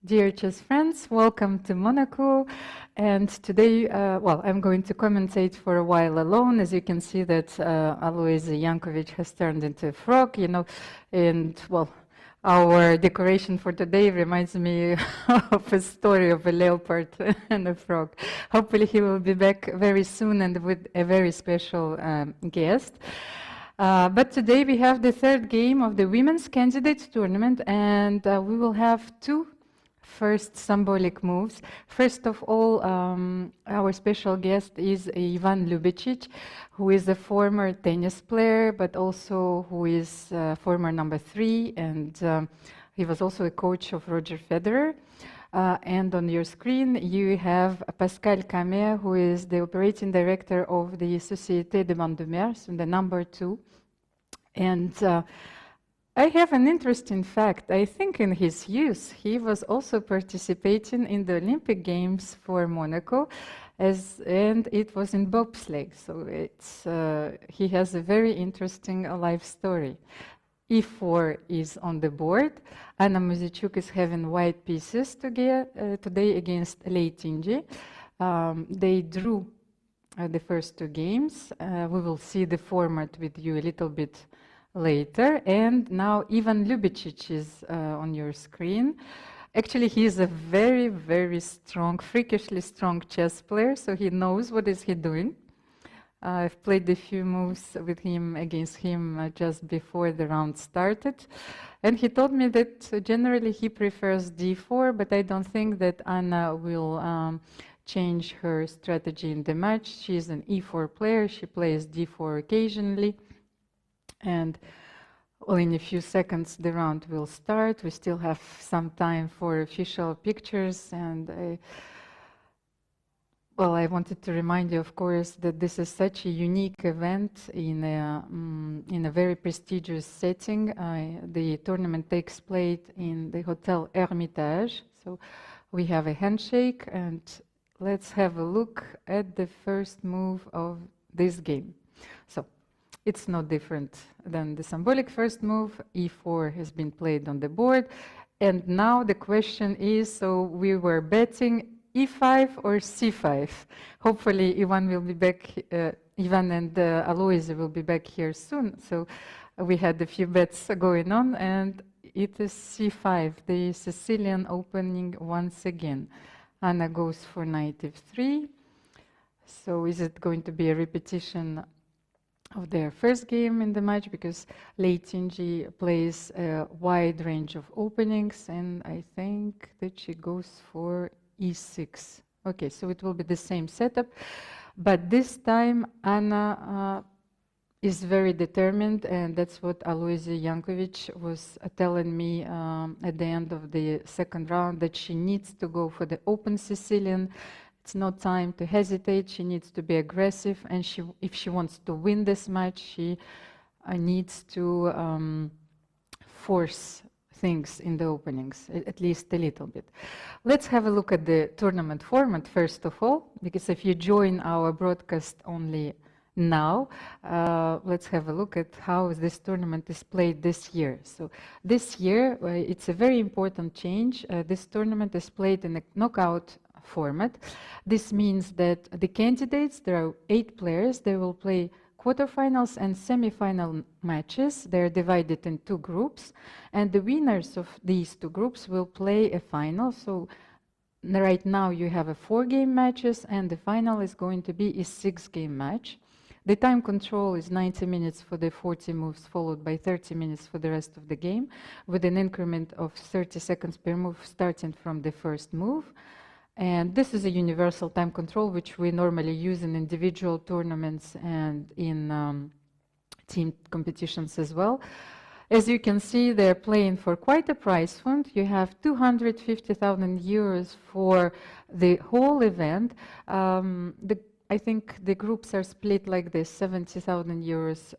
Dear chess friends, welcome to Monaco. And today, well, I'm going to commentate for a while alone. As you can see that Alojzije Janković has turned into a frog, you know, and well, our decoration for today reminds me of a story of a leopard and a frog. Hopefully he will be back very soon and with a very special guest. But today we have the third game of the Women's Candidates Tournament, and we will have two first symbolic moves. First of all, our special guest is Ivan Ljubicic, who is a former tennis player, but also who is former number 3, and he was also a coach of Roger Federer. And on your screen, you have Pascal Camet, who is the operating director of the Société de Banque de Mer, so the number 2. And I have an interesting fact. I think in his youth, he was also participating in the Olympic Games for Monaco, and it was in bobsleigh. So it's, he has a very interesting life story. E4 is on the board. Anna Muzychuk is having white pieces today against Lei Tingi. They drew the first 2 games. We will see the format with you a little bit later. And now Ivan Ljubicic is on your screen. Actually, he is a very, very strong, freakishly strong chess player, so he knows what is he doing. I've played a few moves with him, against him, just before the round started. And he told me that generally he prefers d4, but I don't think that Anna will change her strategy in the match. She's an e4 player. She plays d4 occasionally. And well, in a few seconds, the round will start. We still have some time for official pictures. And well, I wanted to remind you, of course, that this is such a unique event in a very prestigious setting. The tournament takes place in the Hotel Hermitage. So we have a handshake, and let's have a look at the first move of this game. So it's no different than the symbolic first move. E4 has been played on the board. And now the question is, so we were betting E5 or C5. Hopefully Ivan will be back, Ivan and Alojzije will be back here soon. So we had a few bets going on, and it is C5, the Sicilian opening once again. Anna goes for knight f3. So is it going to be a repetition of their first game in the match, because Lei Tingi plays a wide range of openings, and I think that she goes for e6. Okay, so it will be the same setup, but this time Anna is very determined, and that's what Alojzije Janković was telling me at the end of the second round, that she needs to go for the open Sicilian It's no time to hesitate. She needs to be aggressive, and if she wants to win this match, she needs to force things in the openings, at least a little bit. Let's have a look at the tournament format first of all, because if you join our broadcast only now, let's have a look at how this tournament is played this year. So this year, it's a very important change. This tournament is played in a knockout format. This means that the candidates, there are 8 players, they will play quarterfinals and semifinal matches. They're divided in 2 groups, and the winners of these 2 groups will play a final. So right now you have a 4-game matches, and the final is going to be a 6-game match. The time control is 90 minutes for the 40 moves, followed by 30 minutes for the rest of the game, with an increment of 30 seconds per move starting from the first move. And this is a universal time control, which we normally use in individual tournaments and in team competitions as well. As you can see, they're playing for quite a prize fund. You have 250,000 euros for the whole event. I think the groups are split like this, 70,000 euros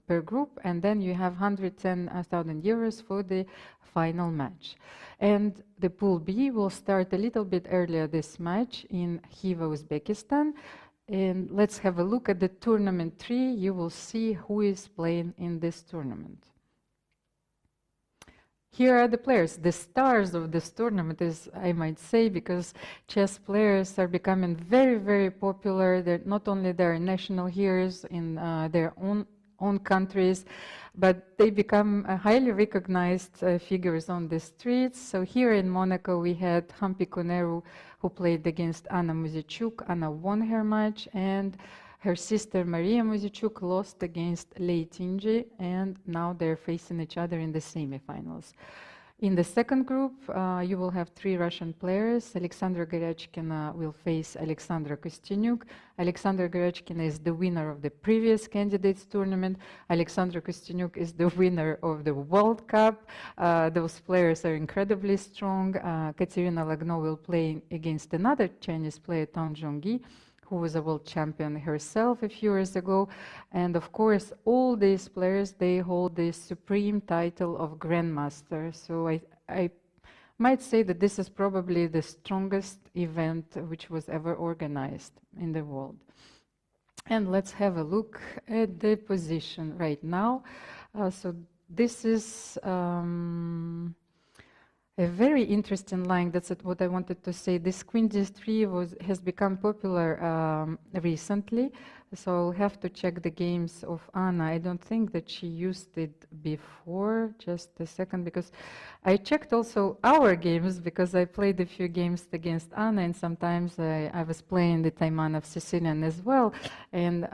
per group, and then you have 110,000 euros for the final match. And the Pool B will start a little bit earlier this match in Khiva, Uzbekistan. And let's have a look at the tournament 3. You will see who is playing in this tournament. Here are the players, the stars of this tournament, as I might say, because chess players are becoming very, very popular. They're not only their national heroes in their own countries, but they become highly recognized figures on the streets. So here in Monaco, we had Hampi Koneru, who played against Anna Muzichuk. Anna won her match, and her sister Maria Muzichuk lost against Lei Tinji, and now they're facing each other in the semifinals. In the second group, you will have 3 Russian players. Alexandra Goryachkina will face Alexandra Kostyanyuk. Alexandra Goryachkina is the winner of the previous candidates tournament. Alexandra Kostyanyuk is the winner of the World Cup. Those players are incredibly strong. Katerina Lagno will play against another Chinese player, Tang Zhongyi, who was a world champion herself a few years ago. And of course, all these players, they hold the supreme title of Grandmaster. So I might say that this is probably the strongest event which was ever organized in the world. And let's have a look at the position right now. So this is a very interesting line. That's what I wanted to say. This Queen D3 has become popular recently, so I'll have to check the games of Anna. I don't think that she used it before. Just a second, because I checked also our games, because I played a few games against Anna, and sometimes I was playing the Taimanov Sicilian as well. And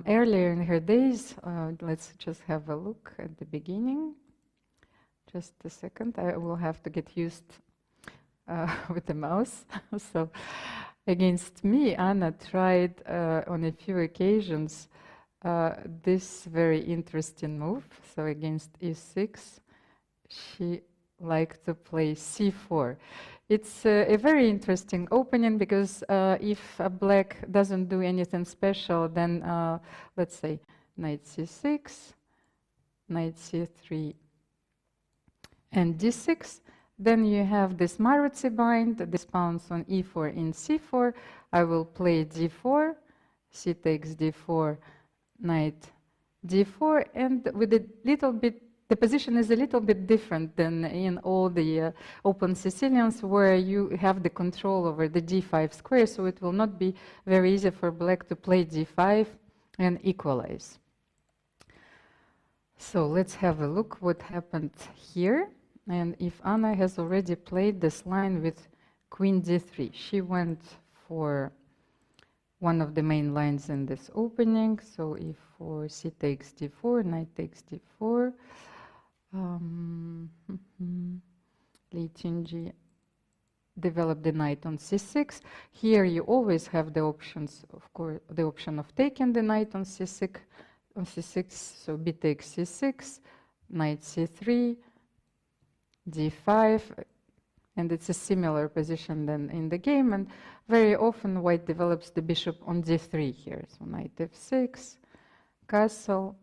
earlier in her days, let's just have a look at the beginning. Just a second, I will have to get used with the mouse. So against me, Anna tried on a few occasions this very interesting move. So against e6, she liked to play c4. It's a very interesting opening, because if black doesn't do anything special, then let's say knight c6, knight c3, and d6, then you have this Marutsy bind, this pawns on e4 in c4. I will play d4, c takes d4, knight d4, and with a little bit, the position is a little bit different than in all the open Sicilians, where you have the control over the d5 square, so it will not be very easy for black to play d5 and equalize. So let's have a look what happened here. And if Anna has already played this line with Queen d3, she went for one of the main lines in this opening. So e4, c takes d4, knight takes d4. Lei Tinji developed the knight on c6. Here you always have the options, of course, the option of taking the knight on c6. So b takes c6, knight c3, d5, and it's a similar position than in the game, and very often white develops the bishop on d3 here. So knight f6, castle,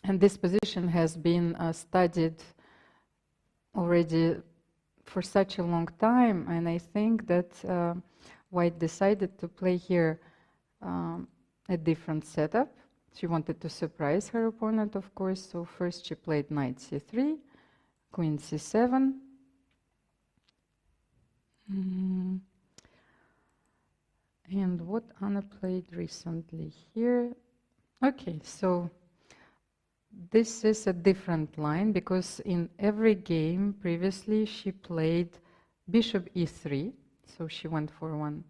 and this position has been studied already for such a long time, and I think that white decided to play here a different setup. She wanted to surprise her opponent, of course, so first she played knight c3, queen c7. And what Anna played recently here. Okay, so this is a different line because in every game previously she played bishop e3, so she went for one.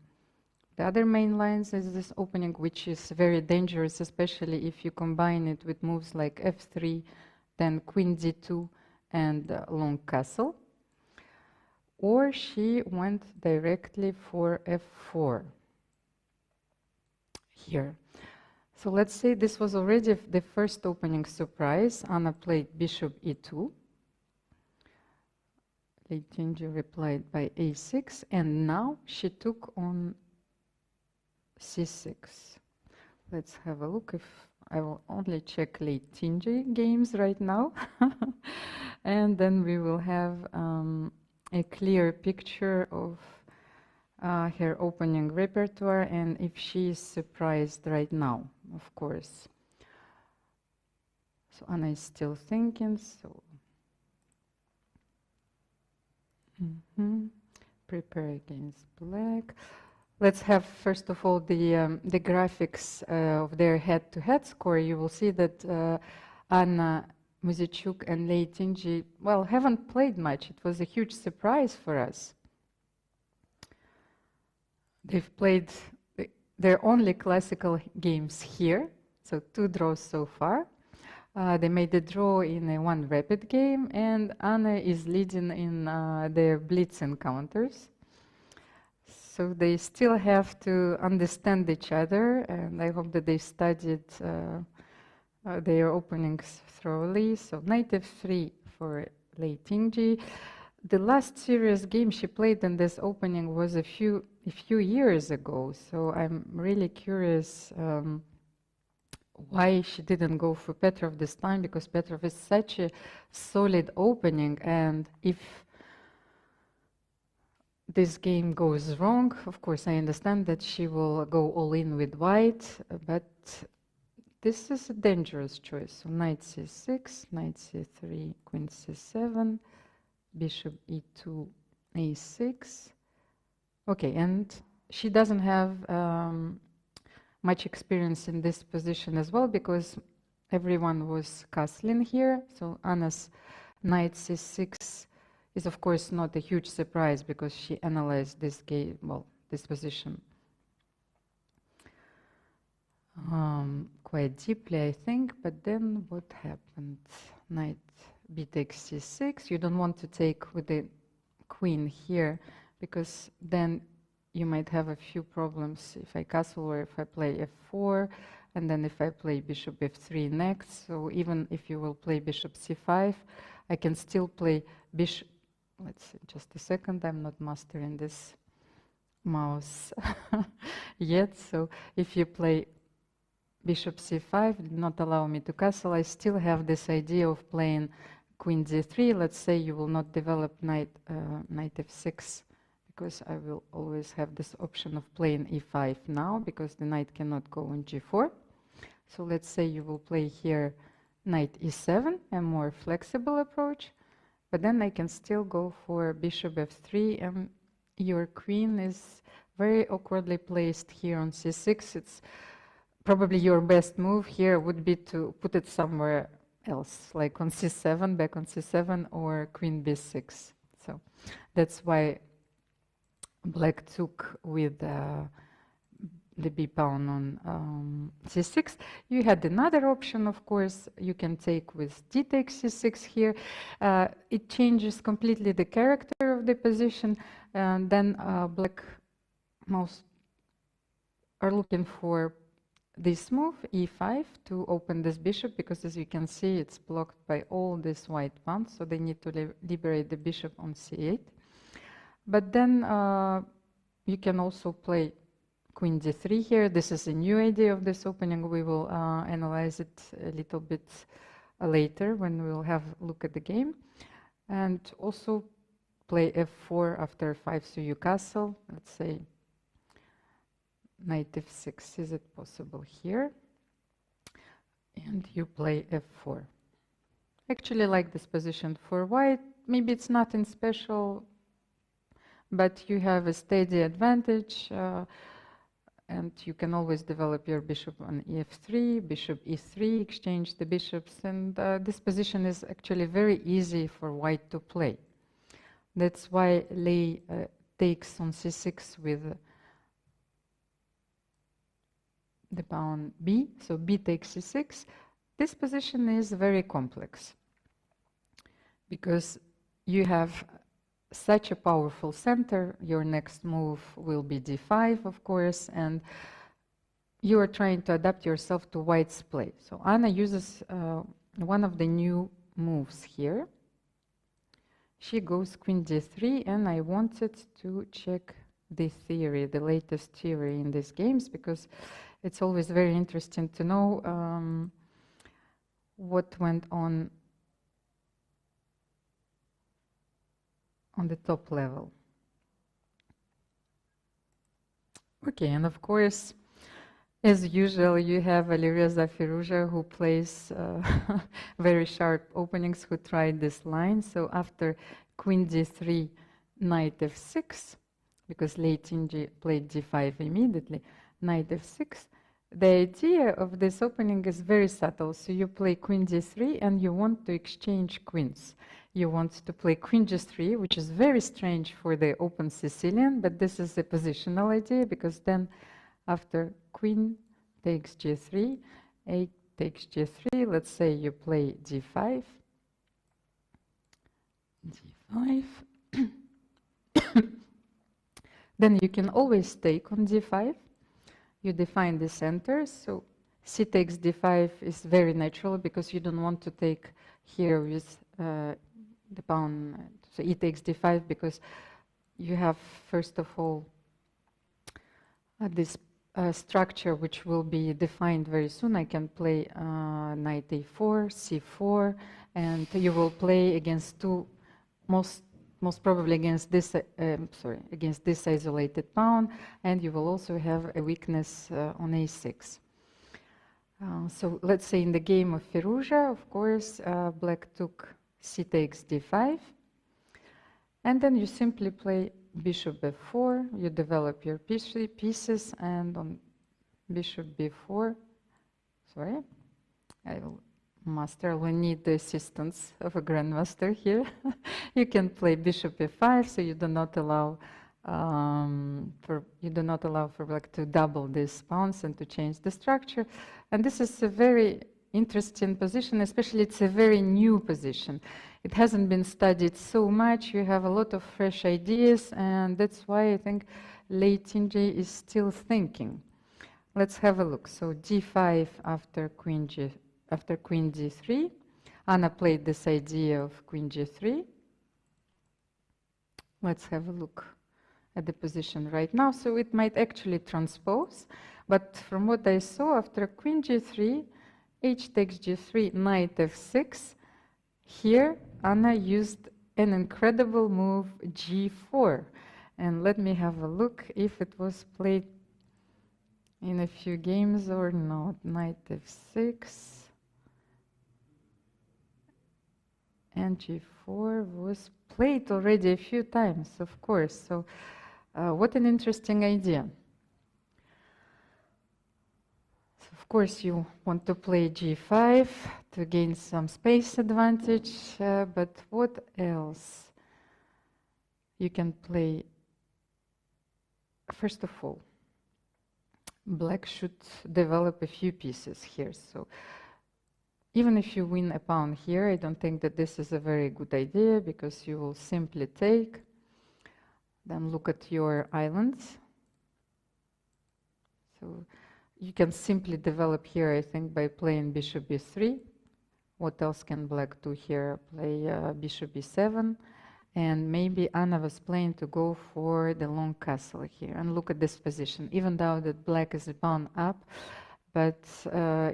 The other main lines is this opening, which is very dangerous, especially if you combine it with moves like f3, then queen d2, and long castle. Or she went directly for f4 here. So let's say this was already the first opening surprise. Anna played bishop e2. Alojzije replied by a6, and now she took on c6. Let's have a look. If I will only check Alojzije games right now, and then we will have a clear picture of her opening repertoire, and if she is surprised right now, of course. So Anna is still thinking. So prepare against black. Let's have first of all the graphics of their head-to-head score. You will see that Anna Muzychuk and Alojzije, well, haven't played much. It was a huge surprise for us. They've played their only classical games here, so 2 draws so far. They made a draw in one rapid game, and Anna is leading in their blitz encounters. So they still have to understand each other, and I hope that they studied their openings thoroughly. So knight f3 for Alojzije. The last serious game she played in this opening was a few years ago, so I'm really curious why she didn't go for Petrov this time, because Petrov is such a solid opening, and if this game goes wrong, of course I understand that she will go all in with white, but this is a dangerous choice. So knight c6, knight c3, queen c7, bishop e2, a6. Okay, and she doesn't have much experience in this position as well, because everyone was castling here. So Anna's knight c6 is of course not a huge surprise, because she analyzed this game, well, this position quite deeply, I think. But then what happened? Knight b takes c6. You don't want to take with the queen here, because then you might have a few problems if I castle or if I play f4, and then if I play bishop f3 next. So even if you will play bishop c5, I can still play bishop. Let's see, just a second, I'm not mastering this mouse yet. So if you play bishop c5, not allow me to castle, I still have this idea of playing queen d3. Let's say you will not develop knight f6, because I will always have this option of playing e5 now, because the knight cannot go on g4. So let's say you will play here knight e7, a more flexible approach, but then I can still go for bishop f3, and your queen is very awkwardly placed here on c6. It's probably your best move here would be to put it somewhere else, like on c7, back on c7, or queen b6. So that's why black took with the b pawn on c6. You had another option, of course. You can take with d takes c6 here. It changes completely the character of the position, and then black most are looking for this move, e5, to open this bishop, because as you can see, it's blocked by all these white pawns, so they need to liberate the bishop on c8. But then you can also play Queen d3 here. This is a new idea of this opening. We will analyze it a little bit later when we'll have a look at the game. And also play f4 after f5, so you castle. Let's say knight f6. Is it possible here? And you play f4. Actually like this position for white. Maybe it's nothing special, but you have a steady advantage, and you can always develop your bishop on ef3, bishop e3, exchange the bishops, and this position is actually very easy for white to play. That's why Lei takes on c6 with the pawn b, so b takes c6. This position is very complex because you have such a powerful center. Your next move will be d5, of course, and you are trying to adapt yourself to white's play. So Anna uses one of the new moves here. She goes queen d3, and I wanted to check the theory, the latest theory in these games, because it's always very interesting to know what went on the top level. Okay, and of course, as usual, you have Alireza Firuza, who plays very sharp openings, who tried this line. So after queen d3, knight f6, because Lei Tingi played d5 immediately, knight f6. The idea of this opening is very subtle. So you play queen d3, and you want to exchange queens. You want to play queen g3, which is very strange for the open Sicilian, but this is a positional idea, because then after queen takes g3, a takes g3, let's say you play d5, d5, then you can always take on d5. You define the centers, so c takes d5 is very natural, because you don't want to take here with the pawn, so e takes d5, because you have, first of all, this structure which will be defined very soon. I can play knight a4, c4, and you will play against two, most probably against this, against this isolated pawn, and you will also have a weakness on a6. So let's say in the game of Firuza, of course, black took c takes d5, and then you simply play bishop f4, you develop your pieces, and on bishop b4, sorry, I will need the assistance of a grandmaster here. You can play bishop f5, so you do not allow for black to double these pawns and to change the structure. And this is a very interesting position, especially it's a very new position. It hasn't been studied so much. You have a lot of fresh ideas, and that's why I think Lei Tingi is still thinking. Let's have a look. So d5 after queen d3. Anna played this idea of queen g3. Let's have a look at the position right now. So it might actually transpose, but from what I saw, after queen g3, h takes g3, knight f6, here Anna used an incredible move, g4. And let me have a look if it was played in a few games or not. Knight f6 and g4 was played already a few times, of course. So what an interesting idea. So of course you want to play g5 to gain some space advantage, but what else? You can play, first of all, black should develop a few pieces here. So even if you win a pawn here, I don't think that this is a very good idea, because you will simply take, then look at your islands. So you can simply develop here, I think, by playing bishop b3. What else can black do here? Play bishop b7. And maybe Anna was planning to go for the long castle here. And look at this position, even though that black is a pawn up, but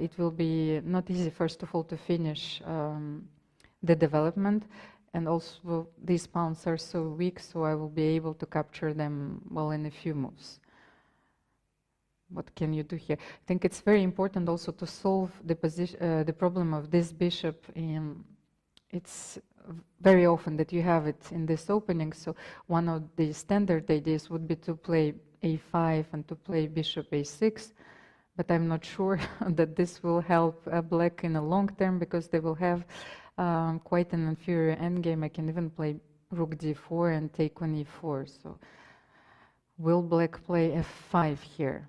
it will be not easy, first of all, to finish the development. And also, these pawns are so weak, so I will be able to capture them, well, in a few moves. What can you do here? I think it's very important also to solve the problem of this bishop. It's very often that you have it in this opening. So one of the standard ideas would be to play a5 and to play bishop a6. But I'm not sure that this will help black in the long term, because they will have quite an inferior endgame. I can even play rook d4 and take on e4. So will black play f5 here?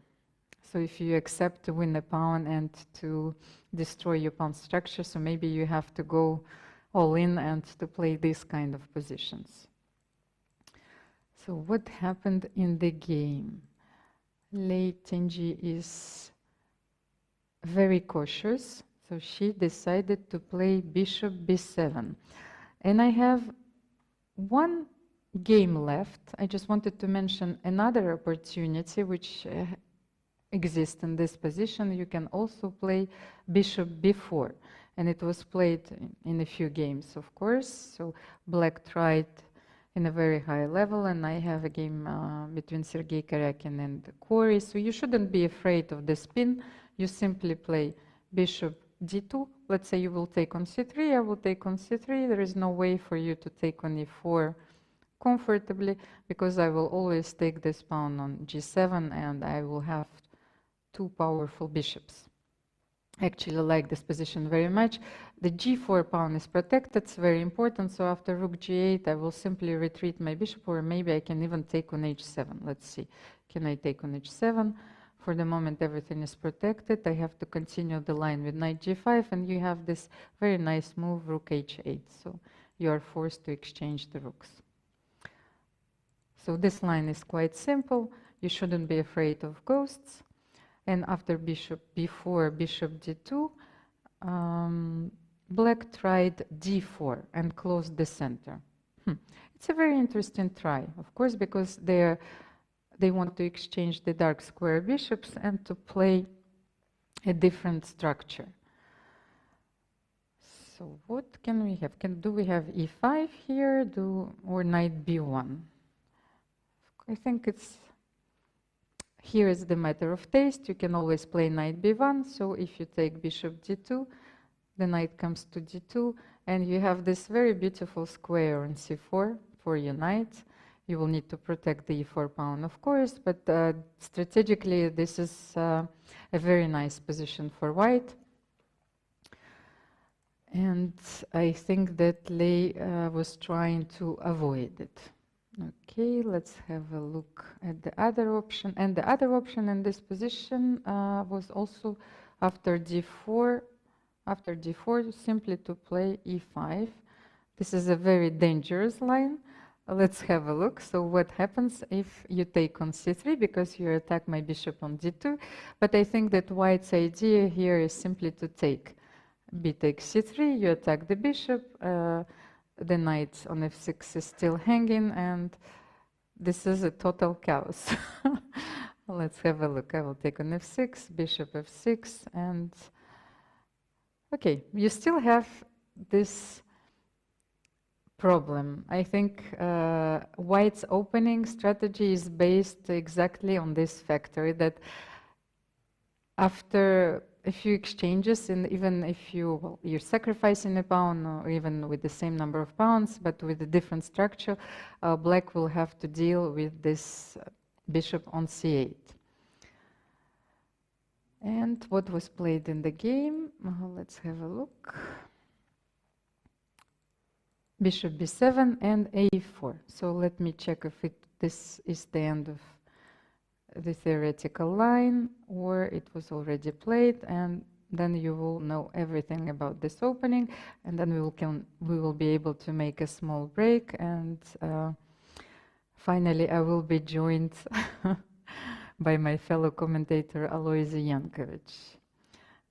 So if you accept to win a pawn and to destroy your pawn structure, so maybe you have to go all in and to play these kind of positions. So what happened in the game? Lei Tenji is very cautious, so she decided to play bishop b7. And I have one game left. I just wanted to mention another opportunity which exists in this position. You can also play bishop b4, and it was played in a few games, of course. So black tried in a very high level, and I have a game between Sergei Karyakin and Corey. So you shouldn't be afraid of the spin. You simply play bishop d2. Let's say you will take on c3, I will take on c3. There is no way for you to take on e4 comfortably, because I will always take this pawn on g7, and I will have two powerful bishops. I actually like this position very much. The g4 pawn is protected, it's very important. So after rook g8, I will simply retreat my bishop, or maybe I can even take on h7. Let's see, can I take on h7? For the moment, everything is protected. I have to continue the line with knight g5, and you have this very nice move, rook h8. So you are forced to exchange the rooks. So this line is quite simple. You shouldn't be afraid of ghosts. And after bishop b4, bishop d2, black tried d4 and closed the center. It's a very interesting try, of course, because they want to exchange the dark square bishops and to play a different structure. So what can we have? Do we have e5 here, or knight b1? I think here is the matter of taste. You can always play knight b1. So if you take bishop d2, the knight comes to d2, and you have this very beautiful square on c4 for your knight. You will need to protect the e4 pawn, of course, but strategically this is a very nice position for white. And I think that Lei was trying to avoid it. Okay, let's have a look at the other option. And the other option in this position was also after d4, simply to play e5. This is a very dangerous line. Let's have a look. So what happens if you take on c3, because you attack my bishop on d2? But I think that white's idea here is simply to take b takes c3, you attack the bishop, the knight on f6 is still hanging, and this is a total chaos. Let's have a look. I will take on f6, bishop f6, and okay, you still have this problem. I think white's opening strategy is based exactly on this factor, that after a few exchanges, and even if you're sacrificing a pawn, or even with the same number of pawns, but with a different structure, black will have to deal with this bishop on c8. And what was played in the game? Let's have a look. Bishop b7 and a4. So let me check if this is the end of the theoretical line, or it was already played, and then you will know everything about this opening, and then we will be able to make a small break, and finally I will be joined by my fellow commentator Alojzije Janković.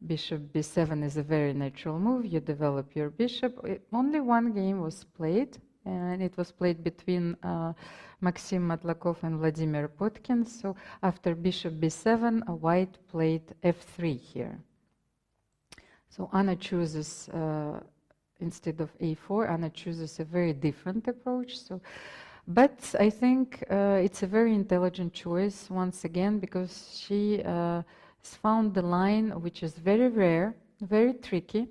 Bishop b7 is a very natural move. You develop your bishop. Only one game was played and it was played between Maxim Matlakov and Vladimir Potkin. So after bishop b7, white played f3 here. So Anna chooses, instead of a4, Anna chooses a very different approach. So, but I think it's a very intelligent choice, once again, because she has found the line which is very rare, very tricky,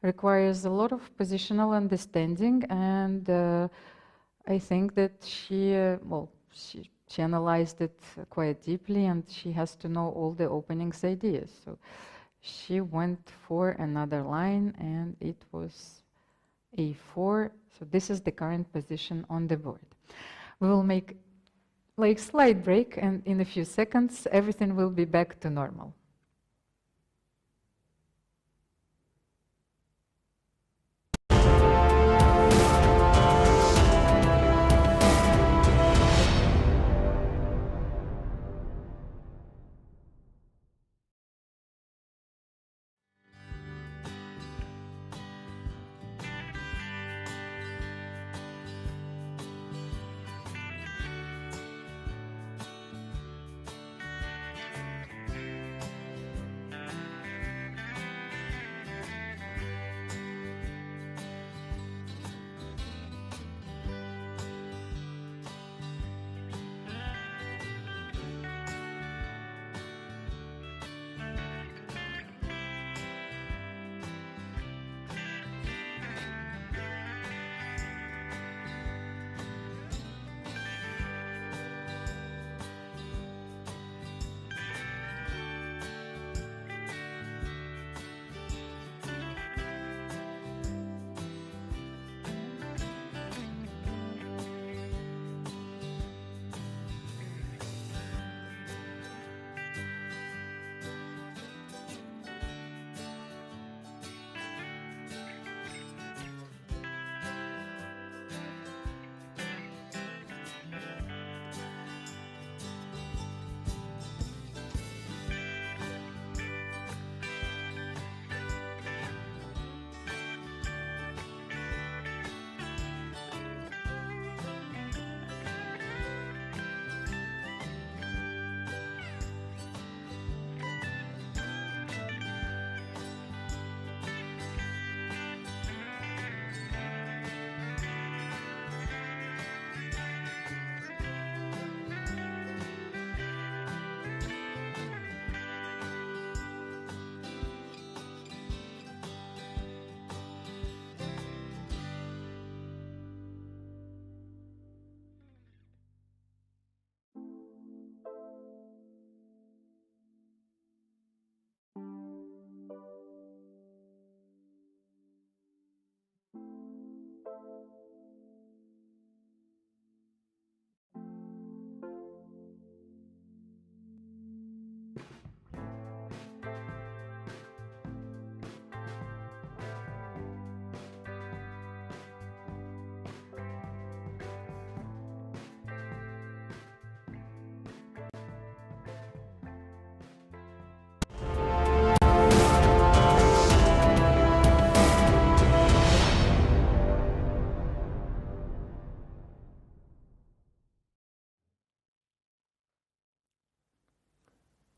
requires a lot of positional understanding, and I think that she, she analyzed it quite deeply, and she has to know all the openings ideas. So she went for another line, and it was a4. So this is the current position on the board. We will make like slight break, and in a few seconds everything will be back to normal.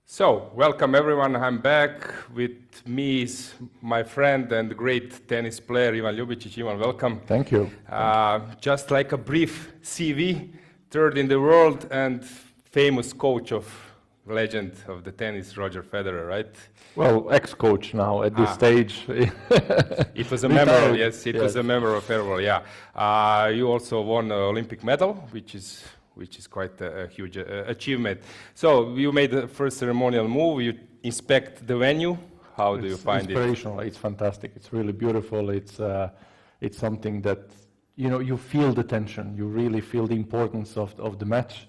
So, welcome everyone. I'm back. With me is my friend and great tennis player, Ivan Ljubicic. Ivan, welcome. Thank you. Just like a brief CV, third in the world and famous coach of legend of the tennis, Roger Federer, right? Well, ex-coach now at this stage. It was a member, yes, it was a member of Federer, yeah. You also won an Olympic medal, which is quite a huge achievement. So you made the first ceremonial move, you inspect the venue. How do you find it? It's inspirational, it's fantastic, it's really beautiful. It's something that, you know, you feel the tension, you really feel the importance of the match.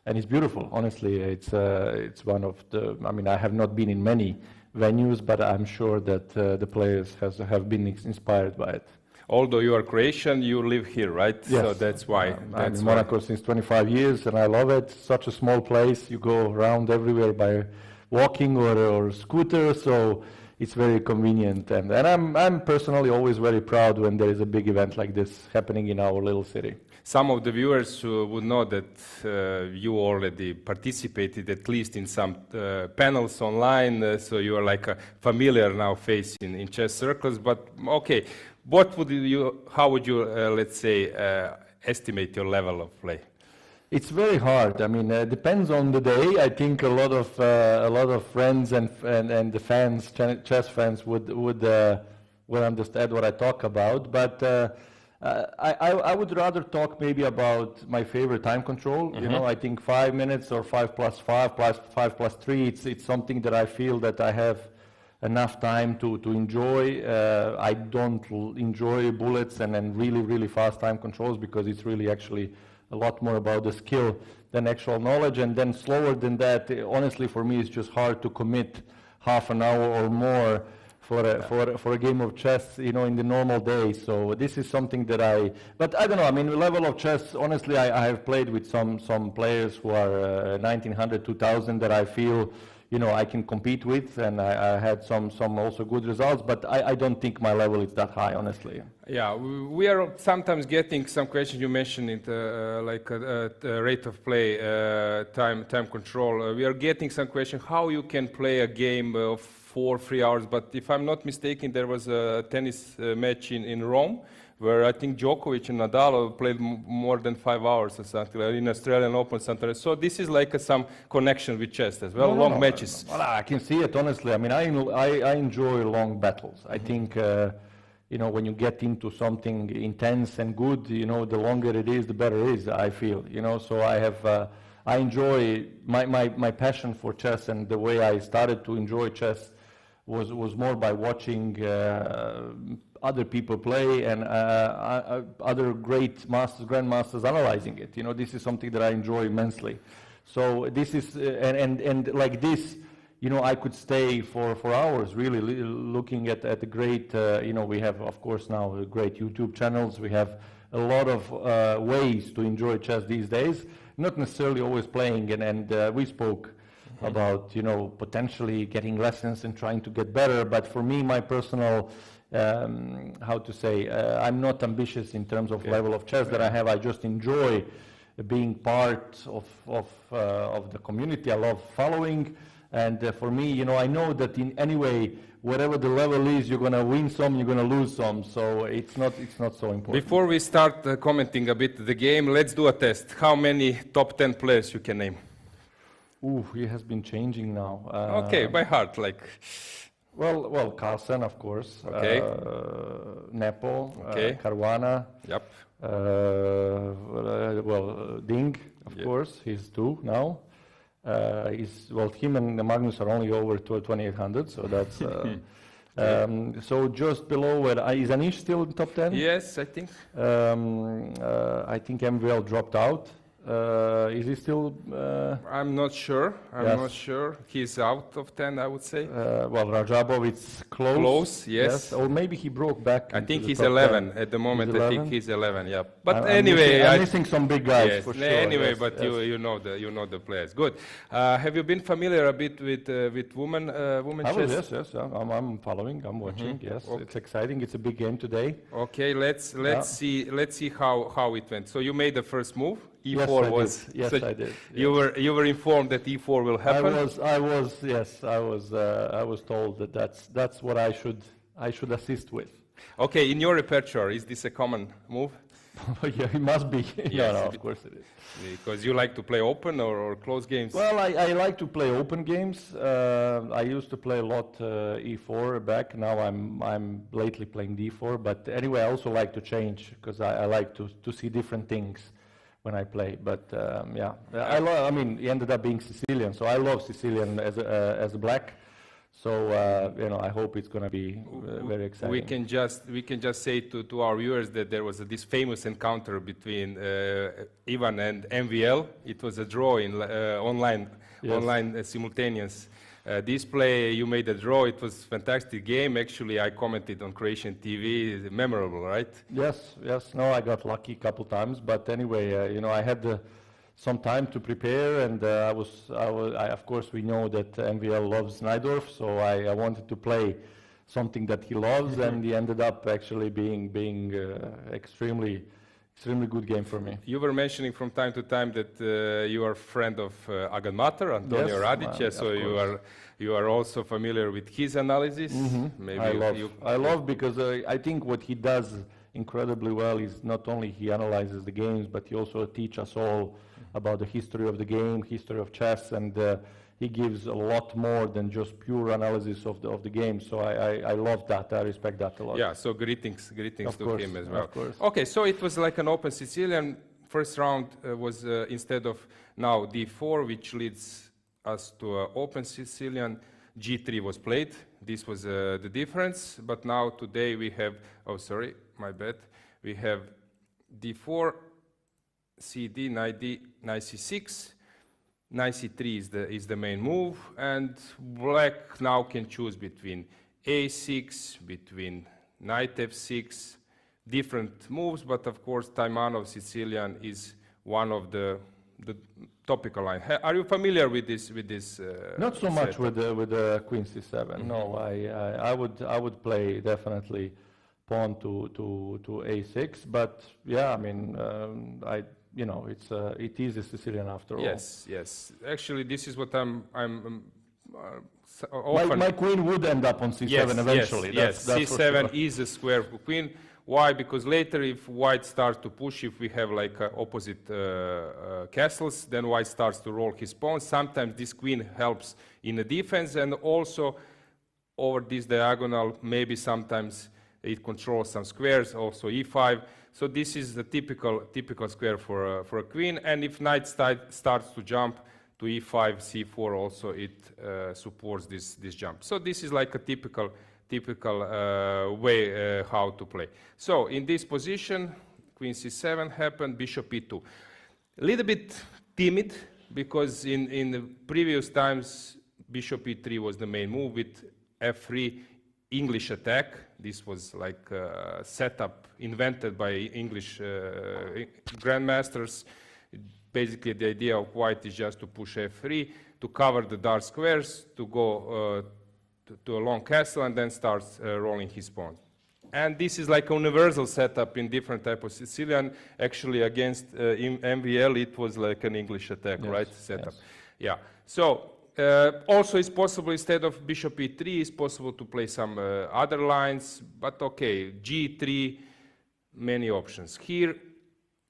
And it's beautiful, honestly. It's one of the, I mean, I have not been in many venues, but I'm sure that the players have been inspired by it. Although you are Croatian, you live here, right? Yes. So that's why. I'm in Monaco since 25 years, and I love it. Such a small place. You go around everywhere by walking or scooter, so it's very convenient, and I'm personally always very proud when there is a big event like this happening in our little city. Some of the viewers would know that you already participated at least in some panels online, so you are like a familiar now face in chess circles. But okay, how would you, let's say, estimate your level of play? It's very hard. I mean, it depends on the day. I think a lot of friends and the fans, chess fans, would understand what I talk about. But I would rather talk maybe about my favorite time control. You know, I think 5 minutes or 5 plus 5 plus 5 plus 3. It's something that I feel that I have enough time to enjoy. I don't enjoy bullets and really fast time controls, because it's really actually a lot more about the skill than actual knowledge. And then slower than that, honestly, for me, it's just hard to commit half an hour or more for a game of chess, you know, in the normal day. So this is something that but I don't know, I mean, the level of chess, honestly, I have played with some players who are 1900, 2000 that I feel, you know, I can compete with, and I had some also good results, but I don't think my level is that high, honestly. Yeah, we are sometimes getting some questions. You mentioned it, like rate of play, time control. We are getting some questions how you can play a game of 4-3 hours. But if I'm not mistaken, there was a tennis match in Rome, where I think Janković and Nadal played more than 5 hours or something, in Australian Open something. So this is like some connection with chess as well, long matches. Well, I can see it, honestly. I mean, I enjoy long battles. I think, you know, when you get into something intense and good, you know, the longer it is, the better it is, I feel, you know. So I enjoy my passion for chess, and the way I started to enjoy chess was more by watching other people play and other great masters, grandmasters analyzing it. You know, this is something that I enjoy immensely. So this is, and like this, you know, I could stay for hours really looking at the great, you know, we have, of course, now great YouTube channels. We have a lot of ways to enjoy chess these days, not necessarily always playing, and we spoke about, you know, potentially getting lessons and trying to get better. But for me, my personal, how to say, I'm not ambitious in terms of level of chess that I have. I just enjoy being part of the community. I love following, and for me, you know, I know that in any way, whatever the level is, you're going to win some, you're going to lose some, so it's not so important. Before we start commenting a bit the game, let's do a test. How many top 10 players you can name? Ooh, he has been changing now. Okay, by heart, like. Well, Carlsen, of course. Okay. Nepo. Okay. Caruana. Yep. Ding, of course. He's 2 now. Him and Magnus are only over 2800, so that's. So just below where is Anish still in top 10? Yes, I think. I think MVL dropped out. Is he still? I'm not sure. Not sure. He's out of 10, I would say. Well, Rajabov, it's close. Close, yes. Or maybe he broke back. I think he's 11 at the moment. I think he's 11. Yeah. But anyway, I'm missing some big guys, yes, for sure. Anyway, yes, but yes. you know the players. Good. Have you been familiar a bit with women chess? Yes. I'm following. I'm watching. Yes, okay. It's exciting. It's a big game today. Okay, let's see how it went. So you made the first move. E4 yes, I did. Yes. You were informed that E4 will happen. I was told that that's what I should assist with. Okay, in your repertoire, is this a common move? Yeah, it must be. Yes, no, of course it is. Because you like to play open or close games? Well, I like to play open games. I used to play a lot E4 back. Now I'm lately playing D4. But anyway, I also like to change because I like to see different things when I play. But I mean, he ended up being Sicilian, so I love Sicilian as a black. So you know, I hope it's going to be very exciting. We can just say to our viewers that there was this famous encounter between Ivan and MVL. It was a draw in online simultaneous display. You made a draw. It was a fantastic game. Actually, I commented on Croatian TV. Memorable, right? Yes. No, I got lucky a couple times, but anyway, you know, I had the some time to prepare, and of course, we know that MVL loves Najdorf, so I wanted to play something that he loves, and he ended up actually being extremely good game for me. You were mentioning from time to time that you are a friend of Agan Matar, Antonio Radić, so you are also familiar with his analysis. Maybe I love because I think what he does incredibly well is not only he analyzes the games, but he also teaches us all about the history of the game, history of chess, and he gives a lot more than just pure analysis of the game. So I love that. I respect that a lot. Yeah. So greetings to him as well. Of course. Okay. So it was like an open Sicilian. First round was instead of now d4, which leads us to open Sicilian. G3 was played. This was the difference. But now today we have. Oh, sorry, my bad. We have d4. CD, knight D, knight C6, knight C3 is the main move, and black now can choose between A6, between knight F6, different moves, but of course Taimanov Sicilian is one of the topical line. Are you familiar with this? Not so much with the Queen C7. No, I would play definitely pawn to A6, but yeah, I mean it is a Sicilian after all. Yes. Actually, this is what I'm often. My queen would end up on C7 eventually. Yes. C7 is a square for queen. Why? Because later, if white starts to push, if we have like opposite castles, then white starts to roll his pawn. Sometimes this queen helps in the defense, and also over this diagonal, maybe sometimes it controls some squares. Also E5. So this is the typical square for a queen, and if knight starts to jump to E5, C4 also it supports this jump. So this is like a typical way how to play. So in this position, Queen C7 happened, Bishop E2. A little bit timid because in the previous times Bishop E3 was the main move with F3. English attack. This was like a setup invented by English grandmasters. Basically, the idea of white is just to push F3 to cover the dark squares, to go to a long castle, and then starts rolling his pawn. And this is like a universal setup in different type of Sicilian. Actually, against MVL, it was like an English attack, right? Setup. Yes. Yeah. So. Also, it's possible instead of Bishop E3, it's possible to play some other lines, but okay, G3, many options. Here,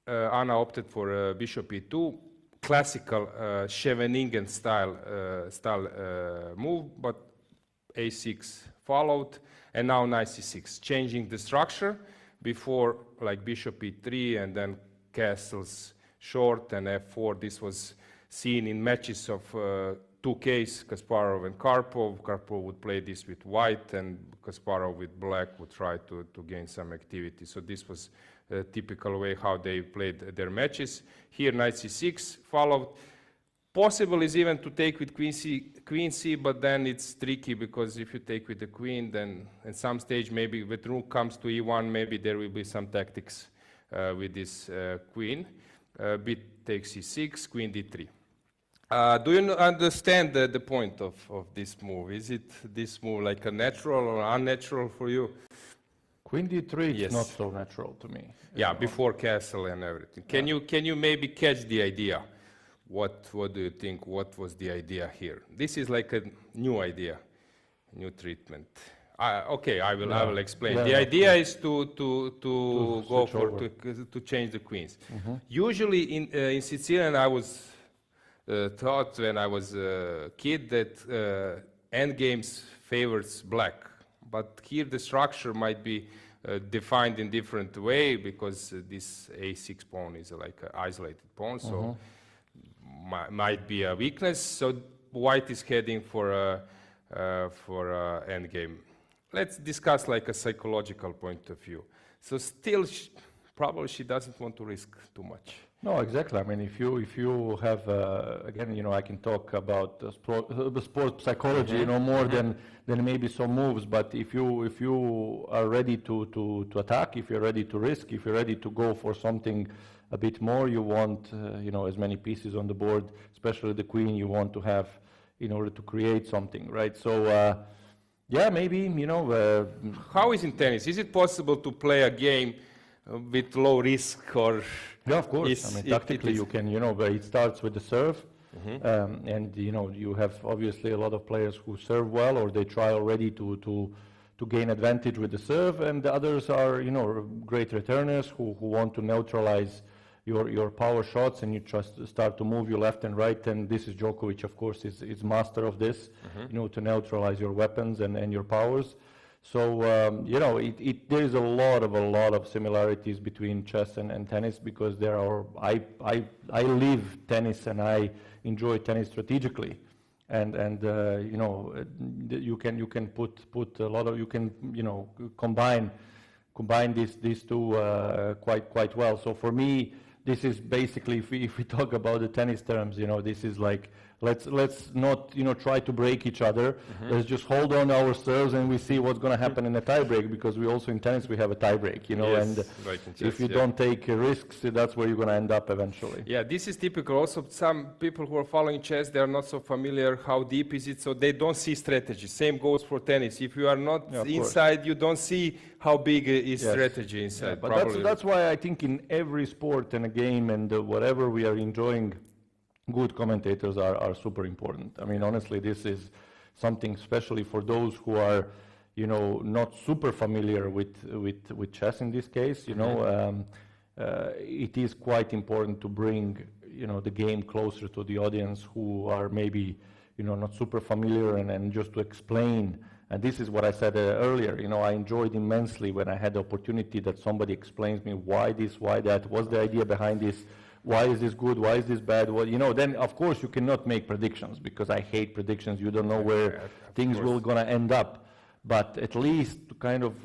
Anna opted for Bishop E2, classical Scheveningen style move, but A6 followed, and now knight C6, changing the structure. Before, like Bishop E3, and then castles short, and F4. This was seen in matches of 2Ks, Kasparov and Karpov. Karpov would play this with white, and Kasparov with black would try to gain some activity. So this was a typical way how they played their matches. Here, knight C6 followed. Possible is even to take with queen C, but then it's tricky, because if you take with the queen, then at some stage, maybe when rook comes to E1, maybe there will be some tactics with this queen. Bit takes C6, queen D3. Do you understand the point of this move? Is it this move like a natural or unnatural for you? Queen D3 is not so natural to me. Yeah, before castle and everything. Can you maybe catch the idea? What do you think? What was the idea here? This is like a new idea, new treatment. Okay, I will explain. The idea is to go for to change the queens. Usually in Sicilian, I was taught when I was a kid that endgames favors black, but here the structure might be defined in different way, because this A6 pawn is like an isolated pawn, so might be a weakness. So white is heading for endgame. Let's discuss like a psychological point of view. So still, probably she doesn't want to risk too much. No, exactly. I mean, if you have again, I can talk about the sport psychology, more than maybe some moves. But if you are ready to attack, if you're ready to risk, if you're ready to go for something a bit more, you want as many pieces on the board, especially the queen. You want to have in order to create something, right? So yeah, maybe How is in tennis? Is it possible to play a game with low risk, or? Yeah, of course. I mean, tactically you can, but it starts with the serve, and you have obviously a lot of players who serve well, or they try already to gain advantage with the serve, and the others are, great returners who want to neutralize your power shots, and you just start to move your left and right, and this is Janković, of course, is master of this, to neutralize your weapons and your powers. So there is a lot of similarities between chess and tennis, because there are I live tennis and I enjoy tennis strategically, and you can put a lot of combine these two quite well. So for me, this is basically, if we talk about the tennis terms, this is like, let's not try to break each other. Let's just hold on our serves and we see what's going to happen in a tie break, because we also in tennis we have a tie break, Yes, and like in chess, if you don't take risks, that's where you're going to end up eventually. Yeah, this is typical. Also, some people who are following chess, they are not so familiar how deep is it, so they don't see strategy. Same goes for tennis. If you are not inside, you don't see how big is strategy inside. Yeah, but that's why I think in every sport and a game and whatever we are enjoying, good commentators are super important. I mean, honestly, this is something especially for those who are, not super familiar with chess in this case. It is quite important to bring, the game closer to the audience who are maybe, not super familiar, and just to explain. And this is what I said earlier. I enjoyed immensely when I had the opportunity that somebody explains me why this, why that, what's the idea behind this. Why is this good? Why is this bad? Well, then of course you cannot make predictions, because I hate predictions. You don't know where things will gonna end up. But at least to kind of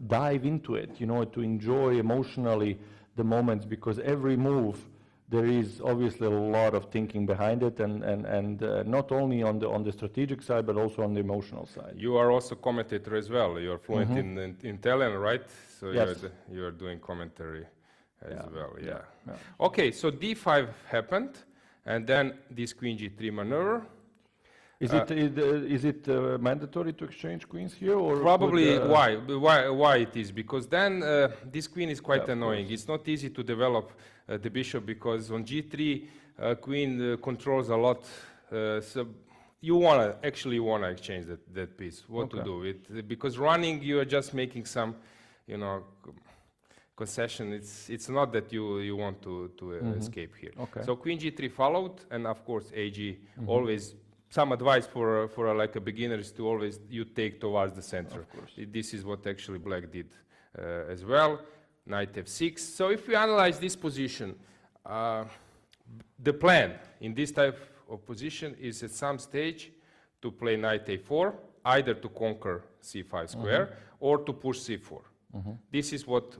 dive into it, to enjoy emotionally the moments, because every move there is obviously a lot of thinking behind it, and not only on the strategic side, but also on the emotional side. You are also commentator as well. You are fluent in Italian, right? So yes. you are doing commentary as well, yeah. Yeah. Okay, so d5 happened, and then this queen g3 maneuver. Is it mandatory to exchange queens here, or probably why it is? Because then this queen is quite annoying. It's not easy to develop the bishop, because on g3 queen controls a lot. So you wanna exchange that piece. What to do with? Because running, you are just making some, concession. It's not that you want to escape here. Okay. So queen g3 followed, and of course ag always. Some advice for like a beginner is to always you take towards the center. Of course. This is what actually black did as well. Knight f6. So if we analyze this position, the plan in this type of position is at some stage to play knight a4, either to conquer c5 square or to push c4. This is what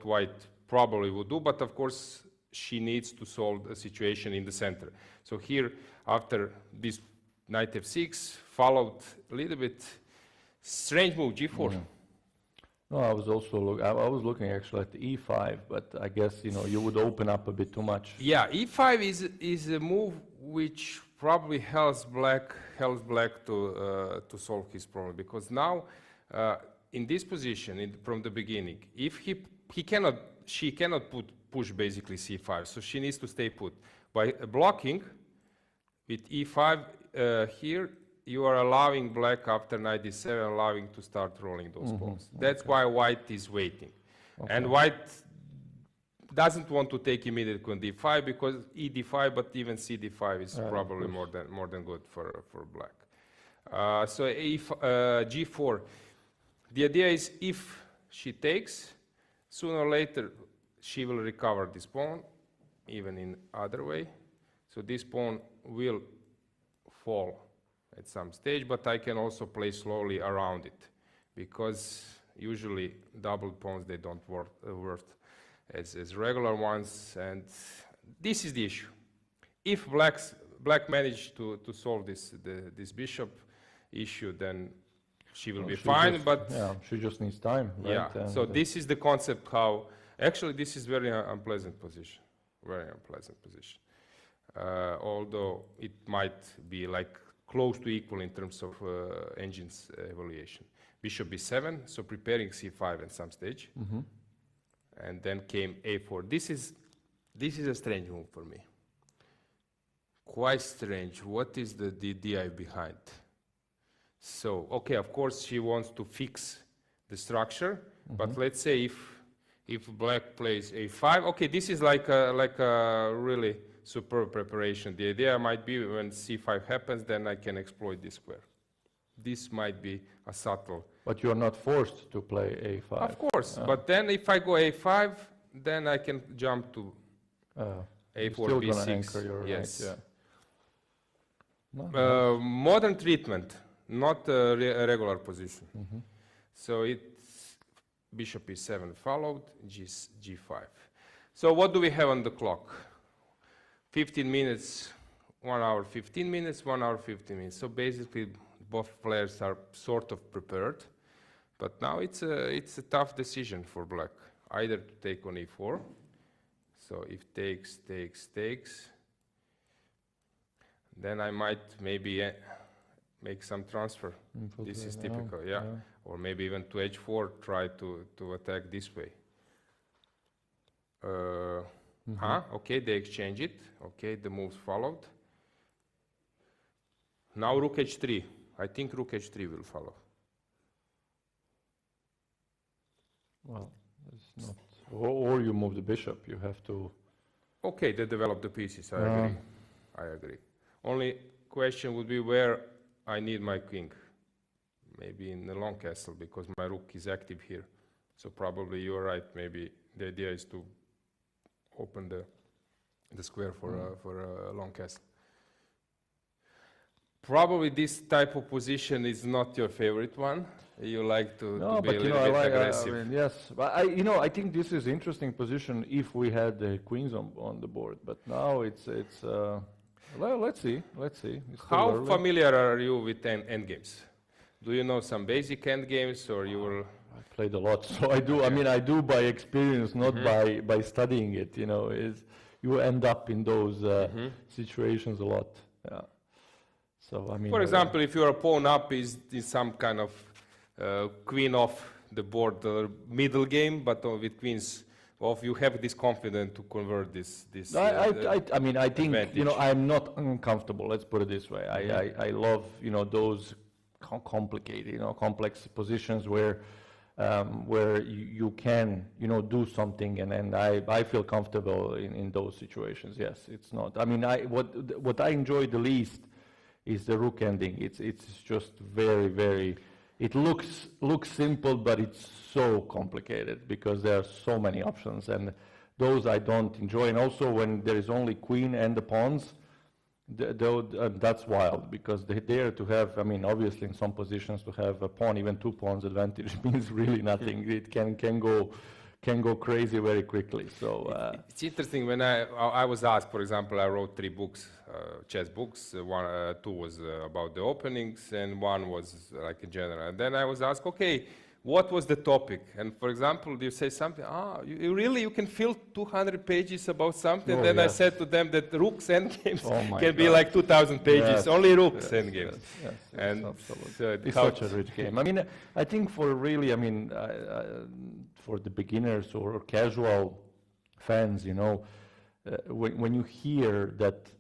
white probably would do, but of course she needs to solve the situation in the center. So here, after this knight f6, followed a little bit strange move, g4. No, I was also I was looking actually at the e5, but I guess you would open up a bit too much. Yeah, e5 is a move which probably helps black to solve his problem, because now in this position from the beginning, if she cannot push basically c5, so she needs to stay put. By blocking with e5 here, you are allowing black after knight d7, allowing to start rolling those pawns. That's why white is waiting. And white doesn't want to take immediate on d5, because e d5, but even c d5 is probably more than good for black. So g4. The idea is if she takes, sooner or later she will recover this pawn, even in other way. So this pawn will fall at some stage, but I can also play slowly around it, because usually double pawns, they don't worth as regular ones, and this is the issue. If black managed to solve this bishop issue, then she will be fine, but yeah, she just needs time, right? yeah, And so this is the concept how, actually this is very unpleasant position, although it might be like close to equal in terms of engine's evaluation. Bishop b7, so preparing c5 at some stage, and then came a4. This is a strange move for me. Quite strange. What is the DI behind? So, okay, of course she wants to fix the structure, but let's say if black plays a5, okay, this is like a really superb preparation. The idea might be when c5 happens, then I can exploit this square. This might be a subtle. But you're not forced to play a5. Of course, but then if I go a5, then I can jump to a4, still b6. gonna anchor your yes. right, yeah. Modern treatment, not a regular position. So it's bishop e7 followed, g5. So what do we have on the clock? 15 minutes, 1 hour 15 minutes, 1 hour 15 minutes. So basically both players are sort of prepared, but now it's a tough decision for black, either to take on e4. So if takes, then I might maybe make some transfer. This is typical, yeah. Or maybe even to h4, try to attack this way. Okay, they exchange it. Okay, the moves followed. Now rook h3. I think rook h3 will follow. Well, it's not. Or you move the bishop. You have to. Okay, they develop the pieces. I agree. Only question would be where I need my king. Maybe in the long castle, because my rook is active here. So probably you're right. Maybe the idea is to open the square for a long castle. Probably this type of position is not your favorite one. You like to be a little bit aggressive. I mean, yes, but I think this is interesting position if we had the queens on the board. But now it's well, let's see. How familiar are you with endgames? Do you know some basic endgames, or you will? I played a lot, so I do. Okay. I mean, I do by experience, not by studying it. You know, you end up in those situations a lot. Yeah. So I mean, for example, if your pawn up is some kind of queen off the board, middle game, but with queens off, you have this confidence to convert this. I mean, I think advantage. I'm not uncomfortable. Let's put it this way. I love those complicated, complex positions where you can do something, and I feel comfortable in those situations. Yes, it's not. I mean, what I enjoy the least is the rook ending. It's just very, very. It looks simple, but it's so complicated because there are so many options, and those I don't enjoy. And also when there is only queen and the pawns, that's wild, because they dare to have. I mean, obviously in some positions to have a pawn, even 2 pawns advantage means really nothing. It can go crazy very quickly. So it's interesting. When I was asked, for example, I wrote 3 books, chess books. 2 was about the openings, and 1 was like in general. And then I was asked, okay, what was the topic? And for example, you say something, you can fill 200 pages about something. Then I said to them that rooks endgames can be like 2,000 pages, only rooks endgames. Yes, and it's such a rich game. I mean, I think for really, for the beginners or casual fans, when you hear that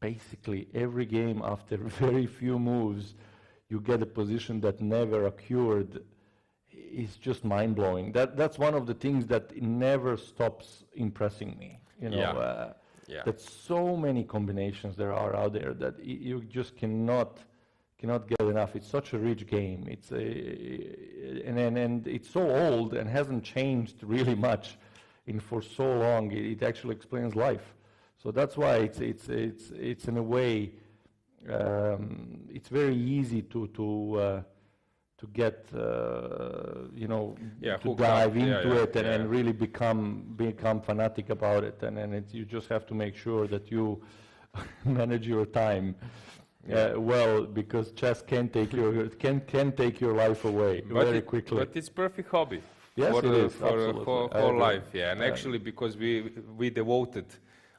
basically every game after very few moves, you get a position that never occurred, is just mind-blowing. That's one of the things that never stops impressing me. That so many combinations there are out there that you just cannot get enough. It's such a rich game. It's and it's so old and hasn't changed really much for so long. It actually explains life. So that's why it's in a way it's very easy to to get you know, Yeah, to hooked dive up. into it and, yeah. and really become fanatic about it, and then you just have to make sure that you manage your time well, because chess can take your can take your life away very quickly. But it's perfect hobby. Yes, for, it is, for absolutely. I whole agree. life, yeah. And actually, because we devoted,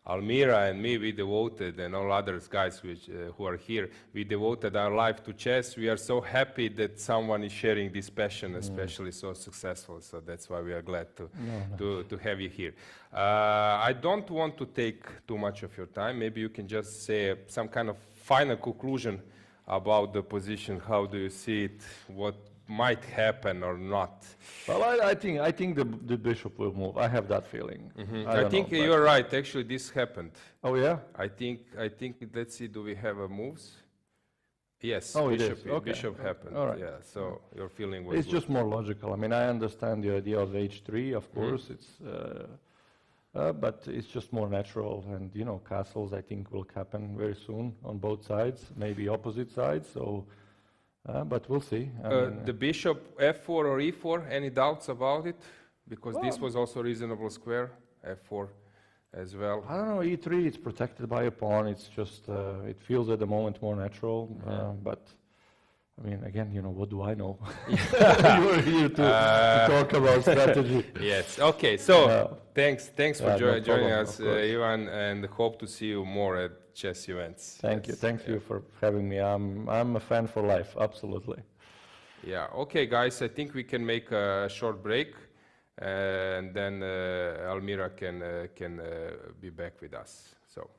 Almira and me, we devoted, and all others guys which, who are here, we devoted our life to chess. We are so happy that someone is sharing this passion, especially so successful. So that's why we are glad to have you here. I don't want to take too much of your time. Maybe you can just say some kind of final conclusion about the position. How do you see it? What might happen or not? Well, I think the bishop will move. I have that feeling. I think you're right. Actually, this happened. Oh yeah. I think. Let's see. Do we have a moves? Yes. Oh, bishop. it is. Okay. Bishop happened. All right. Yeah. So your feeling was. It's good. just more logical. I mean, I understand the idea of h3, of course. It's, but it's just more natural. And you know, castles, I think, will happen very soon on both sides, maybe opposite sides. So, but we'll see. I mean, The bishop f4 or e4. Any doubts about it? Because this was also reasonable square. f4 as well. I don't know. e3, it's protected by a pawn. It's just it feels at the moment more natural. But I mean, again, you know, what do I know? You're here to talk about strategy. Yes. Okay. So thanks for no joining problem, us, of course. Ivan, and hope to see you more at chess events. Thank you. Thank you for having me. I'm a fan for life. Absolutely. Yeah. Okay, guys. I think we can make a short break, and then Almira can be back with us. So.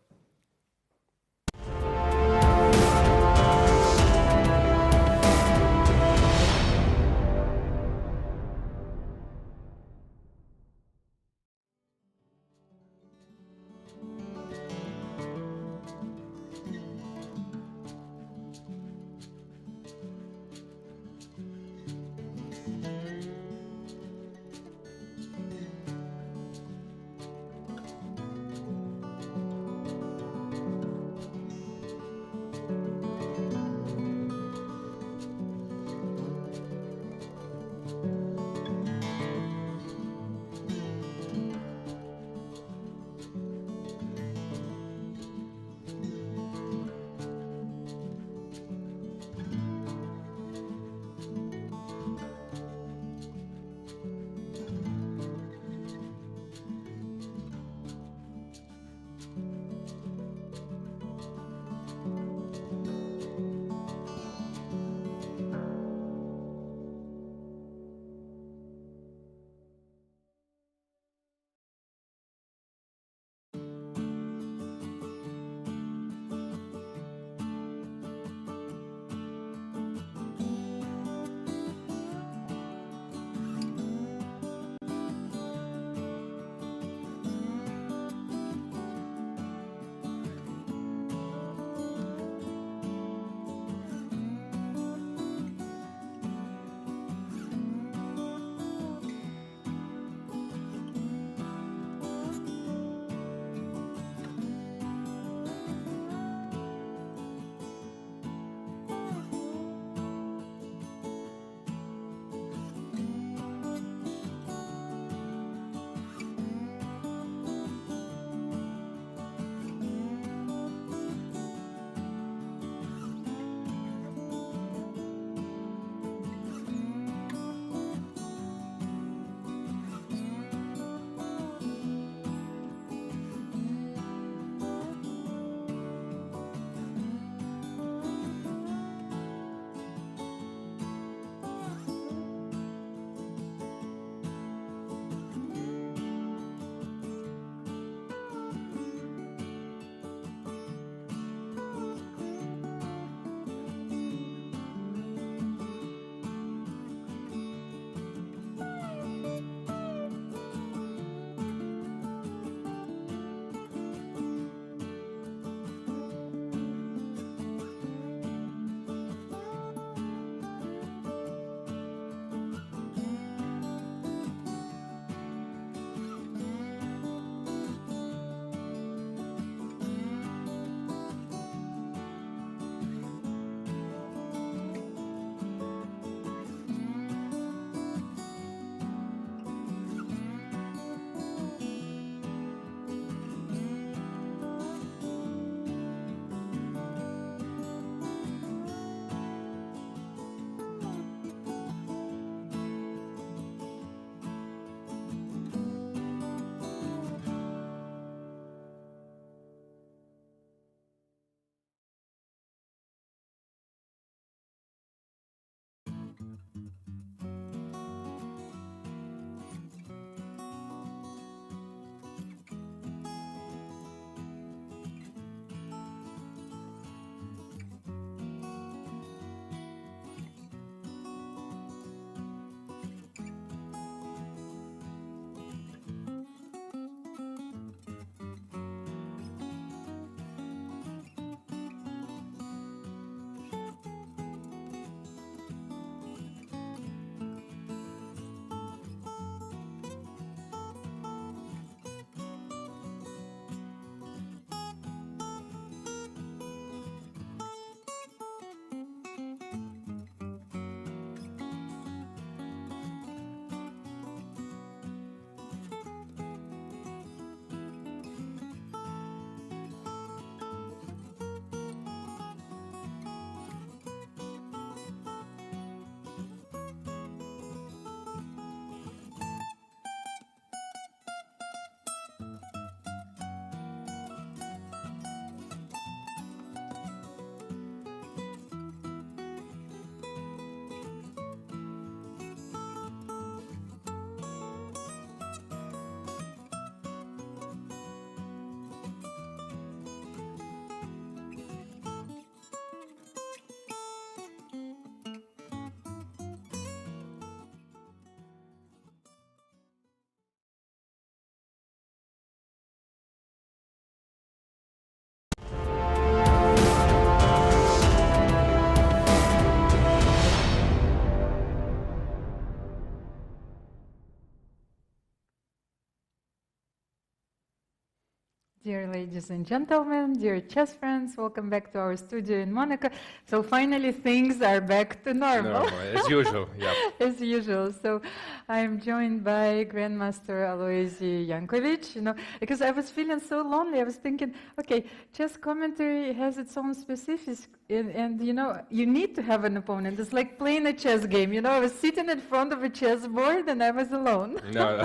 Dear ladies and gentlemen, dear chess friends, welcome back to our studio in Monaco. So finally things are back to normal. As usual, yeah. As usual. So I am joined by Grandmaster Alojzije Janković, because I was feeling so lonely. I was thinking, okay, chess commentary has its own specifics, and you need to have an opponent. It's like playing a chess game. I was sitting in front of a chessboard and I was alone. No,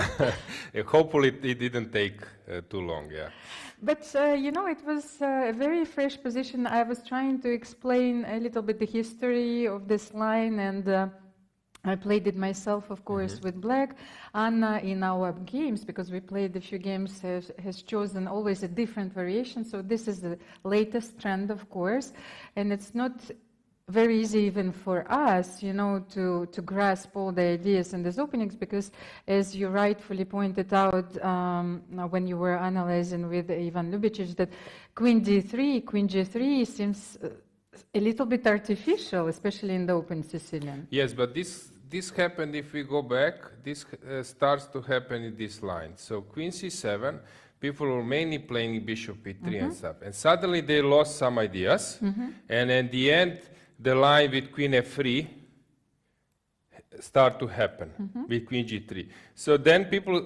hopefully it didn't take too long, yeah. But, it was a very fresh position. I was trying to explain a little bit the history of this line, and I played it myself, of course, with black. Anna, in our games, because we played a few games, has chosen always a different variation. So this is the latest trend, of course. And it's not very easy even for us, to grasp all the ideas in these openings, because as you rightfully pointed out when you were analyzing with Ivan Ljubicic, that queen g3 seems a little bit artificial, especially in the open Sicilian. Yes, but this happened, if we go back, this starts to happen in this line. So queen c7, people were mainly playing bishop e3 and stuff, and suddenly they lost some ideas, and in the end, the line with queen f3 start to happen with queen g3. So then people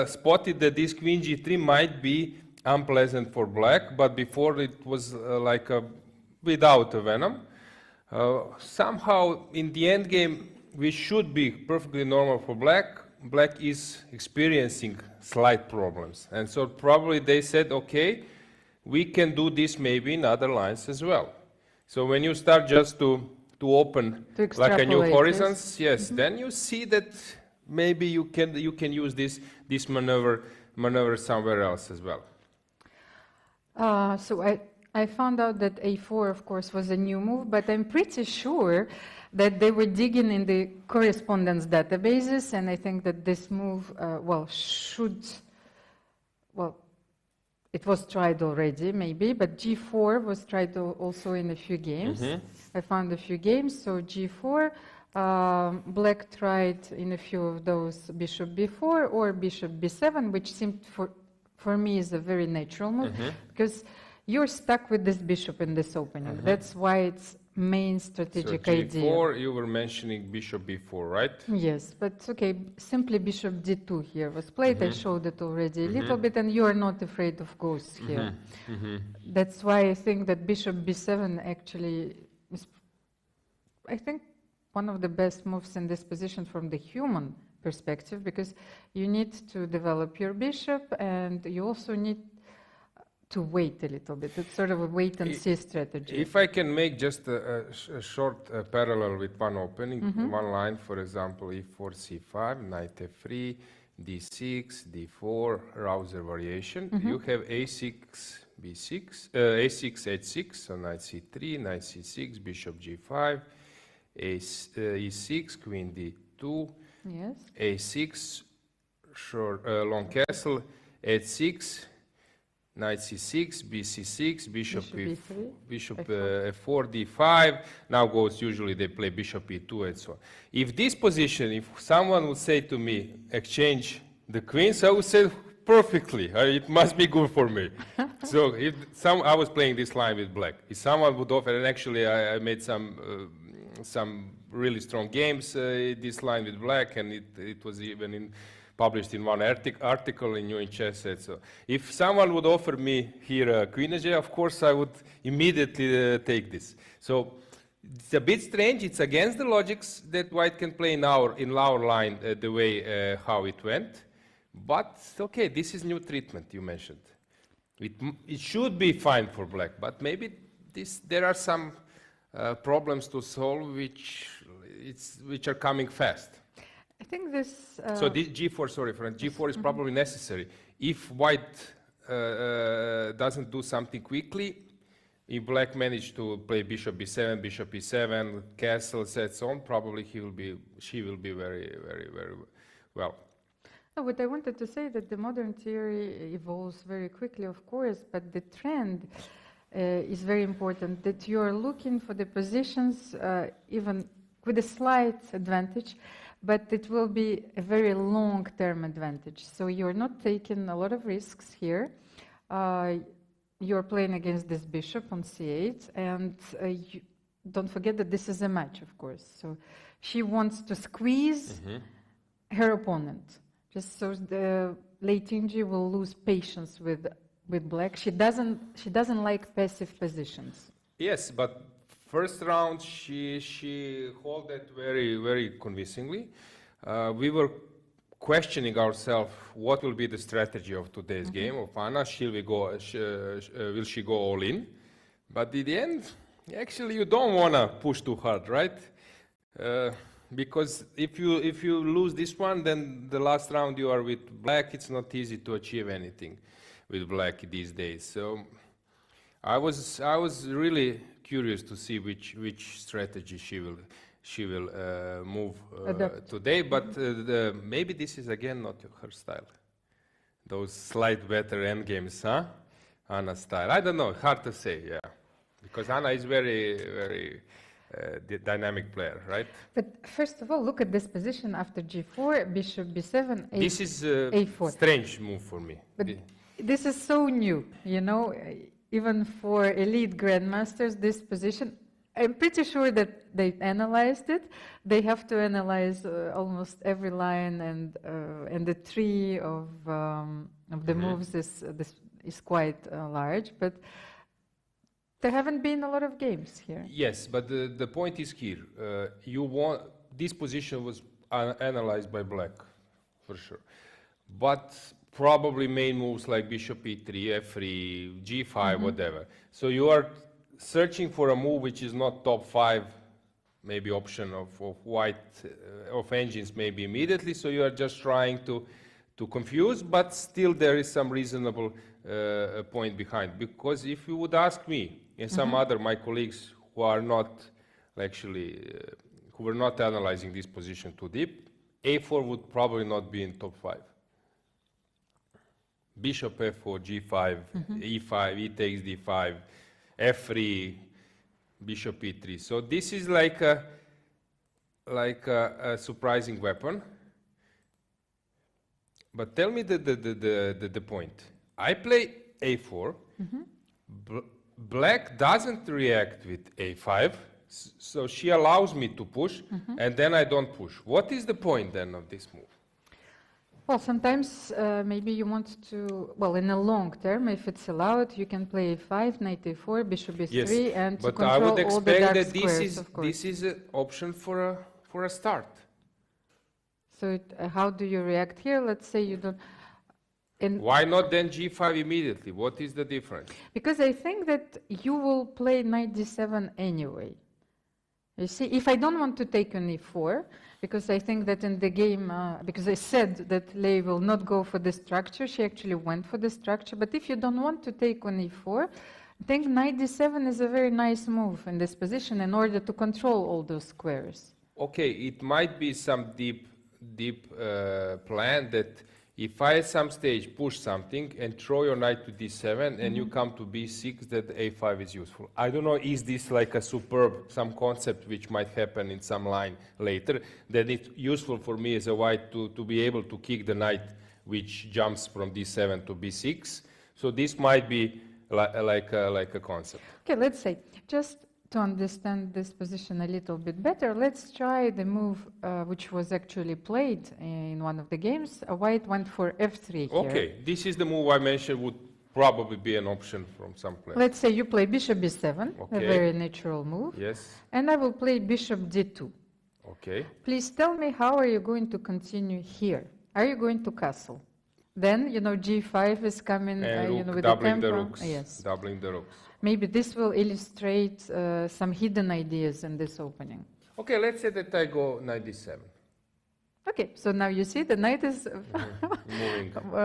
spotted that this queen g3 might be unpleasant for black, but before it was like without a venom. Somehow in the end game, we should be perfectly normal for black. Black is experiencing slight problems. And so probably they said, okay, we can do this maybe in other lines as well. So when you start just to open like a new horizons, yes, then you see that maybe you can use this maneuver somewhere else as well. So I found out that a4, of course, was a new move, but I'm pretty sure that they were digging in the correspondence databases, and I think that this move, it was tried already, maybe, but g4 was tried also in a few games. I found a few games, so g4, black tried in a few of those bishop b4 or bishop b7, which seemed for me is a very natural move, because you're stuck with this bishop in this opening. That's why it's main strategic idea. G4, you were mentioning bishop b4, right? Yes, but okay, simply bishop d2 here was played. I showed it already a little bit, and you are not afraid of ghosts here. That's why I think that bishop b7 actually is, I think, one of the best moves in this position from the human perspective, because you need to develop your bishop, and you also need to wait a little bit. It's sort of a wait-and-see strategy. If I can make just a short parallel with one opening, one line, for example, e4, c5, knight f3, d6, d4, Rouser variation, you have a6, b6, a6, h6, so knight c3, knight c6, bishop g5, e6, queen d2, Yes. a6, long castle, h6, knight c6, bc6, bishop b3, bishop f4, d5. Now goes, usually they play bishop e2 and so on. If this position, if someone would say to me, exchange the queens, I would say perfectly, it must be good for me. So if I was playing this line with black, if someone would offer, and actually I made some really strong games, this line with black, and it was even published in one article in New in Chess. So if someone would offer me here queen Aj, of course I would immediately take this. So it's a bit strange. It's against the logics that white can play in our line the way how it went. But okay, this is new treatment you mentioned. It should be fine for black, but maybe there are some problems to solve which are coming fast. I think this... So this g4, sorry, friend, g4 is probably necessary. If white doesn't do something quickly, if black managed to play bishop e7, castles, and so on, probably she will be very, very, very well. No, what I wanted to say that the modern theory evolves very quickly, of course, but the trend is very important, that you are looking for the positions even with a slight advantage, but it will be a very long-term advantage. So you're not taking a lot of risks here. you're playing against this bishop on c8, and don't forget that this is a match, of course. So she wants to squeeze her opponent, just so the late Inji will lose patience with black. She doesn't like passive positions. Yes, but first round she held it very convincingly. We were questioning ourselves what will be the strategy of today's game of Anna. Will she go all in? But in the end, actually, you don't want to push too hard, right? Because if you lose this one, then the last round you are with black. It's not easy to achieve anything with black these days. So I was really curious to see which strategy she will move today. But maybe this is again not her style. Those slight better endgames, huh? Anna's style. I don't know. Hard to say. Yeah, because Anna is very dynamic player, right? But first of all, look at this position after g4, bishop b7, a4. This is a strange move for me. But this is so new, you know, even for elite grandmasters, this position. I'm pretty sure that they analyzed it. They have to analyze almost every line, and the tree of the moves is quite large. But there haven't been a lot of games here. Yes, but the point is here. This position was analyzed by black, for sure. But probably main moves like bishop e3, f3, g5, whatever. So you are searching for a move which is not top 5, maybe option of white, of engines maybe immediately. So you are just trying to confuse, but still there is some reasonable point behind. Because if you would ask me, and some other my colleagues who are not actually, who were not analyzing this position too deep, a4 would probably not be in top 5. Bishop f4, g5, e5, e takes d5, f3, bishop e3. So this is like a surprising weapon. But tell me the point. I play a4. Black doesn't react with a5, so she allows me to push, and then I don't push. What is the point then of this move? Well, sometimes maybe you want to, well, in a long term, if it's allowed, you can play a5, knight a4, bishop b3, and to control I would all the dark expect that squares, of course. this is an option for a start. So how do you react here? Let's say you don't... Why not then g5 immediately? What is the difference? Because I think that you will play knight d7 anyway. You see, if I don't want to take on e4, because I think that in the game, because I said that Lei will not go for the structure, she actually went for the structure. But if you don't want to take on e4, I think knight d7 is a very nice move in this position in order to control all those squares. Okay, it might be some deep plan that if I at some stage push something and throw your knight to d7 and you come to b6, that a5 is useful. I don't know, is this like a some concept which might happen in some line later, that it's useful for me as a white to be able to kick the knight which jumps from d7 to b6. So this might be like a concept. Okay, let's say, just to understand this position a little bit better, let's try the move which was actually played in one of the games. White went for f3 here. Okay, this is the move I mentioned would probably be an option from some player. Let's say you play bishop b7, okay. A very natural move. Yes. And I will play bishop d2. Okay. Please tell me, how are you going to continue here? Are you going to castle? Then, you know, g5 is coming, you know, with the tempo. Rooks. Yes. Doubling the rooks. Maybe this will illustrate some hidden ideas in this opening. Okay, let's say that I go knight d7. Okay, so now you see the knight is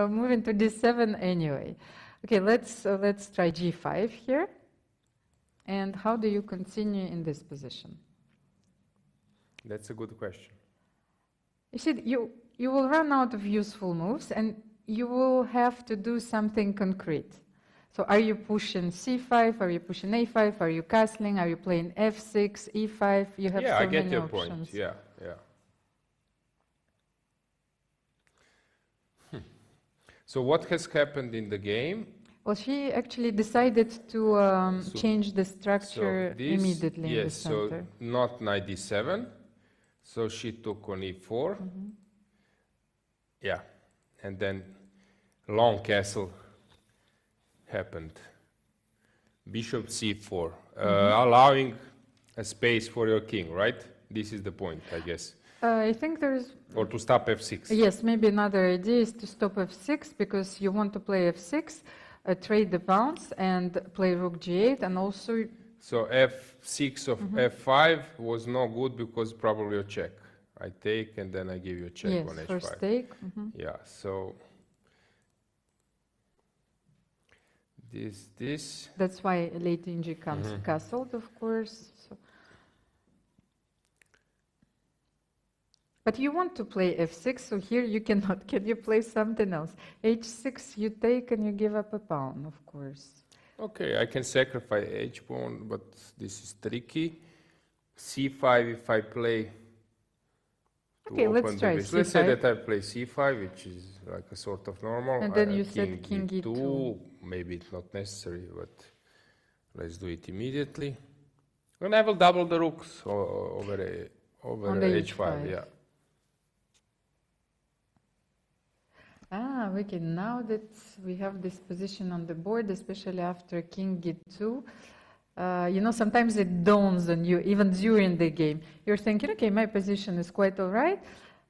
moving to d7 anyway. Okay, let's try g5 here. And how do you continue in this position? That's a good question. You see, you will run out of useful moves, and you will have to do something concrete. So are you pushing c5? Are you pushing a5? Are you castling? Are you playing f6, e5? You have so many options. Yeah, I get your point. Yeah. So what has happened in the game? Well, she actually decided to change the structure So this, immediately in the yes, so center. not knight d7. So she took on e4. Yeah, and then long castle happened. Bishop c4, allowing a space for your king, right? This is the point, I guess. I think there's... Or to stop f6. Yes, maybe another idea is to stop f6 because you want to play f6, trade the pawns and play rook g8 and also... So f6 of f5 was no good because probably a check. I take and then I give you a check yes, on h5. first take. Yeah, so this. That's why late in G comes castled, of course. So. But you want to play f6, so here you cannot. Can you play something else? h6 you take and you give up a pawn, of course. Okay, I can sacrifice h pawn, but this is tricky. c5 if I play. Okay, let's try c5. c5. Let's say that I play c5, which is like a sort of normal. And then you said king e2. Maybe it's not necessary, but let's do it immediately. And I will double the rooks over h5. Yeah. Ah, okay, now that we have this position on the board, especially after king g2, you know, sometimes it dawns on you, even during the game. You're thinking, okay, my position is quite all right.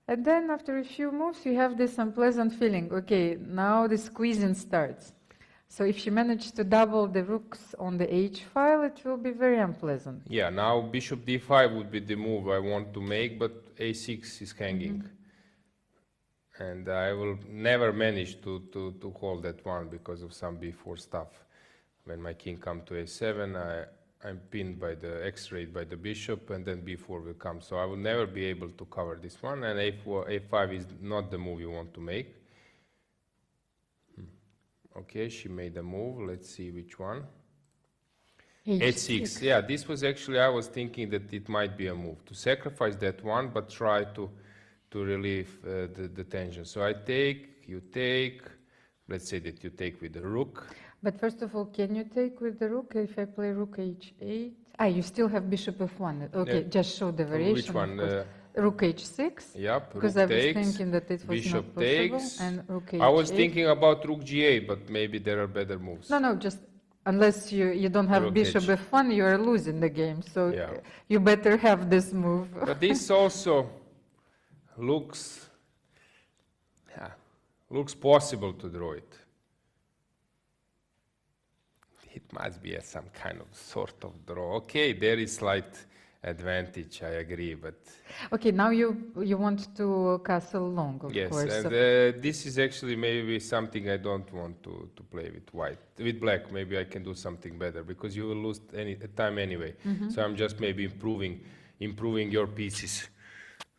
And then after a few moves, you have this unpleasant feeling. Okay, now the squeezing starts. So if you manage to double the rooks on the h file, it will be very unpleasant. Yeah, now bishop d5 would be the move I want to make, but a6 is hanging. And I will never manage to hold that one because of some b4 stuff. When my king comes to a7, I'm pinned by the x-rayed by the bishop, and then b4 will come. So I will never be able to cover this one, and a5 is not the move you want to make. Okay, she made a move. Let's see which one. h6. Yeah, this was actually, I was thinking that it might be a move to sacrifice that one, but try to relieve the tension. So I take, you take. Let's say that you take with the rook. But first of all, can you take with the rook if I play rook h8? Ah, you still have bishop f1. Okay, just show the variation. Which one? Rook h6. Yep, because rook I was takes, thinking that it was bishop not possible. takes. And rook h8. I was thinking about rook g8, but maybe there are better moves. No, just unless you don't have Rook bishop h. f1, you are losing the game. So Yeah. you better have this move. But this also looks possible to draw it. It must be some kind of sort of draw. Okay, there is slight advantage, I agree, but... Okay, now you want to castle long, of yes, course. and this is actually maybe something I don't want to play with white. With black, maybe I can do something better, because you will lose time anyway. So I'm just maybe improving your pieces.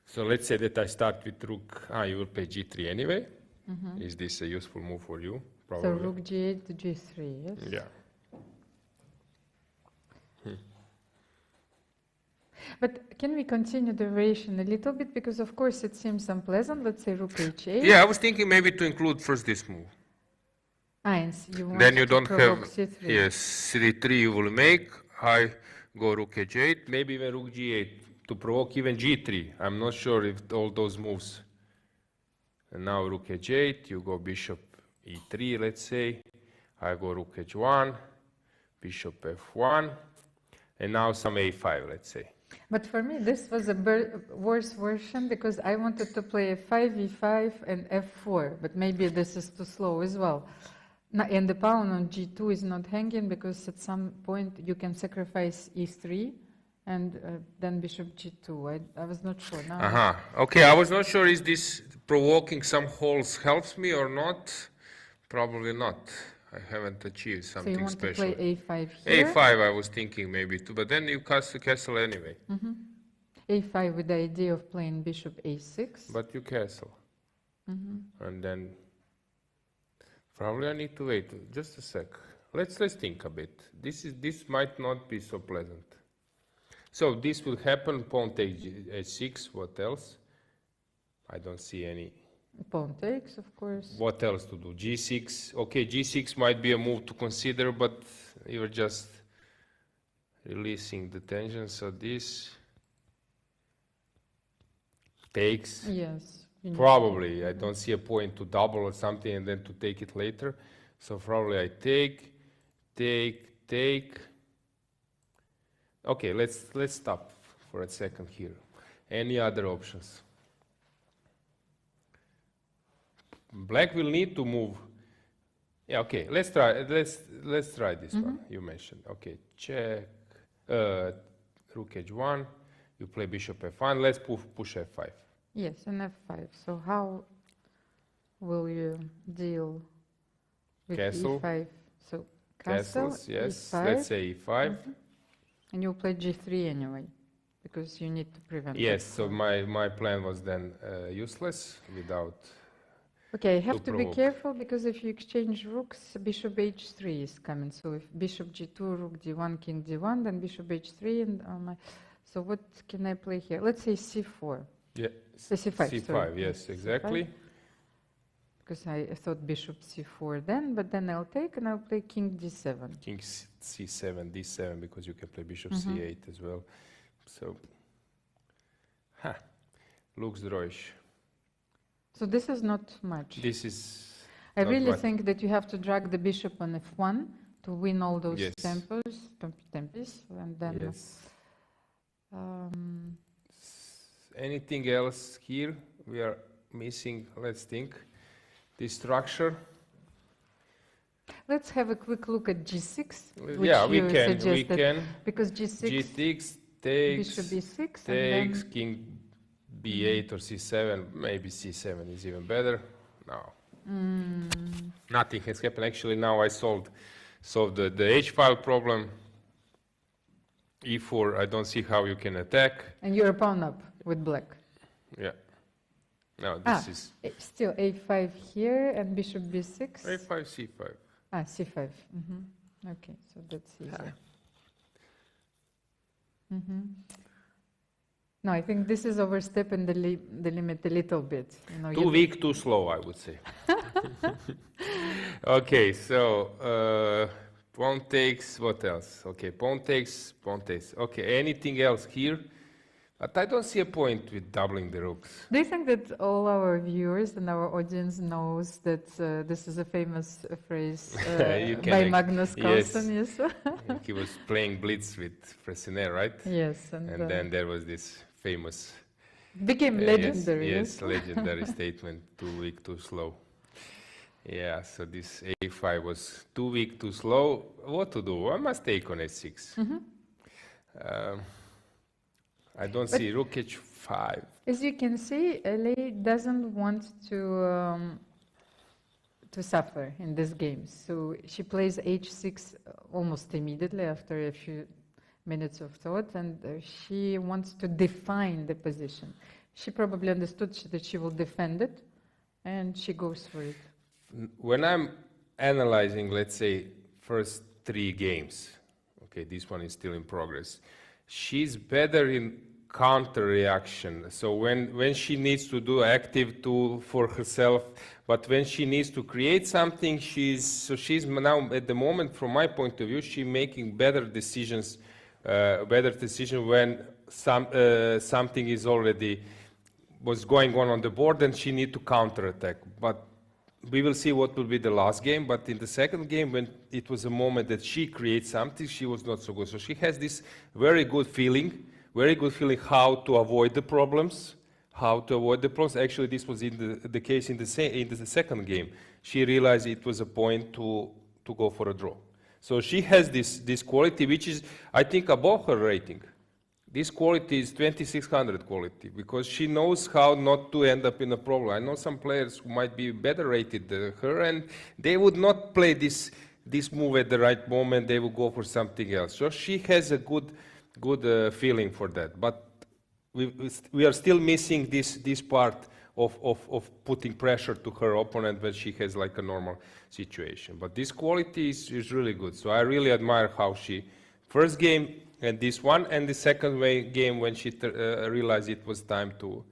So let's say that I start with rook. You will play g3 anyway. Is this a useful move for you? Probably. So rook g8 to g3, yes? Yeah. But can we continue the variation a little bit? Because of course it seems unpleasant. Let's say rook h8. Yeah, I was thinking maybe to include first this move. And you want Then you to don't have, provoke c3. yes, c3 you will make. I go rook h8, maybe even rook g8 to provoke even g3. I'm not sure if all those moves. And now rook h8, you go bishop e3, let's say. I go rook h1, bishop f1, and now some a5, let's say. But for me, this was a worse version because I wanted to play f5, e5, and f4. But maybe this is too slow as well. Now, and the pawn on g2 is not hanging because at some point you can sacrifice e3 and then bishop g2. I was not sure. Now Okay, I was not sure is this provoking some holes helps me or not. Probably not. I haven't achieved something special. So you want to play a5 here? a5 I was thinking maybe too, but then you castle anyway. a5 with the idea of playing bishop a6. But you castle. And then probably I need to wait just a sec. Let's think a bit. This might not be so pleasant. So this will happen, pawn takes h6, what else? I don't see any Pawn takes, of course. What else to do? G6. Okay, G6 might be a move to consider, but you're just releasing the tension. So this takes. Yes. Probably. I don't see a point to double or something and then to take it later. So probably I take. Okay, let's stop for a second here. Any other options? Black will need to move. Yeah, okay. Let's try this one you mentioned. Okay, check. Rook h1. You play bishop f1. Let's push f5. Yes, and f5. So how will you deal with Castle. e5? So castle, Castles, yes. e5. Let's say e5. And you'll play g3 anyway, because you need to prevent Yes, it. so my plan was then useless without. Okay, you have to be provoke. careful, because if you exchange rooks, bishop h3 is coming. So if bishop g2, rook d1, king d1, then bishop h3. And so what can I play here? Let's say c4. Yeah, c5. c5, sorry. yes, exactly. C5. Because I thought bishop c4 then, but then I'll take and I'll play king d7. King c7, d7, because you can play bishop c8 as well. So, looks droish. So this is not much. This is. I not really much. think that you have to drag the bishop on f1 to win all those Yes. tempos, and then. Yes. Anything else here? We are missing, let's think. This structure. Let's have a quick look at g6. Which Yeah, we you can. We suggested, can. because g6, G6 takes. bishop b6, Takes, and then king b8 or c7, maybe c7 is even better. No. Nothing has happened. Actually, now I solved the h-file problem. e4, I don't see how you can attack. and you're a pawn up with black. Yeah. No, this is Still a5 here and bishop b6. a5, c5. C5. Okay, so that's easy. No, I think this is overstepping the limit a little bit. You know, Too weak, too slow, I would say. Okay, so pawn takes, what else? Okay, pawn takes, pawn takes. Okay, anything else here? But I don't see a point with doubling the rooks. Do you think that all our viewers and our audience knows that this is a famous phrase by Magnus Carlsen? Yes. He was playing blitz with Freycinet, right? Yes. And then there was this famous... Became legendary. Yes, legendary statement, too weak, too slow. Yeah, so this a5 was too weak, too slow. What to do? I must take on h6. I don't see rook h5. As you can see, LA doesn't want to suffer in this game. So she plays h6 almost immediately after a few minutes of thought, and she wants to define the position. She probably understood that she will defend it, and she goes for it. When I'm analyzing, let's say, first 3 games, okay, this one is still in progress, she's better in counter reaction. So when she needs to do active tool for herself, but when she needs to create something, she's now at the moment, from my point of view, she's making better decisions when something is already was going on the board and she need to counter attack. But we will see what will be the last game, but in the second game, when it was a moment that she creates something, she was not so good. So she has this very good feeling how to avoid the problems, Actually, this was in the case in the second game. She realized it was a point to go for a draw. So she has this quality, which is, I think, above her rating. This quality is 2600 quality, because she knows how not to end up in a problem. I know some players who might be better rated than her, and they would not play this move at the right moment. They would go for something else. So she has a good feeling for that. But we are still missing this part of putting pressure to her opponent when she has like a normal situation. But this quality is really good. So I really admire how she, first game and this one, and the second game when she realized it was time to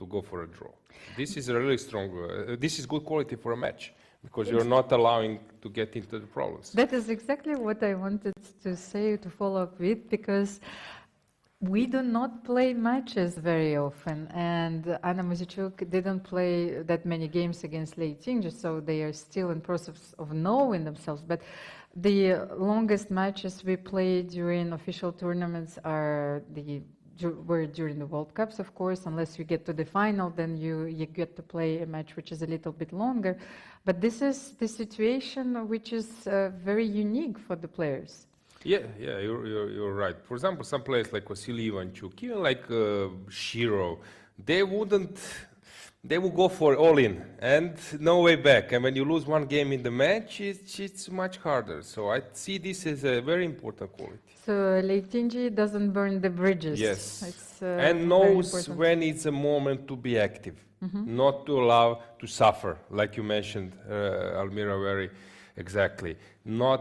go for a draw. This is a really strong, this is good quality for a match, because you're not allowing to get into the problems. That is exactly what I wanted to say, to follow up with, because we do not play matches very often, and Anna Muzichuk didn't play that many games against Lei Tingi, so they are still in process of knowing themselves. But the longest matches we played during official tournaments were during the World Cups, of course. Unless you get to the final, then you get to play a match which is a little bit longer. But this is the situation which is very unique for the players. Yeah, you're right. For example, some players like Vasily Ivanchuk, even like Shiro, they would go for all in and no way back. And when you lose one game in the match, it's much harder. So I see this as a very important quality. So Lei Tingi doesn't burn the bridges. Yes, it's, and knows when it's a moment to be active, not to allow to suffer, like you mentioned, Almira, very exactly.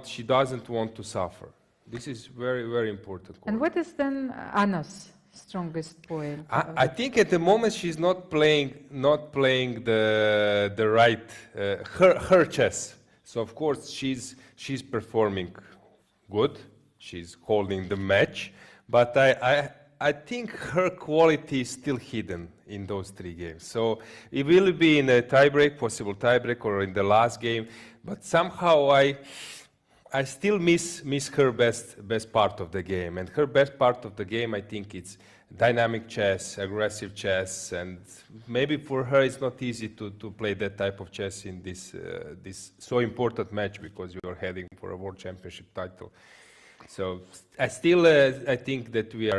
She doesn't want to suffer. This is very, very important quality. And what is then Anna's strongest point? I think at the moment she's not playing the right her chess. So of course she's performing good. She's holding the match, but I think her quality is still hidden in those 3 games. So it will be in a tiebreak, possible tiebreak, or in the last game. But somehow I still miss her best part of the game. And her best part of the game, I think, it's dynamic chess, aggressive chess, and maybe for her it's not easy to play that type of chess in this so important match, because you're heading for a world championship title. So I think that we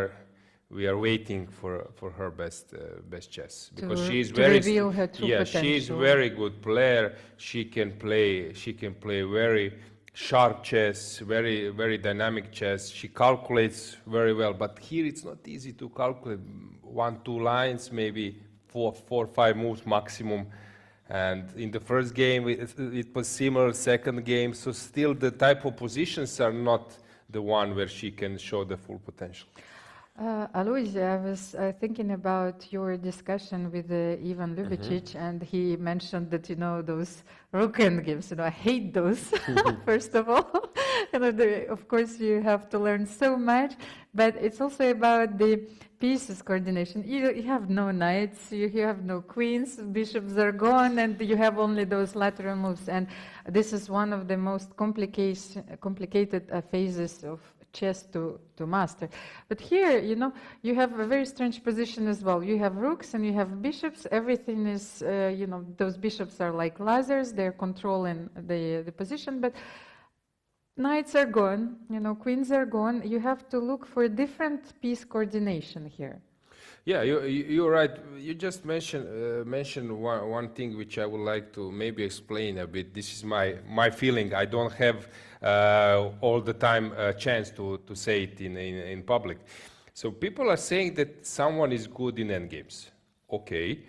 are waiting for her best chess, because she's very reveal her true potential. She's very good player. She can play very sharp chess, very dynamic chess. She calculates very well, but here it's not easy to calculate 1-2 lines, maybe 4-5 moves maximum. And in the first game it was similar, second game, so still the type of positions are not the one where she can show the full potential. Alojzije, I was thinking about your discussion with Ivan Ljubicic, and he mentioned that, those rook endgames, I hate those, first of all. Of course, you have to learn so much, but it's also about the pieces coordination. You have no knights, you have no queens, bishops are gone, and you have only those lateral moves. And this is one of the most complicated phases of chess to master. But here, you have a very strange position as well. You have rooks and you have bishops. Everything is, those bishops are like lasers. They're controlling the position. But knights are gone, queens are gone. You have to look for different piece coordination here. Yeah, you're right. You just mentioned one thing which I would like to maybe explain a bit. This is my feeling. I don't have all the time a chance to say it in public. So people are saying that someone is good in endgames. Okay,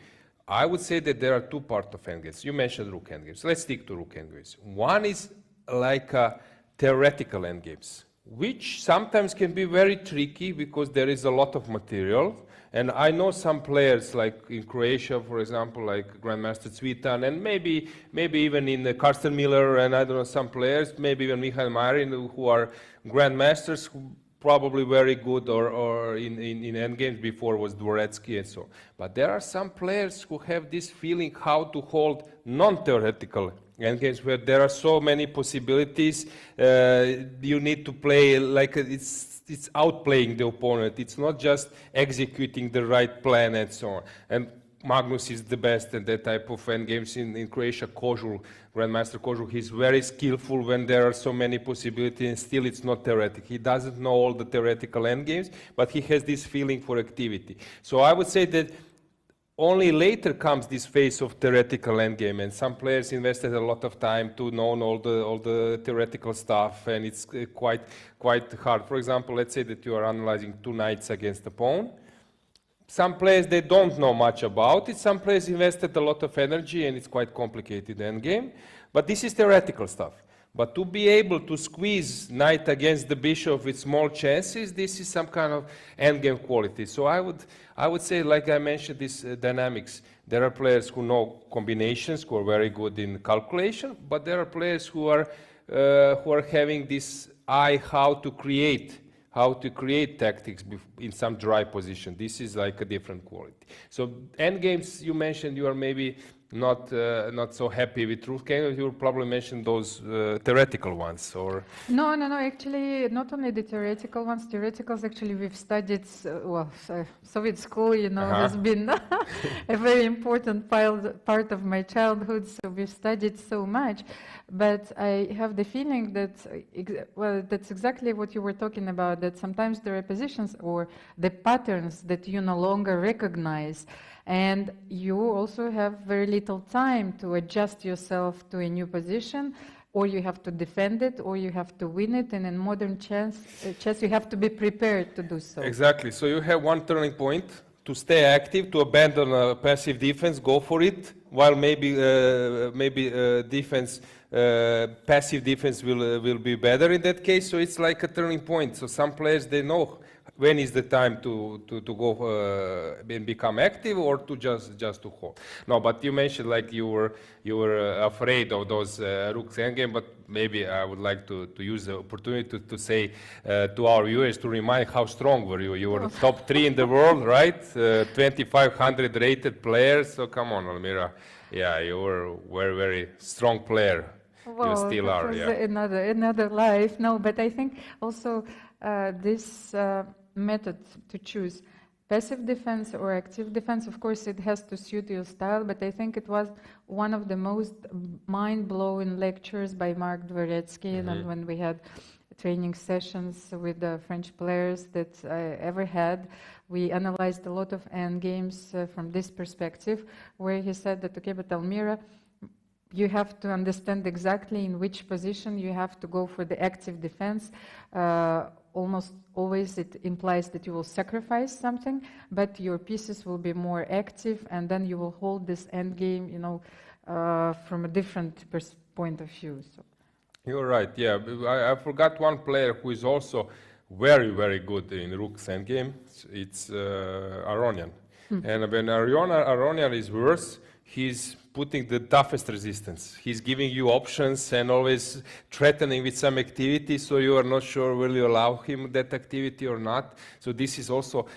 I would say that there are 2 parts of endgames. You mentioned rook endgames. Let's stick to rook endgames. One is like a theoretical endgames, which sometimes can be very tricky because there is a lot of material. And I know some players, like in Croatia, for example, like Grandmaster Cvitan, and maybe even in Carsten Miller, and I don't know, some players, maybe even Mihail Marin, who are Grandmasters, who probably very good, or in endgames before was Dvoretsky and so on. But there are some players who have this feeling how to hold non-theoretical endgames, where there are so many possibilities. You need to play like it's outplaying the opponent. It's not just executing the right plan and so on. And Magnus is the best at that type of endgames in Croatia. Kožul, Grandmaster Kožul, he's very skillful when there are so many possibilities, and still it's not theoretic. He doesn't know all the theoretical endgames, but he has this feeling for activity. So I would say that only later comes this phase of theoretical endgame, and some players invested a lot of time to know all the theoretical stuff, and it's quite hard. For example, let's say that you are analyzing 2 knights against a pawn. Some players, they don't know much about it. Some players invested a lot of energy, and it's quite complicated endgame. But this is theoretical stuff. But to be able to squeeze knight against the bishop with small chances, this is some kind of endgame quality. So I would say, like I mentioned, this dynamics. There are players who know combinations, who are very good in calculation, but there are players who are having this eye how to create tactics in some dry position. This is like a different quality. So endgames, you mentioned you are maybe not so happy with truth. Can you probably mention those theoretical ones, or? No. Actually, not only the theoretical ones. Theoreticals, actually, we've studied. Soviet school, has been a very important part of my childhood. So we've studied so much. But I have the feeling that, that's exactly what you were talking about. That sometimes there are positions or the patterns that you no longer recognize. And you also have very little time to adjust yourself to a new position, or you have to defend it, or you have to win it. And in modern chess, you have to be prepared to do so. Exactly. So you have one turning point to stay active, to abandon passive defense, go for it, while maybe passive defense will be better in that case. So it's like a turning point. So some players, they know when is the time to go and become active, or to just to hold. No, but you mentioned like you were afraid of those rooks endgame, but maybe I would like to use the opportunity to say to our viewers, to remind how strong were you. You were top 3 in the world, right? 2,500 rated players. So come on, Almira. Yeah, you were a very, very strong player. Well, you still are. Was yeah. Another life. No, but I think also this method to choose passive defense or active defense, of course, it has to suit your style, but I think it was one of the most mind-blowing lectures by Mark Dvoretsky, and when we had training sessions with the French players that I ever had, we analyzed a lot of endgames from this perspective, where he said that, okay, but Almira, you have to understand exactly in which position you have to go for the active defense. Almost always it implies that you will sacrifice something, but your pieces will be more active, and then you will hold this end game, from a different point of view. So. You're right, yeah. I forgot one player who is also very, very good in Rook's endgame. It's Aronian. And when Aronian is worse, he's putting the toughest resistance. He's giving you options and always threatening with some activity, so you are not sure will you allow him that activity or not. So this is also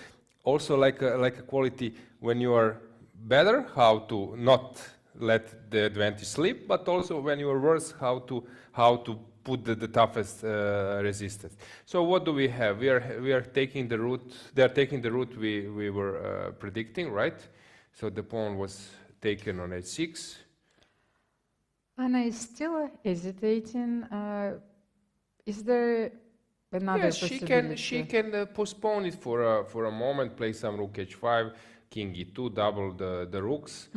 like a quality when you are better, how to not let the advantage slip, but also when you are worse, how to put the toughest resistance. So what do we have? We are taking the route. They are taking the route we were predicting, right? So the pawn was taken on h6. Anna is still hesitating. Is there another possibility? She can postpone it for a moment, play some rook h5, king e2, double the rooks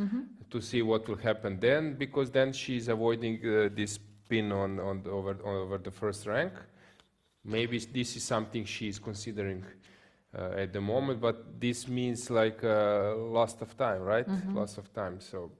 to see what will happen then, because then she's avoiding this pin over the first rank. Maybe this is something she's considering at the moment, but this means like loss of time, right? Loss of time. So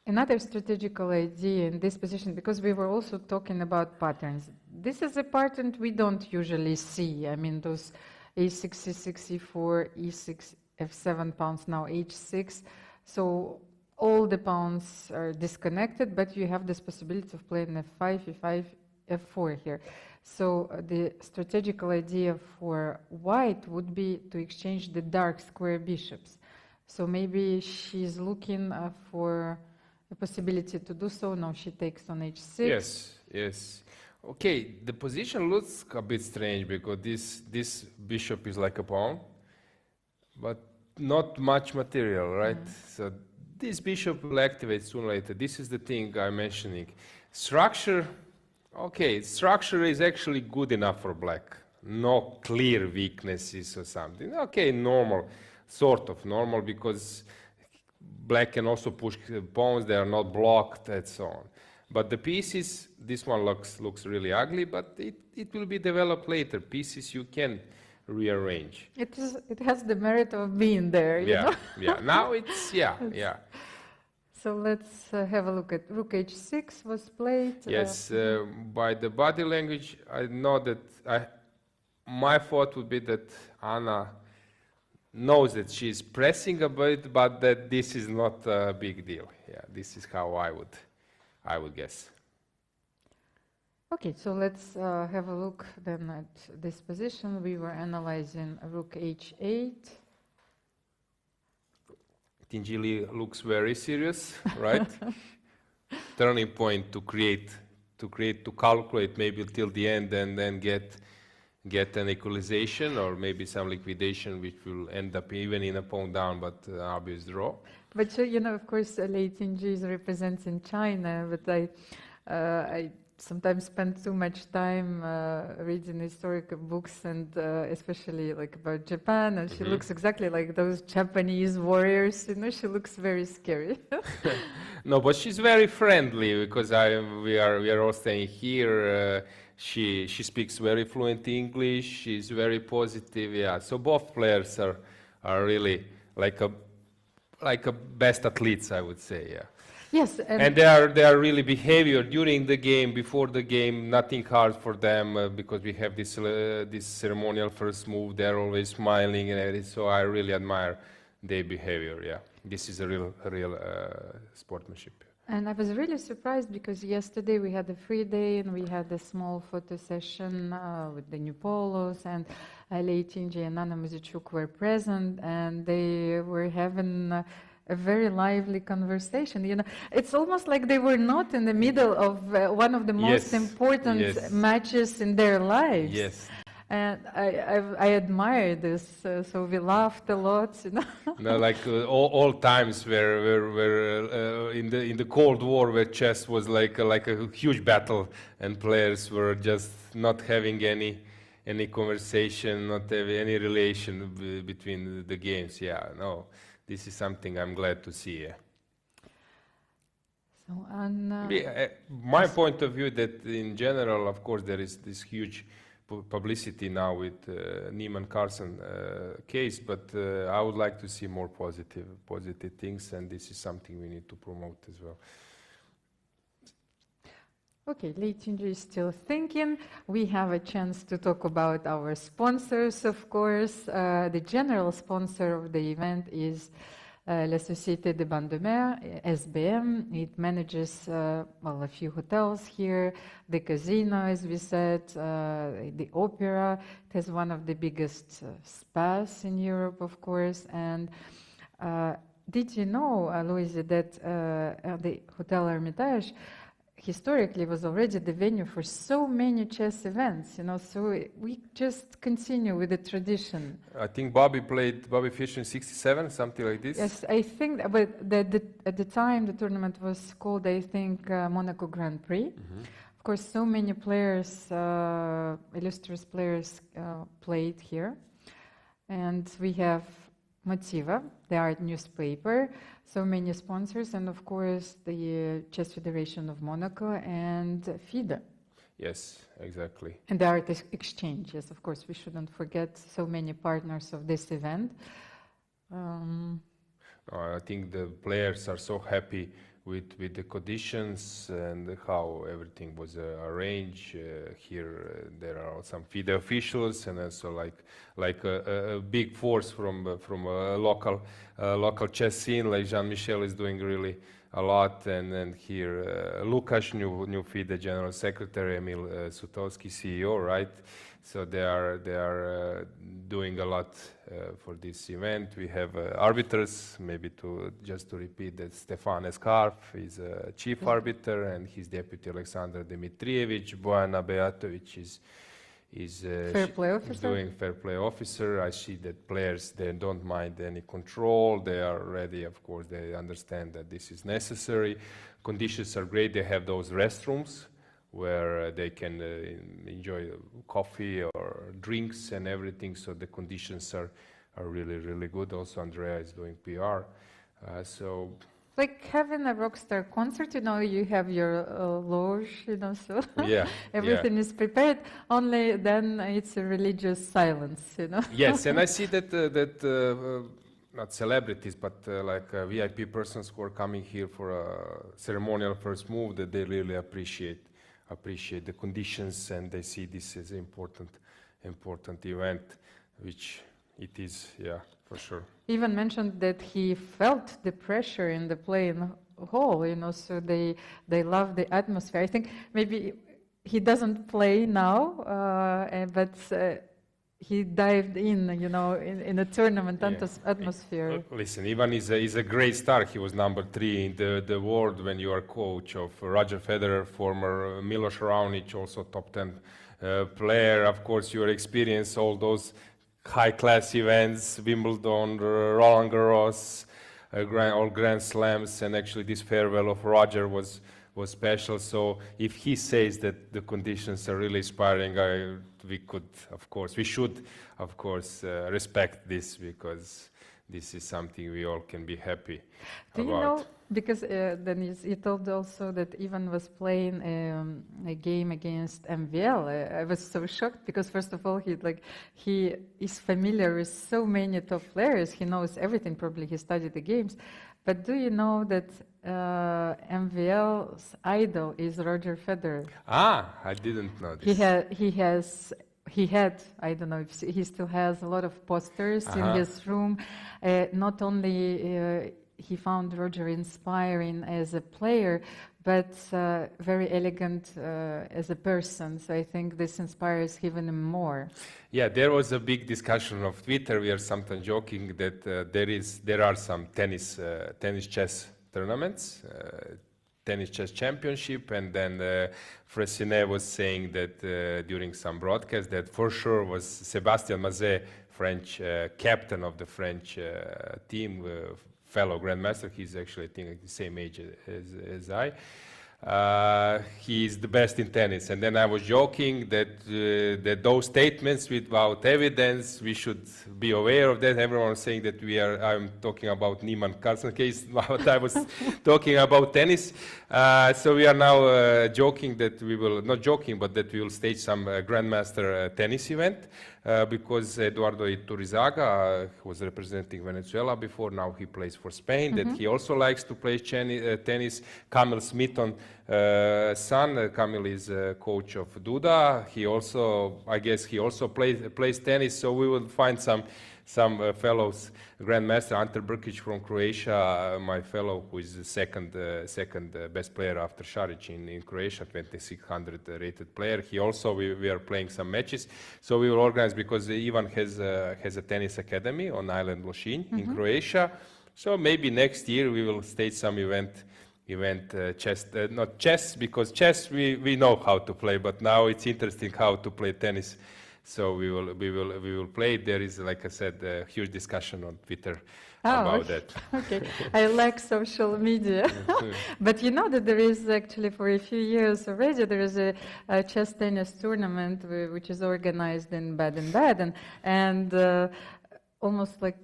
another strategical idea in this position, because we were also talking about patterns. This is a pattern we don't usually see. I mean, those a6, c6, e4, e6, f7 pawns, now h6. So all the pawns are disconnected, but you have this possibility of playing f5, e5, f4 here. So the strategical idea for white would be to exchange the dark square bishops. So maybe she's looking for a possibility to do so. Now she takes on h6. Yes. Okay, the position looks a bit strange because this bishop is like a pawn, but not much material, right? So this bishop will activate sooner or later. This is the thing I'm mentioning. Structure. Okay, structure is actually good enough for black. No clear weaknesses or something. Okay, normal, sort of normal, because black can also push pawns, they are not blocked and so on. But the pieces, this one looks really ugly, but it will be developed later. Pieces you can rearrange. It has the merit of being there, you know? Yeah, now it's, yeah. So let's have a look at rook h6 was played. Yes, by the body language, I know that my thought would be that Anna knows that she's pressing a bit, but that this is not a big deal. Yeah, this is how I would guess. Okay, so let's have a look then at this position. We were analyzing rook h8. Tinjili looks very serious, right? Turning point to calculate maybe till the end and then get an equalization or maybe some liquidation, which will end up even in a pawn down, but obvious draw. But you know, of course, Lei Tinji is representing China, but I sometimes spend too much time reading historical books and especially like about Japan, and she looks exactly like those Japanese warriors. You know, she looks very scary. No, but she's very friendly because we are all staying here. She speaks very fluent English. She's very positive. Yeah, so both players are really like a best athletes, I would say. Yeah. Yes, and they are really behavior during the game, before the game, nothing hard for them because we have this ceremonial first move. They're always smiling and everything. So I really admire their behavior. Yeah, this is a real sportsmanship. And I was really surprised because yesterday we had a free day and we had a small photo session with the new polos, and Lei Tinji and Anna Muzichuk were present, and they were having a very lively conversation. You know, it's almost like they were not in the middle of one of the most important matches in their lives. Yes. And I admire this. So we laughed a lot. You know. No, like all times where in the Cold War, where chess was like a huge battle, and players were just not having any conversation, not having any relation between the games. Yeah, no. This is something I'm glad to see. Yeah. So, and, my point of view that in general, of course, there is this huge publicity now with Neiman Carson case, but I would like to see more positive things, and this is something we need to promote as well. Okay, Lei Tinji is still thinking. We have a chance to talk about our sponsors, of course. The general sponsor of the event is La Société de Banque de Mer, SBM. It manages a few hotels here, the casino, as we said, the opera. It has one of the biggest spas in Europe, of course. And did you know, Alojzije, that the Hotel Hermitage historically was already the venue for so many chess events, you know, so we just continue with the tradition. I think Bobby Fischer in 67, something like this. Yes, I think, but at the time the tournament was called, I think, Monaco Grand Prix. Of course, so many players, illustrious players played here. And we have Motiva, the art newspaper, so many sponsors, and of course the Chess Federation of Monaco and FIDE. Yes, exactly. And the art exchange, yes, of course, we shouldn't forget so many partners of this event. I think the players are so happy with the conditions and how everything was arranged. Here there are some FIDE officials and also like a big force from a local chess scene, like Jean-Michel is doing really a lot, and here Lukasz, new FIDE General Secretary, Emil Sutowski, CEO, right? So they are doing a lot for this event. We have arbiters, maybe just to repeat that Stefan Eskarf is a chief arbiter, and his deputy Alexander Dmitrievich. Bojana Beatovic is fair play officer. Doing fair play officer. I see that players, they don't mind any control. They are ready, of course. They understand that this is necessary. Conditions are great. They have those restrooms where they can enjoy coffee or drinks and everything. So the conditions are really, really good. Also, Andrea is doing PR. So like having a rock star concert, you know, you have your loge, you know, so everything is prepared. Only then it's a religious silence, you know. Yes, and I see that not celebrities, but like VIP persons who are coming here for a ceremonial first move, that they really appreciate the conditions, and they see this as an important event, which it is, For sure. Even mentioned that he felt the pressure in the playing hall, you know, so they love the atmosphere. I think maybe he doesn't play now, but he dived in, you know, in a tournament atmosphere. Listen, Ivan is a great star. He was number 3 in the world when you are coach of Roger Federer, former Milos Raonic, also top 10 player. Of course, your experience, all those high-class events, Wimbledon, Roland Garros, all Grand Slams, and actually this farewell of Roger was special. So if he says that the conditions are really inspiring, we should, of course, respect this, because this is something we all can be happy Do about. you know, because then you told also that Ivan was playing a game against MVL. I was so shocked because first of all, he is familiar with so many top players. He knows everything. Probably he studied the games. But do you know that MVL's idol is Roger Federer? Ah, I didn't know this. He had, I don't know if he still has a lot of posters in his room. Not only he found Roger inspiring as a player, but very elegant as a person. So I think this inspires even more. Yeah, there was a big discussion of Twitter. We are sometimes joking that there are some tennis chess tournaments, tennis chess championship, and then Fressinet was saying that during some broadcast that for sure was Sébastien Mazet, French captain of the French team, fellow grandmaster. He's actually, I think, the same age as I. He is the best in tennis. And then I was joking that those statements without evidence, we should be aware of that. Everyone was saying that I'm talking about Neiman Carlsen case, but I was talking about tennis. So we are now joking that not joking, but that we will stage some grandmaster tennis event. Because Eduardo Iturrizaga was representing Venezuela before, now he plays for Spain, that he also likes to play tennis. Kamil Smith's son, Kamil is coach of Duda. I guess he also plays tennis, so we will find some fellows grandmaster. Ante Brkić from Croatia, my fellow, who is the second best player after Šarić in Croatia, 2600 rated player. He also, we are playing some matches, so we will organize, because Ivan has a tennis academy on island Lošinj in Croatia. So maybe next year we will stage some event chess, not chess, because chess we know how to play, but now it's interesting how to play tennis. So we will play. There is, like I said, a huge discussion on Twitter about that. Okay, I like social media. But you know that there is actually for a few years already, there is a chess tennis tournament which is organized in Baden-Baden, and almost like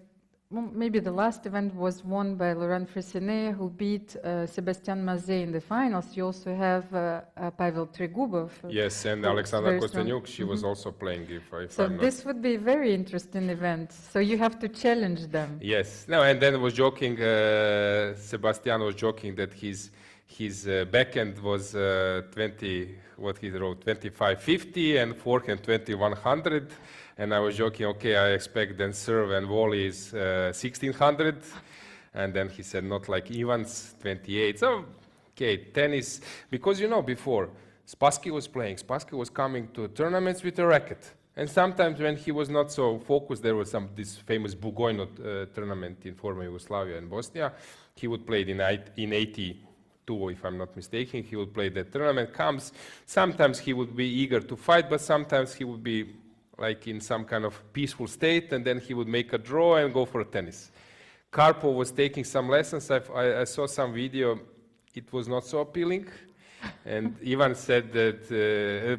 maybe the last event was won by Laurent Fressinet, who beat Sébastien Mazet in the finals. You also have Pavel Tregubov. Yes, and Alexandra Kostyanyuk, she was also playing. So this would be a very interesting event. So you have to challenge them. Yes. No, and then was joking. Sebastian was joking that his backhand was 2550 and forehand 2100. And I was joking, okay, I expect then serve and volley is 1600. And then he said, not like Ivan's 28. So, okay, tennis, because you know, before, Spassky was playing. Spassky was coming to tournaments with a racket. And sometimes when he was not so focused, there was this famous Bugojno tournament in former Yugoslavia and Bosnia. He would play in 82, if I'm not mistaken. He would play that tournament, sometimes he would be eager to fight, but sometimes he would be like in some kind of peaceful state, and then he would make a draw and go for a tennis. Karpov was taking some lessons. I saw some video. It was not so appealing. And Ivan said that,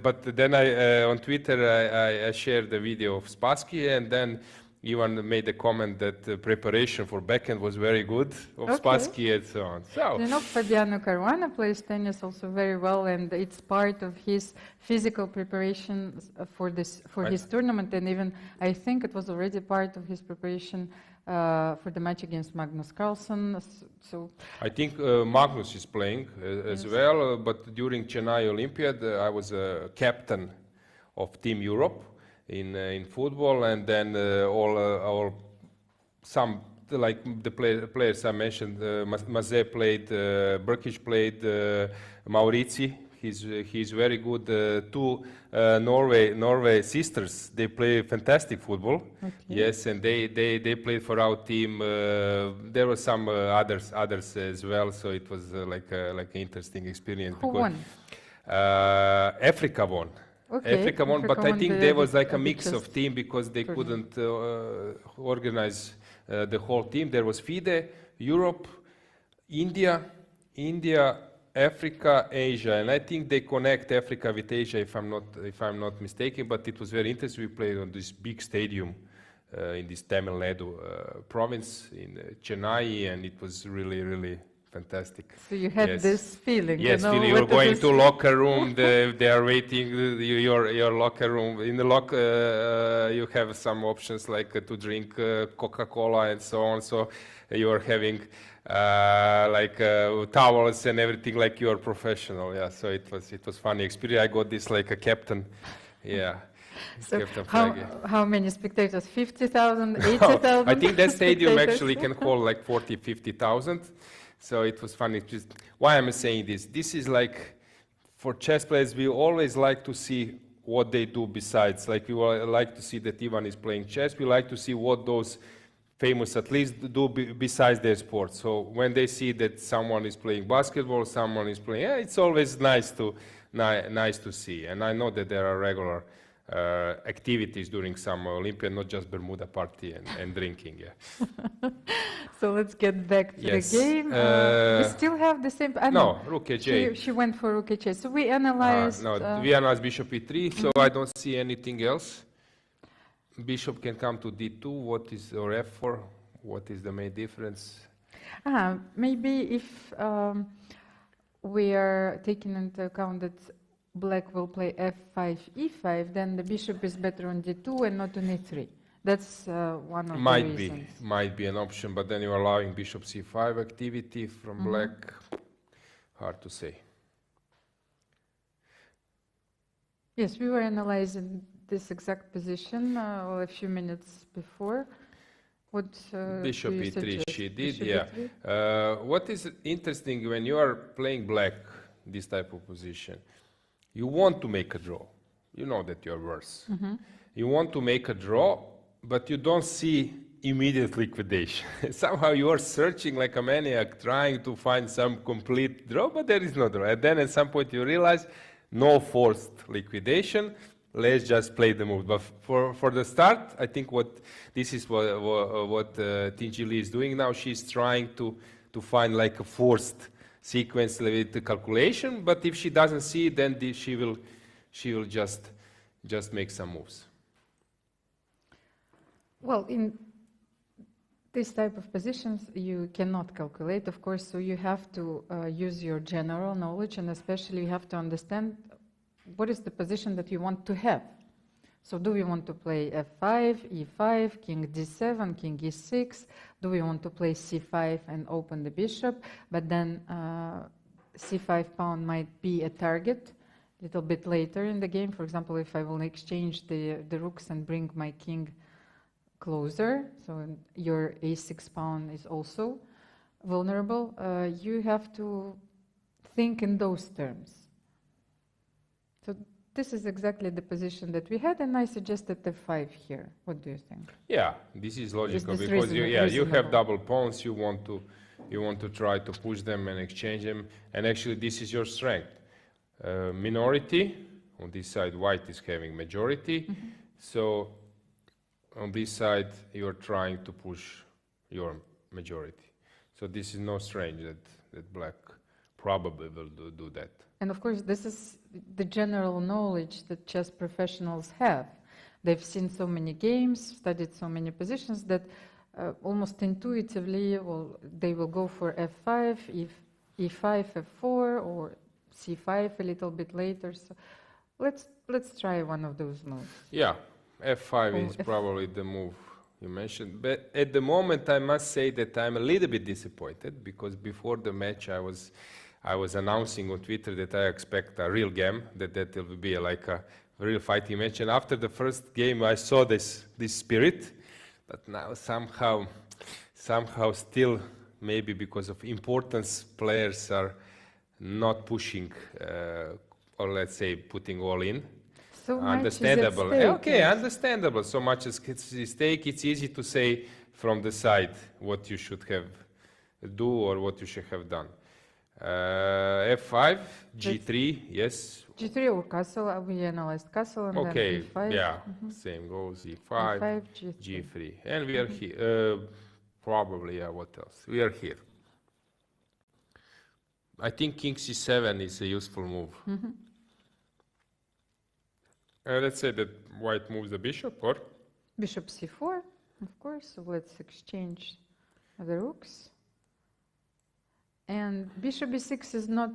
but then on Twitter I shared the video of Spassky, and then Ivan made a comment that the preparation for backhand was very good of Spassky and so on. So, you know, Fabiano Caruana plays tennis also very well, and it's part of his physical preparation for his tournament, and even I think it was already part of his preparation for the match against Magnus Carlsen. So I think Magnus is playing as well, but during Chennai Olympiad I was a captain of Team Europe in football, and then all some like the players I mentioned, Mazet played, Brkic played, Maurizi. He's very good. Two Norway sisters. They play fantastic football. Okay. Yes, and they played for our team. There were some others as well. So it was like an interesting experience. Who won? Africa won. Okay. Africa won, but I think there was like a mix of team because they tournament. couldn't organize the whole team. There was FIDE, Europe, India, Africa, Asia, and I think they connect Africa with Asia, if I'm not mistaken. But it was very interesting. We played on this big stadium in this Tamil Nadu province in Chennai, and it was really fantastic. So you had this feeling. Yes, you know, you're going to locker room. They are waiting your locker room. In the locker, you have some options like to drink Coca-Cola and so on. So you are having towels and everything like you are professional. Yeah, so it was funny experience. I got this like a captain. Yeah. So how many spectators? 50,000, 80,000? I think that stadium actually can hold like 40, 50,000. So it was funny. Just why am I saying this? This is like for chess players. We always like to see what they do besides. Like we like to see that Ivan is playing chess. We like to see what those famous athletes do besides their sport. So when they see that someone is playing basketball, someone is playing, it's always nice to see. And I know that there are regular activities during summer Olympia, not just Bermuda party and drinking. Yeah. So let's get back to the game. We still have the same. No, Rook J. She went for Rook J. So we analyzed. We analyzed Bishop E3. So I don't see anything else. Bishop can come to D2. What is or F4? What is the main difference? Maybe if we are taking into account that Black will play F5, E5, then the bishop is better on D2 and not on E3. That's one of the reasons. Might be an option, but then you're allowing Bishop C5 activity from Black. Hard to say. Yes, we were analyzing this exact position a few minutes before. What Bishop do you E3 suggest? she did, Bishop yeah. E3? What is interesting when you are playing Black, this type of position, you want to make a draw. You know that you're worse. You want to make a draw, but you don't see immediate liquidation. Somehow you are searching like a maniac, trying to find some complete draw, but there is no draw. And then at some point you realize no forced liquidation. Let's just play the move. But for the start, I think this is what Tinjili is doing now. She's trying to find like a forced sequence with the calculation. But if she doesn't see it, then she will just make some moves. Well, in this type of positions, you cannot calculate, of course, so you have to use your general knowledge, and especially you have to understand what is the position that you want to have. So do we want to play F5, E5, King D7, King E6? Do we want to play C5 and open the bishop? But then C5 pawn might be a target a little bit later in the game. For example, if I will exchange the rooks and bring my king closer, so your A6 pawn is also vulnerable, you have to think in those terms. So this is exactly the position that we had, and I suggested F5 here. What do you think? Yeah, this is logical Is this because you reasonable? have double pawns. You want to try to push them and exchange them, and actually this is your strength. Minority on this side, white is having majority, so on this side you're trying to push your majority. So this is no strange that black probably will do that. And of course, this is the general knowledge that chess professionals have. They've seen so many games, studied so many positions that almost intuitively they will go for F5, E5, F4, or C5 a little bit later. So let's try one of those moves. Yeah, F5 is probably the move you mentioned. But at the moment, I must say that I'm a little bit disappointed because before the match, I was announcing on Twitter that I expect a real game, that will be like a real fighting match. And after the first game, I saw this spirit, But now somehow still, maybe because of importance, players are not pushing, or let's say putting all in. So Understandable. much is at stake, Okay, yes. understandable. So much is at stake. It's easy to say from the side what you should have do or what you should have done. F5, G3, yes. G3 or castle, we analyzed castle and Okay, then E5. yeah, same goes, E5, E5, G3. G3. And we are here, probably, yeah, what else? We are here. I think King C7 is a useful move. Let's say that white moves the bishop, or? Bishop C4, of course, so let's exchange the rooks. And bishop B6 is not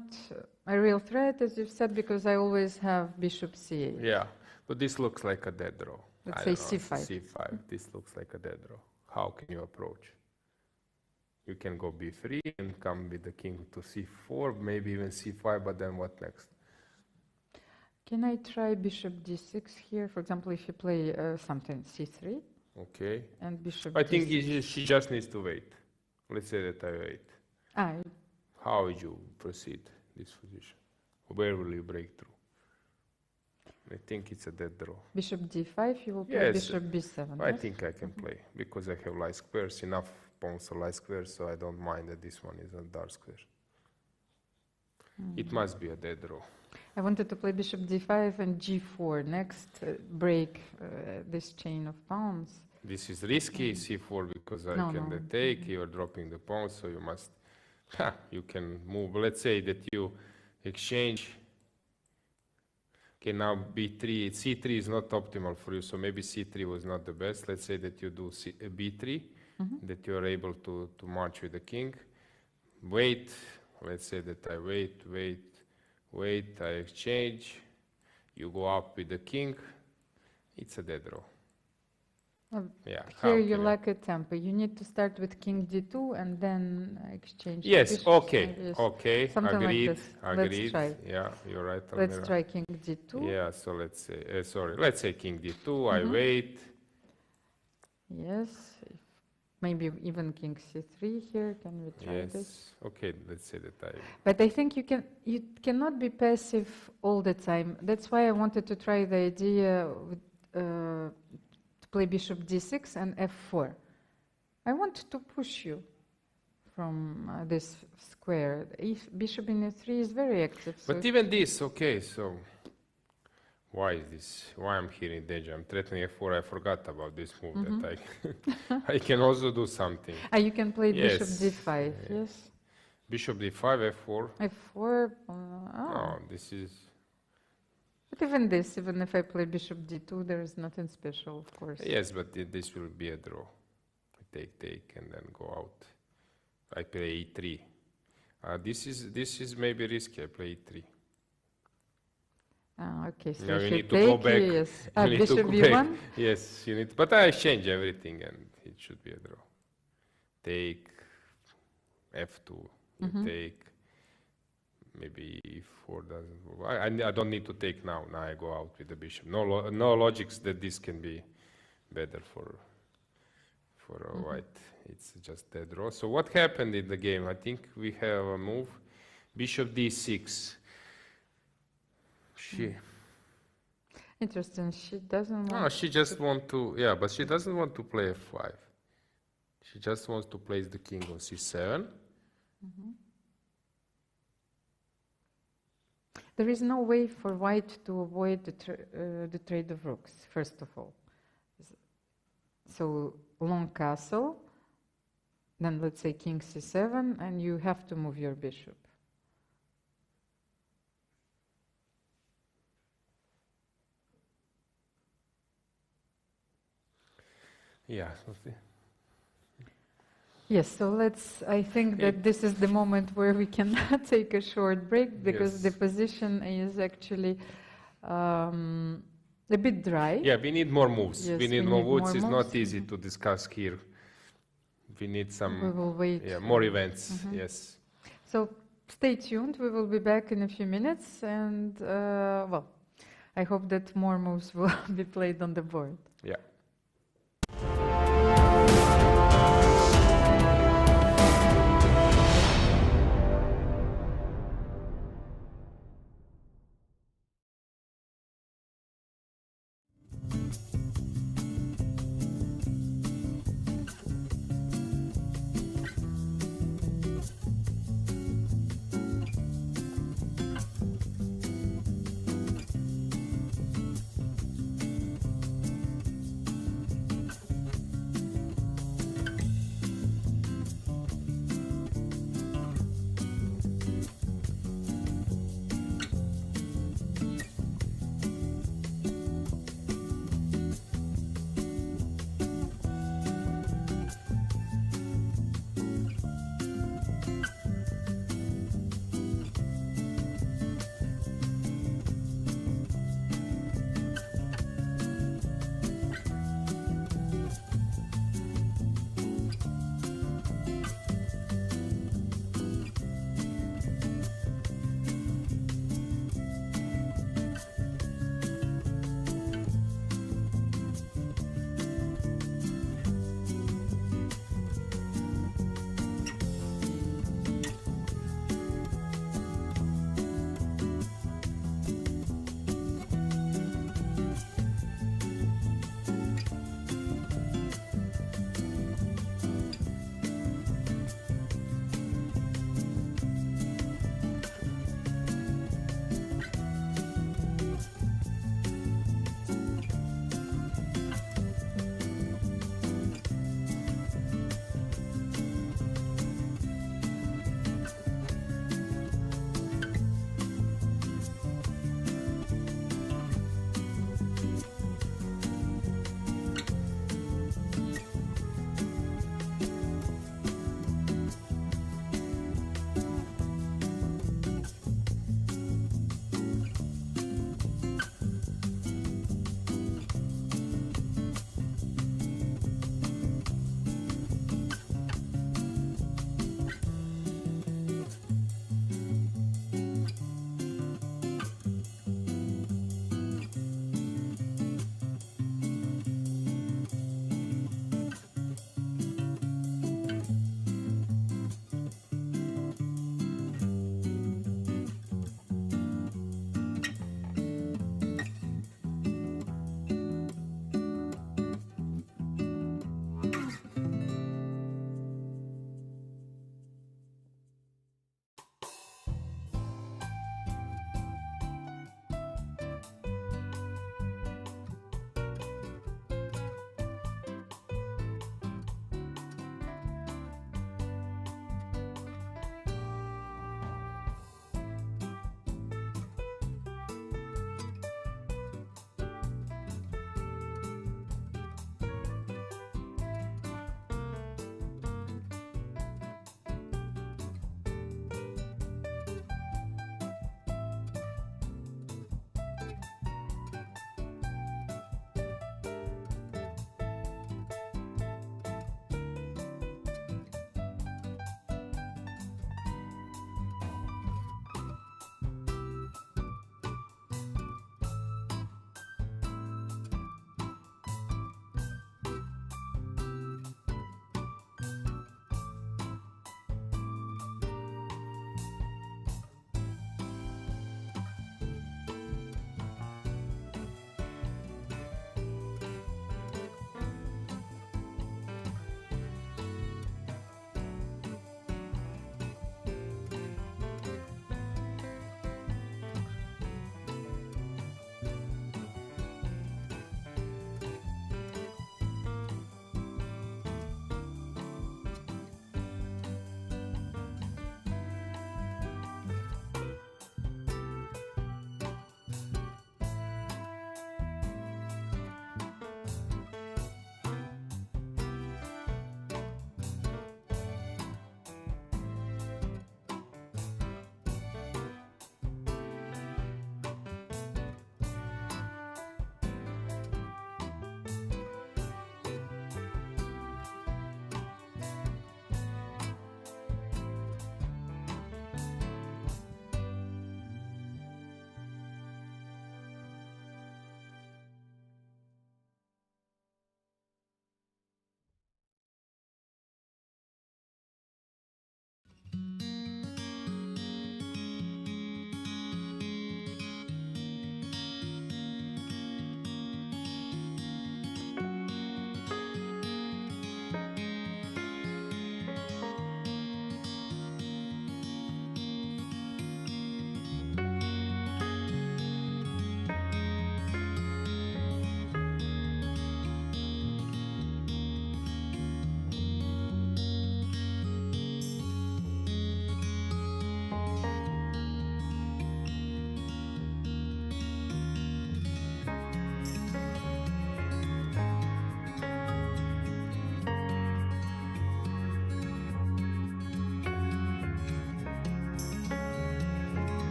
a real threat, as you've said, because I always have bishop C8. Yeah, but this looks like a dead draw. Let's I say don't know, C5. C5, this looks like a dead draw. How can you approach? You can go B3 and come with the king to C4, maybe even C5, but then what next? Can I try bishop D6 here? For example, if you play something C3 Okay. and bishop I think D6. she just needs to wait. Let's say that I wait. Ah, How would you proceed this position? Where will you break through? I think it's a dead draw. bishop D5, you will play Yes, bishop B7. I yes? think I can play because I have light squares, enough pawns are light squares, so I don't mind that this one is a dark square. It must be a dead draw. I wanted to play bishop D5 and G4 next, break this chain of pawns. This is risky, C4, because I No, can no. take, you're dropping the pawn, so you must, you can move. Let's say that you exchange. Okay, now B3, C3 is not optimal for you, so maybe C3 was not the best. Let's say that you do B3, that you're able to march with the king. Wait, let's say that I wait, I exchange, you go up with the king, it's a dead draw. Yeah. Here you lack a tempo. You need to start with king D2 and then exchange. Yes, bishops, okay, yes. okay, Something like agreed, this. Let's agreed. try. Yeah, you're right, Let's Almira. try king D2. Yeah, so let's say, let's say king D2, I wait. Yes. Maybe even king C3 here. Can we try Yes, this? okay, let's say that I... But I think you cannot be passive all the time. That's why I wanted to try the idea with, to play bishop D6 and F4. I want to push you from this square. If bishop in E3 is very active. So But even this, okay, so why is this? Why I'm here in danger? I'm threatening F4. I forgot about this move that I can also do something. you can play Yes. bishop D5. Yes. Bishop D5, F4. F4. No, this is... But even this, even if I play bishop D2, there is nothing special, of course. Yes, but this will be a draw. I take, and then go out. I play E3. This is maybe risky. I play E3. Okay, so Now if you you need to go take, back. yes. You need to Bishop go B1. back. Yes, you need. But I exchange everything, and it should be a draw. Take F2. Take. Maybe E4 doesn't. I don't need to take now. Now I go out with the bishop. No logics that this can be better for a white. It's just dead draw. So what happened in the game? I think we have a move. Bishop D6. Interesting. She doesn't want. No, she just want to. Yeah, but she doesn't want to play F5. She just wants to place the king on C7. There is no way for white to avoid the trade of rooks, first of all. So long castle, then let's say king C7, and you have to move your bishop. Yeah. Yes, so I think that this is the moment where we can take a short break, because the position is actually a bit dry. Yeah, we need more moves. Yes, we need more moves. It's moves. not easy to discuss here. We need some. We will wait. Yeah, more events. Yes. So stay tuned. We will be back in a few minutes, and well, I hope that more moves will be played on the board. Yeah.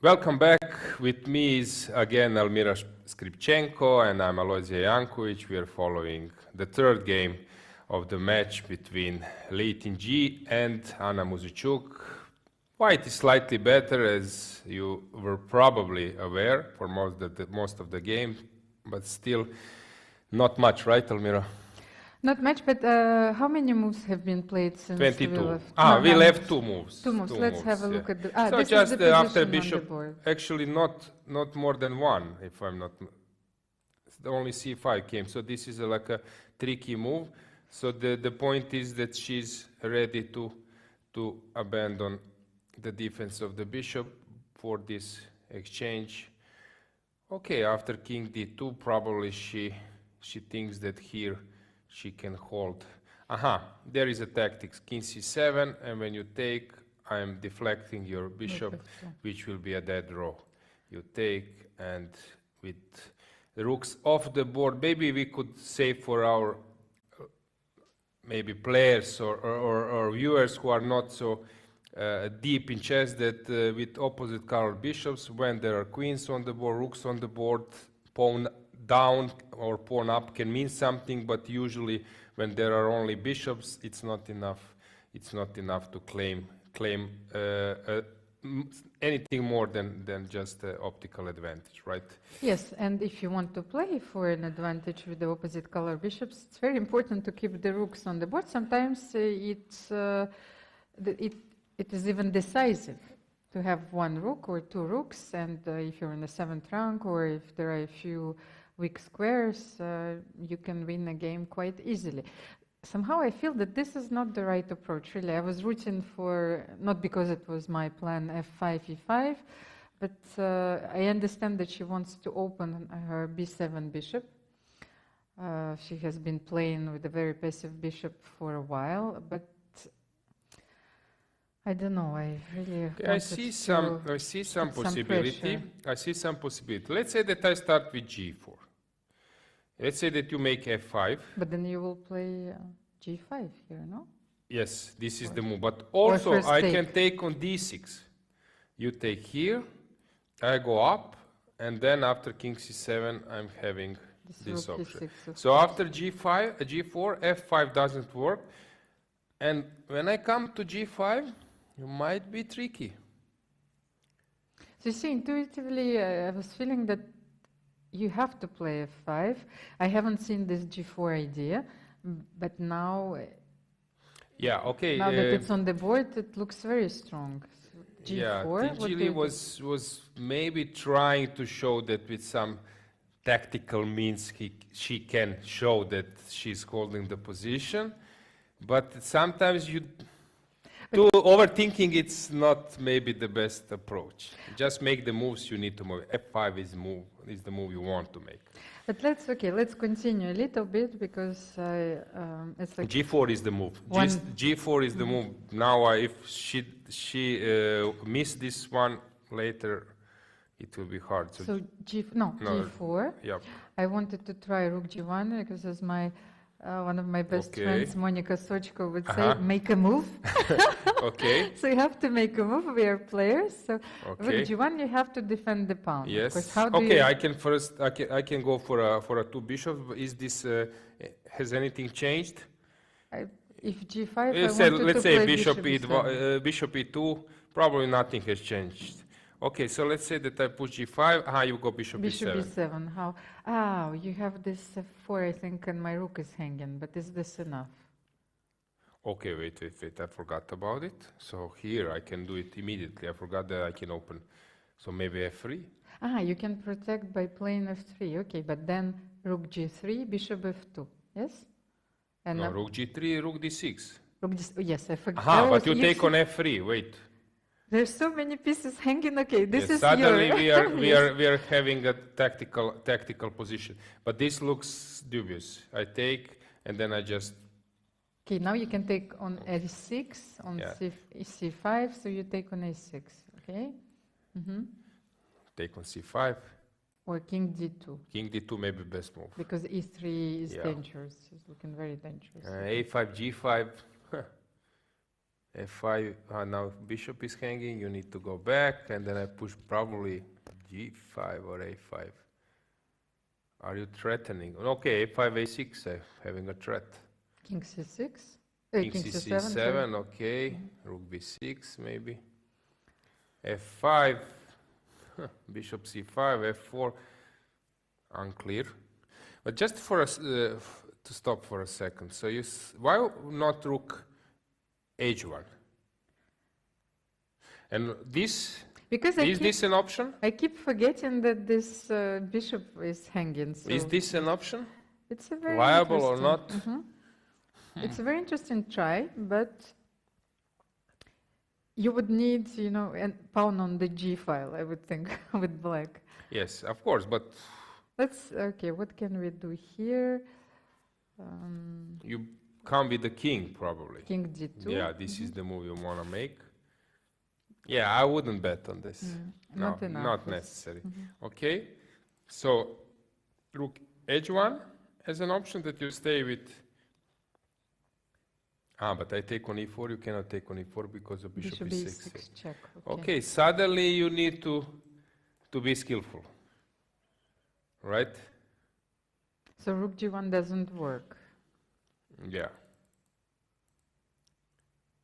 Welcome back. With me is again Almira Skripchenko, and I'm Alojzije Janković. We are following the third game of the match between Li Tingjie and Anna Muzichuk. White is slightly better, as you were probably aware, for most of the game, but still not much, right, Almira? Not much, but how many moves have been played since 22. we left? We left 2 moves. Two moves. Let's have a look yeah. at the. So This just is the after position on the bishop, board. actually not more than 1, if I'm not. Only c5 came, so this is like a tricky move. So the point is that she's ready to abandon the defense of the bishop for this exchange. Okay, after king d2, probably she thinks that here she can hold. There is a tactics, king c7, and when you take, I'm deflecting your bishop, which will be a dead draw. You take, and with the rooks off the board, maybe we could say for our maybe players or viewers who are not so deep in chess, that with opposite color bishops, when there are queens on the board, rooks on the board, pawn down or pawn up can mean something, but usually when there are only bishops, it's not enough. It's not enough to claim anything more than just optical advantage, right? Yes, and if you want to play for an advantage with the opposite color bishops, it's very important to keep the rooks on the board. Sometimes it is even decisive to have 1 rook or 2 rooks, and if you're in the 7th rank or if there are a few weak squares, you can win a game quite easily. Somehow I feel that this is not the right approach, really. I was rooting for, not because it was my plan, f5, e5, but I understand that she wants to open her b7 bishop. She has been playing with a very passive bishop for a while, but I don't know. I really I see some possibility. I see some possibility. Let's say that I start with g4. Let's say that you make f5. But then you will play g5 here, no? Yes, this is the move. But also I can take on d6. You take here, I go up, and then after king c7, I'm having this option. So after g4, f5 doesn't work. And when I come to g5, you might be tricky. So you see, intuitively, I was feeling that you have to play f5. I haven't seen this g4 idea, but now, now that it's on the board, it looks very strong. So g4. Tingjie was maybe trying to show that with some tactical means she can show that she's holding the position, but sometimes overthinking, it's not maybe the best approach. Just make the moves you need to move. f5 is the move you want to make. But let's continue a little bit, because it's like g4 is the move. G4 is the move. Now, if she missed this one later, it will be hard. So g4. Yep. I wanted to try rook g1 because as my one of my best friends, Monica Sochko, would say, make a move. Okay. So you have to make a move. We are players. So with g1, you have to defend the pawn. Yes. How do you... I can go for a 2 bishops. Is this has anything changed? If g5, let's say bishop e2. Probably nothing has changed. Okay, so let's say that I push g5. You go bishop e7. Bishop e7. How? Ah, you have this f4, I think, and my rook is hanging. But is this enough? Okay, wait. I forgot about it. So here I can do it immediately. I forgot that I can open. So maybe f3. You can protect by playing f3. Okay, but then rook g3, bishop f2. Yes? And no, rook g3, rook d6. Yes, I forgot. But you take on f3. Wait. There's so many pieces hanging. Okay, this is suddenly we are having a tactical position. But this looks dubious. I take, and then I just. Okay, now you can take on a6 on c5. So you take on a6. Okay. Take on c5. Or king d2. King d2 may be best move. Because e3 is dangerous. It's looking very dangerous. a5, g5. F5, now bishop is hanging, you need to go back, and then I push probably G5 or A5. Are you threatening? Okay, A5, A6, having a threat. King C6? King King C7, C7, okay. Rook B6, maybe. F5, bishop C5, F4, unclear. But just for us to stop for a second, so why not rook H1? And this, because is this an option? I keep forgetting that this bishop is hanging. So Is this an option? it's a very Viable or interesting- not? It's a very interesting try, but you would need, you know, a pawn on the G file, I would think, with black. Yes, of course, but Okay, what can we do here? you come with the king, probably. King D2. Yeah, this is the move you want to make. Yeah, I wouldn't bet on this. No, Not enough. not necessary. Okay, so rook H1 as an option that you stay with. But I take on E4, you cannot take on E4 because of bishop E6. check. Okay, suddenly you need to be skillful, right? So rook G1 doesn't work. Yeah.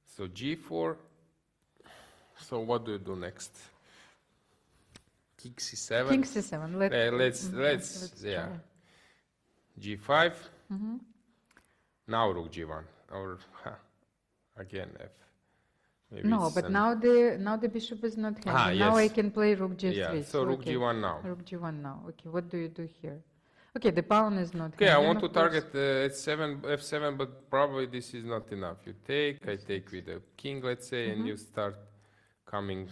So G4. So what do you do next? King C7. King C7. Let's try. G5. Now rook G1 or again F. Maybe No, but now the bishop is not hanging. Now I yes. can play rook G3. Yeah, so rook G1 now. Rook G1 now. Okay, what do you do here? Okay, the pawn is not Okay, I hanging, want to of course. target F7, but probably this is not enough. You take, I take with the king, let's say, and you start coming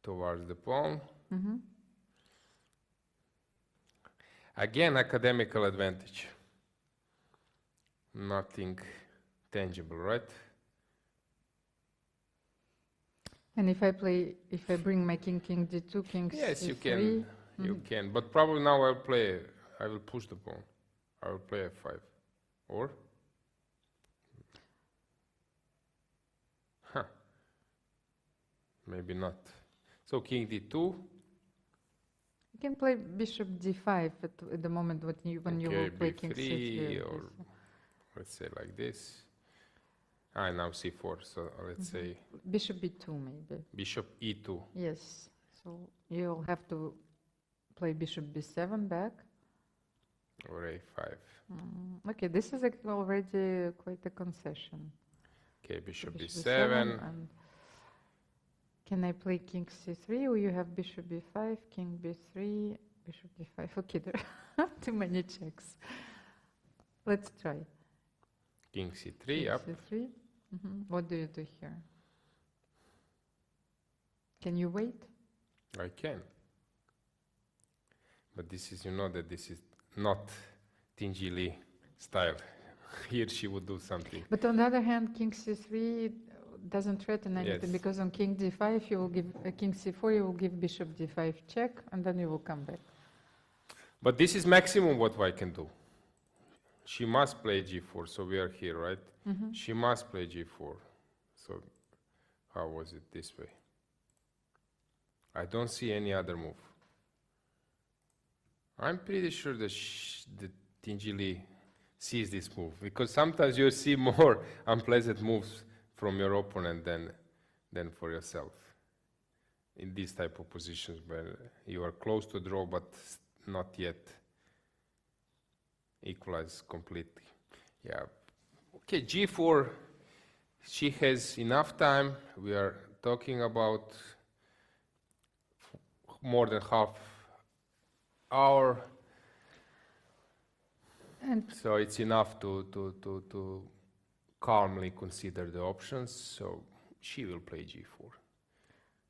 towards the pawn. Again, academical advantage. Nothing tangible, right? And if I bring my king D2, king Yes, C3, you can. You can, but probably now I will push the pawn. I will play F5, or maybe not. So king D2. you can play bishop D5 at the moment when you will play king C3. Or let's say like this. Now C4. So let's say Bishop B2 maybe. bishop E2. Yes. So you'll have to play bishop B7 back. Or A5. Okay, this is already quite a concession. Okay, bishop Bishop B7. and can I play king C3 or you have bishop B5, king B3, bishop D5? Okay, there are too many checks. Let's try. King C3, King up. C3. What do you do here? Can you wait? I can. But this is, you know that this is not Tingy style. Here she would do something. But on the other hand, king C3 doesn't threaten anything Yes. because on king D5 you will give king C4, you will give bishop D5 check, and then you will come back. But this is maximum what I can do. She must play G4, so we are here, right? She must play G4. So how was it this way? I don't see any other move. I'm pretty sure that Tingy sees this move, because sometimes you see more unpleasant moves from your opponent than for yourself. In these type of positions where you are close to draw but not yet equalize completely. Yeah. Okay, G4, she has enough time. We are talking about more than half hour. And So it's enough to calmly consider the options. So she will play G4.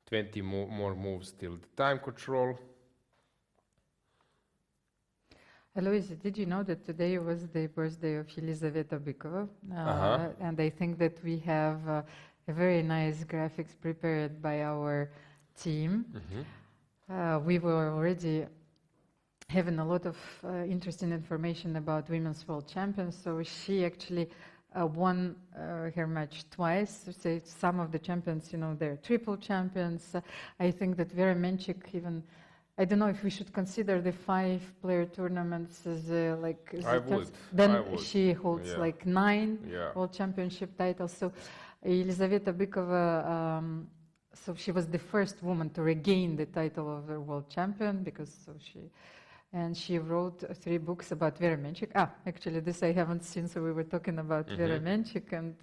20 more moves till the time control. Alojzije, did you know that today was the birthday of Elizaveta Bykova? And I think that we have a very nice graphics prepared by our team. We were already having a lot of interesting information about women's world champions. So she actually won her match twice. Say some of the champions, you know, they're triple champions. I think that Vera Menchik even, I don't know if we should consider the 5-player tournaments as like. I would. Then I would. she holds like 9 world championship titles. So Elizaveta Bykova, so she was the first woman to regain the title of the world champion because she wrote 3 books about Vera Menchik. Actually, this I haven't seen, so we were talking about Vera Menchik and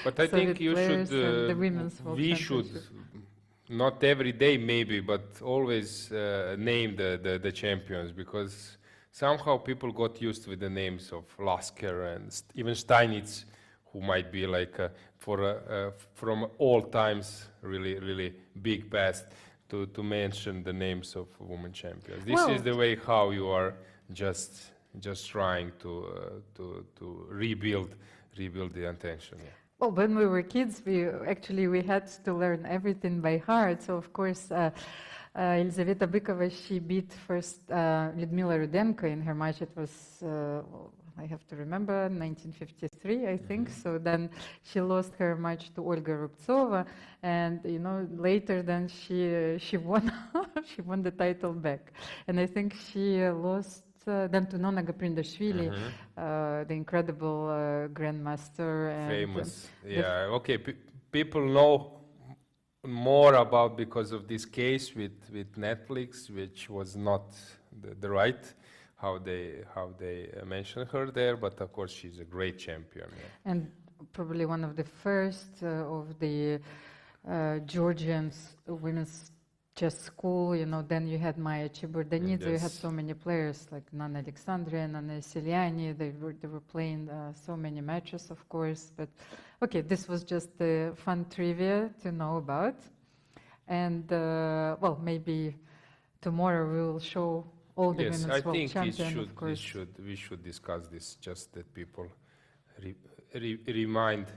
but I think you should, the women's world we should, not every day maybe, but always name the champions, because somehow people got used with the names of Lasker and even Steinitz, who might be like from all times really big past, to mention the names of women champions. This is the way how you are just trying to rebuild the attention. Yeah. Well, when we were kids, we had to learn everything by heart. So of course, Elizaveta Bykova, she beat first Lyudmila Rudenko in her match. It was I have to remember 1953, I think. So then she lost her match to Olga Rubtsova, and you know later then she won she won the title back, and I think she lost. Then to Nona Gaprindashvili, the incredible grandmaster. And famous, yeah. Okay, people know more about because of this case with Netflix, which was not the right how they mention her there, but of course she's a great champion. Yeah. And probably one of the first of the Georgian women's chess school, you know. Then you had Maya Chiburdanidze, you had so many players like Nana Alexandria, Nana Siliani, they were playing so many matches, of course. But okay, this was just a fun trivia to know about. And well, maybe tomorrow we will show all the women's world champions, of course. We should discuss this, just that people remind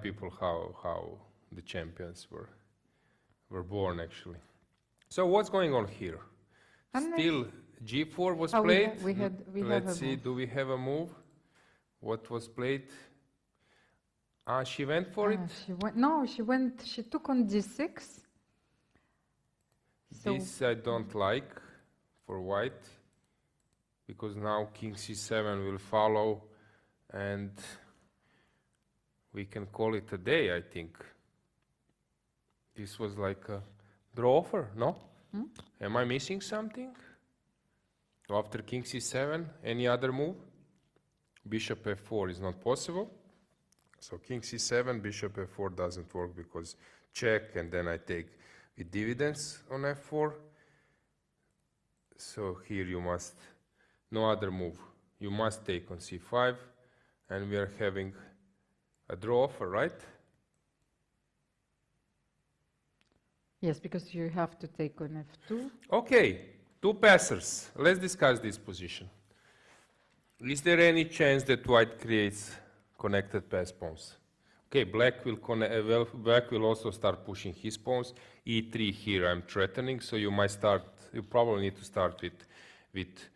people how the champions were born, actually. So what's going on here? Still G4 was played. Let's see, do we have a move? What was played? She went for it? She took on D6. This I don't like for white, because now King C7 will follow, and we can call it a day, I think. This was like a draw offer, no? Am I missing something? After King C7, any other move? Bishop F4 is not possible. So King C7, Bishop F4 doesn't work because check, and then I take with dividends on F4. So here you must, no other move. You must take on C5, and we are having a draw offer, right? Yes, because you have to take on F2. Okay, 2 passers. Let's discuss this position. Is there any chance that white creates connected pass pawns? Okay, black will also start pushing his pawns. E3 here I'm threatening, so you probably need to start with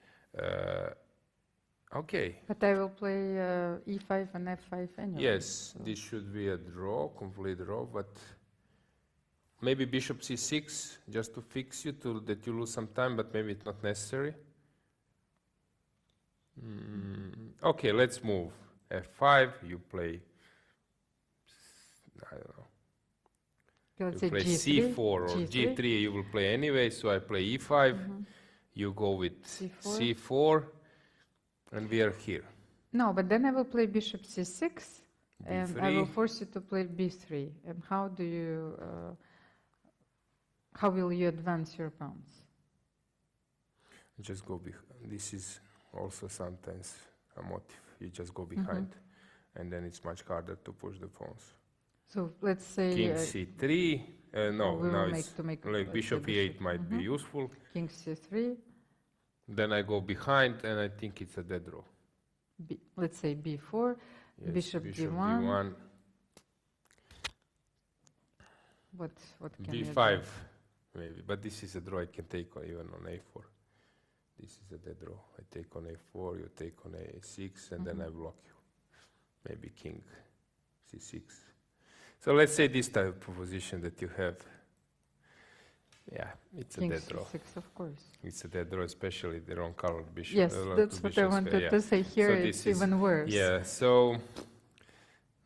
okay. But I will play E5 and F5 anyway. Yes, so. This should be a draw, complete draw, but maybe Bishop C6 just to fix you, that you lose some time, but maybe it's not necessary. Okay, let's move. F5, you play, I don't know. Let's you play G3, C4 or G3, you will play anyway, so I play E5. You go with C4, and we are here. No, but then I will play Bishop C6, and B3. I will force you to play B3. And how do you, how will you advance your pawns? Just go behind. This is also sometimes a motive. You just go behind, and then it's much harder to push the pawns. So let's say King C3. No, now it's like Bishop E8 might be useful. King C3. Then I go behind, and I think it's a dead draw. Let's say B4. Yes, Bishop D1. What can you do? B5 maybe, but this is a draw I can take even on A4. This is a dead draw. I take on A4, you take on A6, and then I block you. maybe king c6. So let's say this type of position that you have. Yeah, it's a King dead draw. c6, of course. It's a dead draw, especially the wrong colored bishop. Yes, that's what I wanted to say here. So it's even worse. Yeah, so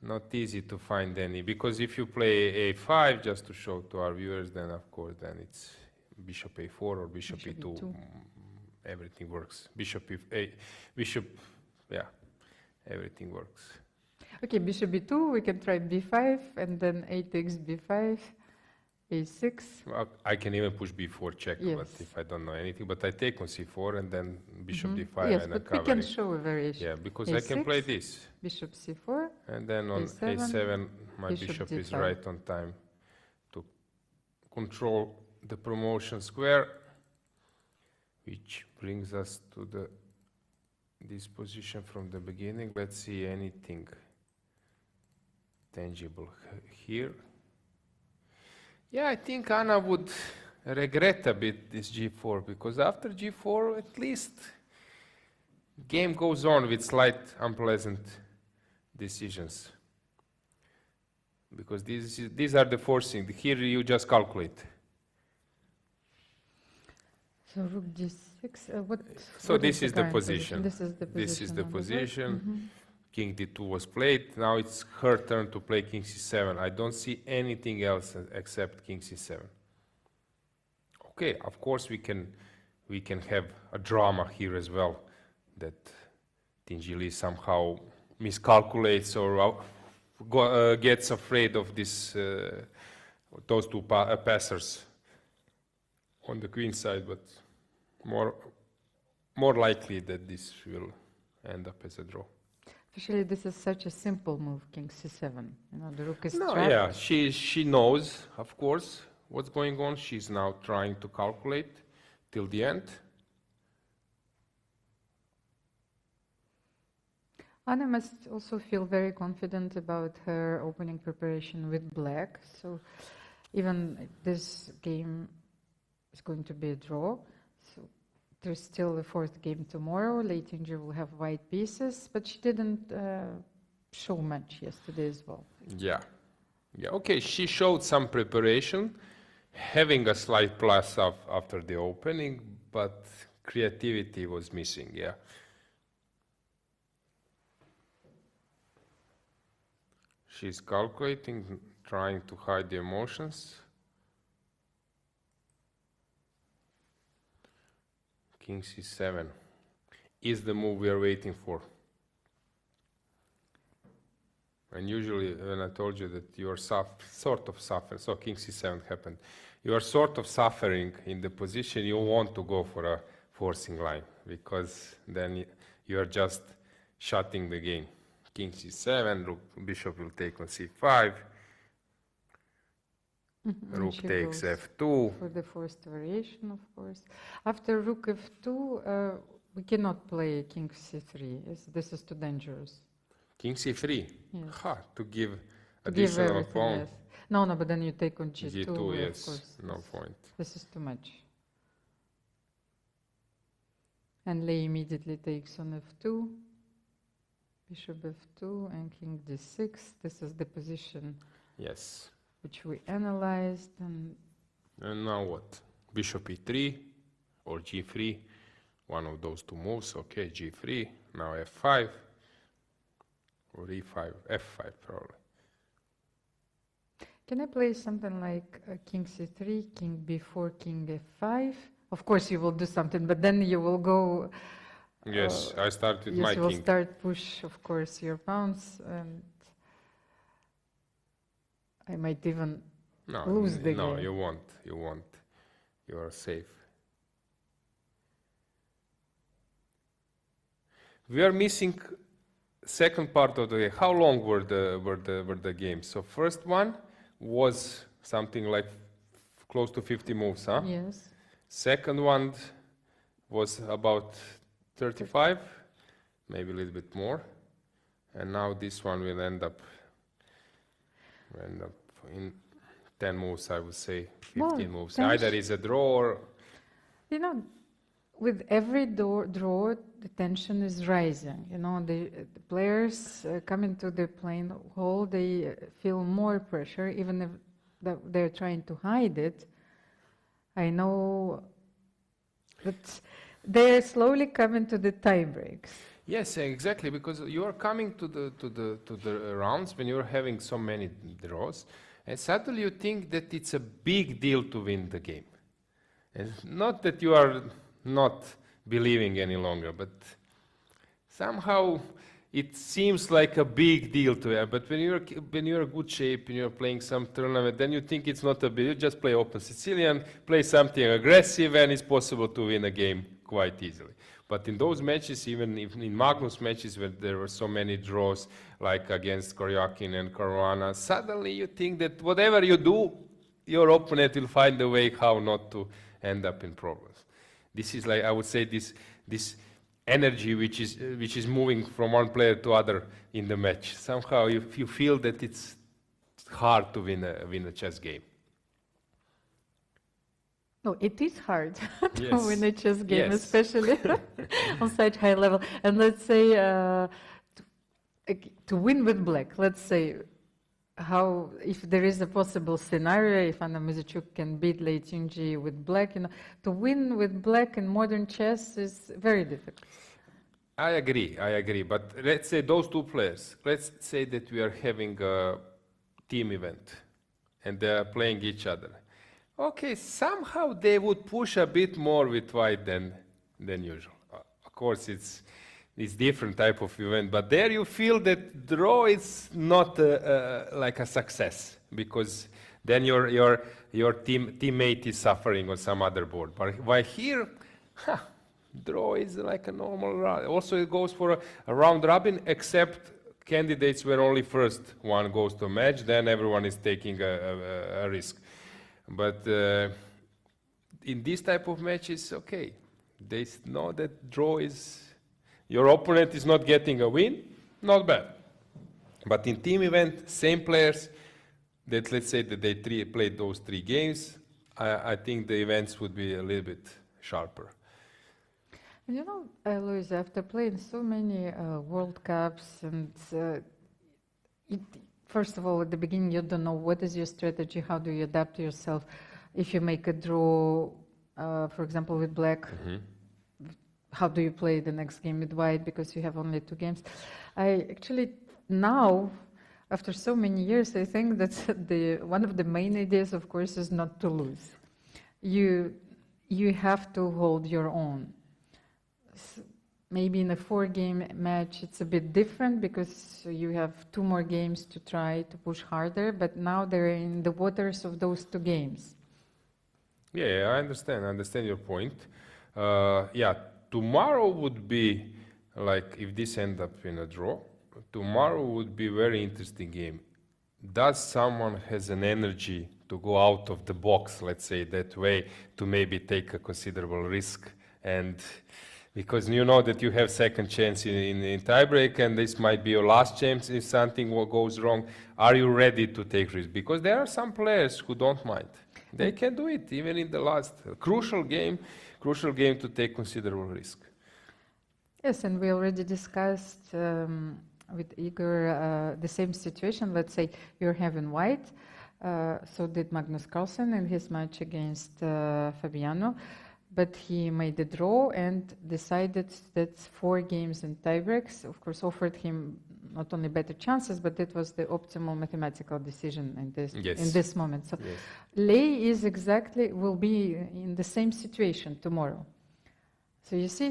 not easy to find any, because if you play a5, just to show to our viewers, then of course then it's bishop a4 or bishop e2. Everything works. Everything works. Okay, bishop b2, we can try b5, and then a takes b5, a6. Well, I can even push b4 check, Yes. but if I don't know anything, but I take on c4 and then bishop d5 Yes, and but then we can show a variation. Yeah, because A6, I can play this. Bishop c4. And then on A7, a7, my bishop bishop is d5. right on time to control the promotion square, which brings us to this position from the beginning. Let's see anything tangible here. Yeah, I think Anna would regret a bit this g4, because after g4, at least game goes on with slight unpleasant decisions. Because these are the forcing. Here you just calculate. So rook d6. So this is the current position. This is the position. This is the on board. position. King d2 was played. Now it's her turn to play king c7. I don't see anything else except king c7. Okay, of course we can have a drama here as well, that Tinjili somehow miscalculates or gets afraid of those two passers on the queen side, but more likely that this will end up as a draw. Especially this is such a simple move, king c7. You know, the rook is trapped. Yeah, she knows, of course, what's going on. She's now trying to calculate till the end. Anna must also feel very confident about her opening preparation with black. So even this game is going to be a draw. So there's still a fourth game tomorrow. Leitinger will have white pieces, but she didn't show much yesterday as well. Yeah. Okay, she showed some preparation, having a slight plus after the opening, but creativity was missing, yeah. She's calculating, trying to hide the emotions. King c7 is the move we are waiting for. And usually when I told you that you are sort of suffering, so king c7 happened, you are sort of suffering in the position you want to go for a forcing line, because then you are just shutting the game. King c7, bishop will take on c5, rook takes f2. For the forced variation, of course. After rook f2, we cannot play king c3. This is too dangerous. King c3? Yes. To give additional pawn. Yes. No, but then you take on g2. g2, yes, of course. no point. This is too much. And Lei immediately takes on f2. Bishop f2 and king d6. This is the position. Yes. Which we analyzed. And now what? Bishop e3 or g3. One of those two moves. Okay, g3. Now f5 or e5. f5 probably. Can I play something like king c3, king b4, king f5? Of course you will do something, but then you will go... Yes, I start with my king. You will king. start push, of course, your pawns, and I might even lose the game. No, you won't. You won't. You are safe. We are missing second part of the game. How long were the games? So first one was something like close to 50 moves, huh? Yes. Second one was about 35, maybe a little bit more. And now this one will end up in 10 moves, I would say, 15 moves. Either is a draw or... You know, with every draw, the tension is rising. You know, the players coming to the playing hall, they feel more pressure, even if they're trying to hide it. I know that they're slowly coming to the tie breaks. Yes, exactly, because you are coming to the rounds when you are having so many draws, and suddenly you think that it's a big deal to win the game. And not that you are not believing any longer, but somehow it seems like a big deal to you. But when you're in good shape and you're playing some tournament, then you think it's not a big. You just play Open Sicilian, play something aggressive, and it's possible to win a game quite easily. But in those matches, even in Magnus matches where there were so many draws, like against Koryakin and Caruana, suddenly you think that whatever you do, your opponent will find a way how not to end up in problems. This is like, I would say, this energy which is moving from one player to other in the match. Somehow you feel that it's hard to win a chess game. No, it is hard to Yes. win a chess game, Yes. especially on such high level. And let's say to win with black, let's say how, if there is a possible scenario, if Anna Muzichuk can beat Lei Qingji with black, you know, to win with black in modern chess is very difficult. I agree. But let's say those two players, let's say that we are having a team event and they are playing each other. Okay, somehow they would push a bit more with white than usual. Of course, it's different type of event, but there you feel that draw is not like a success, because then your teammate is suffering on some other board. But while here, draw is like a normal round. Also, it goes for a round robin, except candidates where only first one goes to a match, then everyone is taking a risk. But in this type of matches, okay, they know that draw is, your opponent is not getting a win, not bad. But in team event, same players, that let's say that they played those 3 games, I think the events would be a little bit sharper. And you know, Alojzije, after playing so many World Cups, and first of all, at the beginning, you don't know what is your strategy, how do you adapt yourself. If you make a draw, for example, with black, how do you play the next game with white, because you have only 2 games. I actually, now, after so many years, I think that one of the main ideas, of course, is not to lose. You have to hold your own. Maybe in a 4-game match, it's a bit different because you have 2 more games to try to push harder, but now they're in the waters of those 2 games. Yeah, I understand your point. Tomorrow would be, like, if this ends up in a draw, tomorrow would be a very interesting game. Does someone has an energy to go out of the box, let's say that way, to maybe take a considerable risk? And because you know that you have second chance in tiebreak, and this might be your last chance if something goes wrong. Are you ready to take risk? Because there are some players who don't mind. They can do it even in the last crucial game to take considerable risk. Yes, and we already discussed with Igor the same situation. Let's say you're having white, so did Magnus Carlsen in his match against Fabiano. But he made a draw and decided that 4 games in tiebreaks, of course, offered him not only better chances, but it was the optimal mathematical decision in this moment. So yes. Lei will be in the same situation tomorrow. So you see,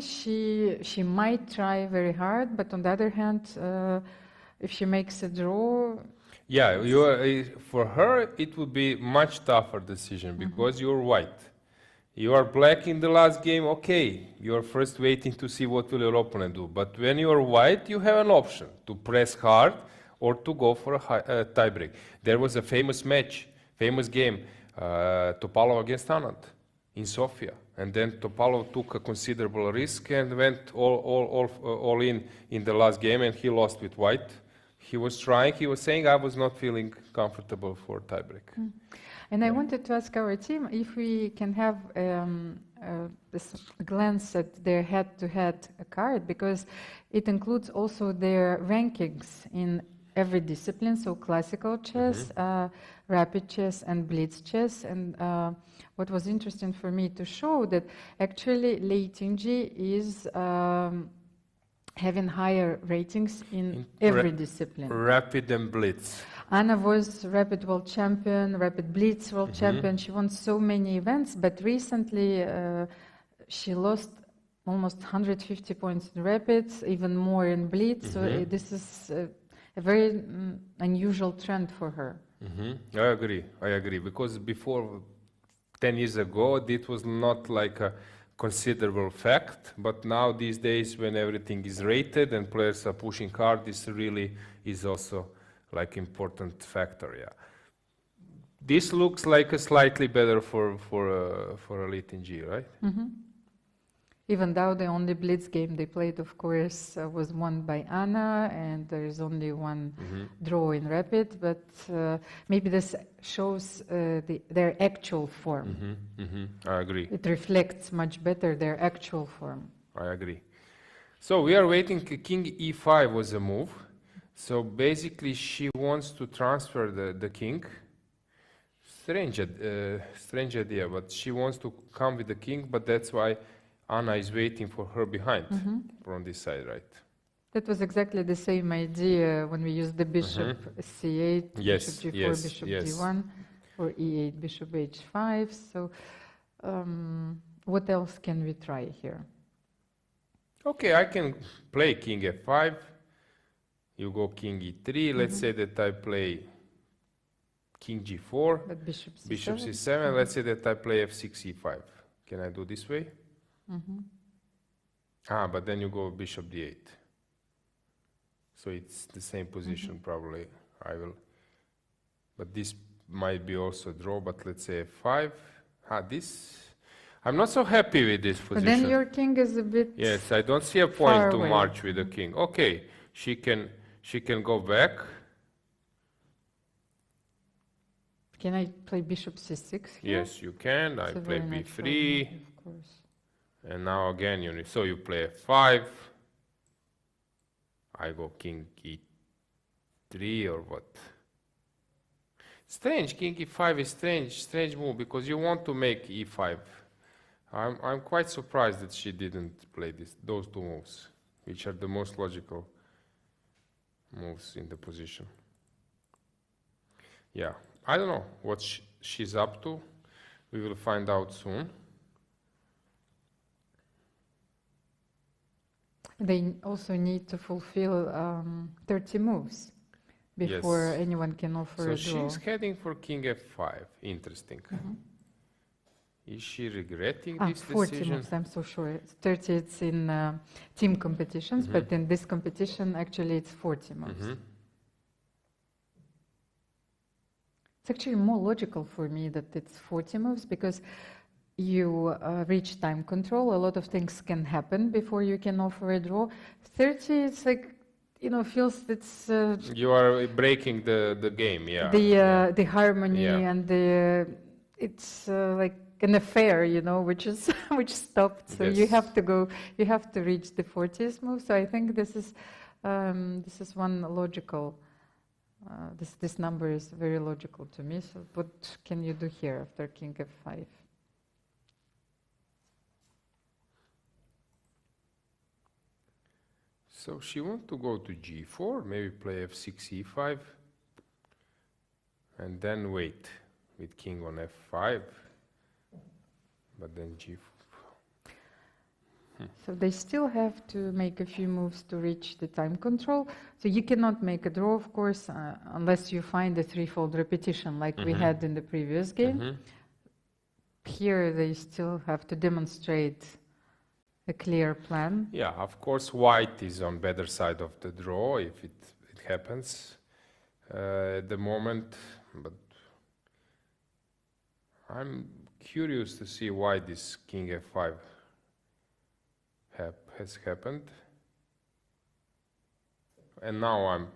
she might try very hard, but on the other hand, if she makes a draw... Yeah, for her, it would be much tougher decision because you're white. You are black in the last game, okay, you're first waiting to see what will your opponent do. But when you are white, you have an option to press hard or to go for a tiebreak. There was a famous game, Topalov against Anand in Sofia. And then Topalov took a considerable risk and went all in the last game, and he lost with white. He was trying, he was saying, I was not feeling comfortable for tiebreak. And I wanted to ask our team if we can have this glance at their head-to-head card, because it includes also their rankings in every discipline, so classical chess, rapid chess, and blitz chess. And what was interesting for me to show that actually Lei Tingji is having higher ratings in every discipline. Rapid and blitz. Anna was rapid world champion, rapid blitz world champion. She won so many events, but recently she lost almost 150 points in rapids, even more in blitz. So this is a very unusual trend for her. I agree, because before 10 years ago, it was not like a considerable fact, but now these days when everything is rated and players are pushing hard, this really is also like important factor, yeah. This looks like a slightly better for Lei Tingji, right? Even though the only blitz game they played, of course, was won by Anna, and there is only one draw in rapid, but maybe this shows their actual form. I agree. It reflects much better their actual form. I agree. So we are waiting. King e5 was a move. So basically she wants to transfer the king. Strange idea, but she wants to come with the king, but that's why Anna is waiting for her behind from this side, right? That was exactly the same idea when we used the bishop c8, Yes, bishop g4, yes, bishop yes. d1, or e8, bishop h5. So what else can we try here? Okay, I can play king f5. You go king e3. Let's say that I play king g4, But bishop c7. bishop c7. Let's say that I play f6 e5. Can I do this way? But then you go bishop d8. So it's the same position probably. I will. But this might be also a draw, but let's say f5. This. I'm not so happy with this position. But then your king is a bit. Yes, I don't see a point to away. march with the king. Okay, she can go back. Can I play bishop c6 here? Yes, you can. I It's a play very natural b3. move, of course. And now again, so you play f5. I go king e3 or what? Strange, king e5 is strange move because you want to make e5. I'm quite surprised that she didn't play those two moves, which are the most logical moves in the position. Yeah, I don't know what she's up to. We will find out soon. They also need to fulfill 30 moves before anyone can offer a draw. So she's heading for king f5. Interesting. Is she regretting this 40 decision? moves, I'm so sure. 30 it's in team competitions, but in this competition, actually, it's 40 moves. It's actually more logical for me that it's 40 moves because you reach time control. A lot of things can happen before you can offer a draw. 30, it's like, feels it's... You are breaking the game, yeah. The harmony and it's like an affair, which stopped. So you have to reach the 40th move. So I think this is one logical. This number is very logical to me. So what can you do here after king f5? So she wants to go to g4, maybe play f6 e5, and then wait with king on f5, but then g4. So they still have to make a few moves to reach the time control. So you cannot make a draw, of course, unless you find a threefold repetition like we had in the previous game. Here they still have to demonstrate a clear plan. Yeah, of course, white is on better side of the draw if it happens at the moment, but I'm curious to see why this king f5 has happened. And now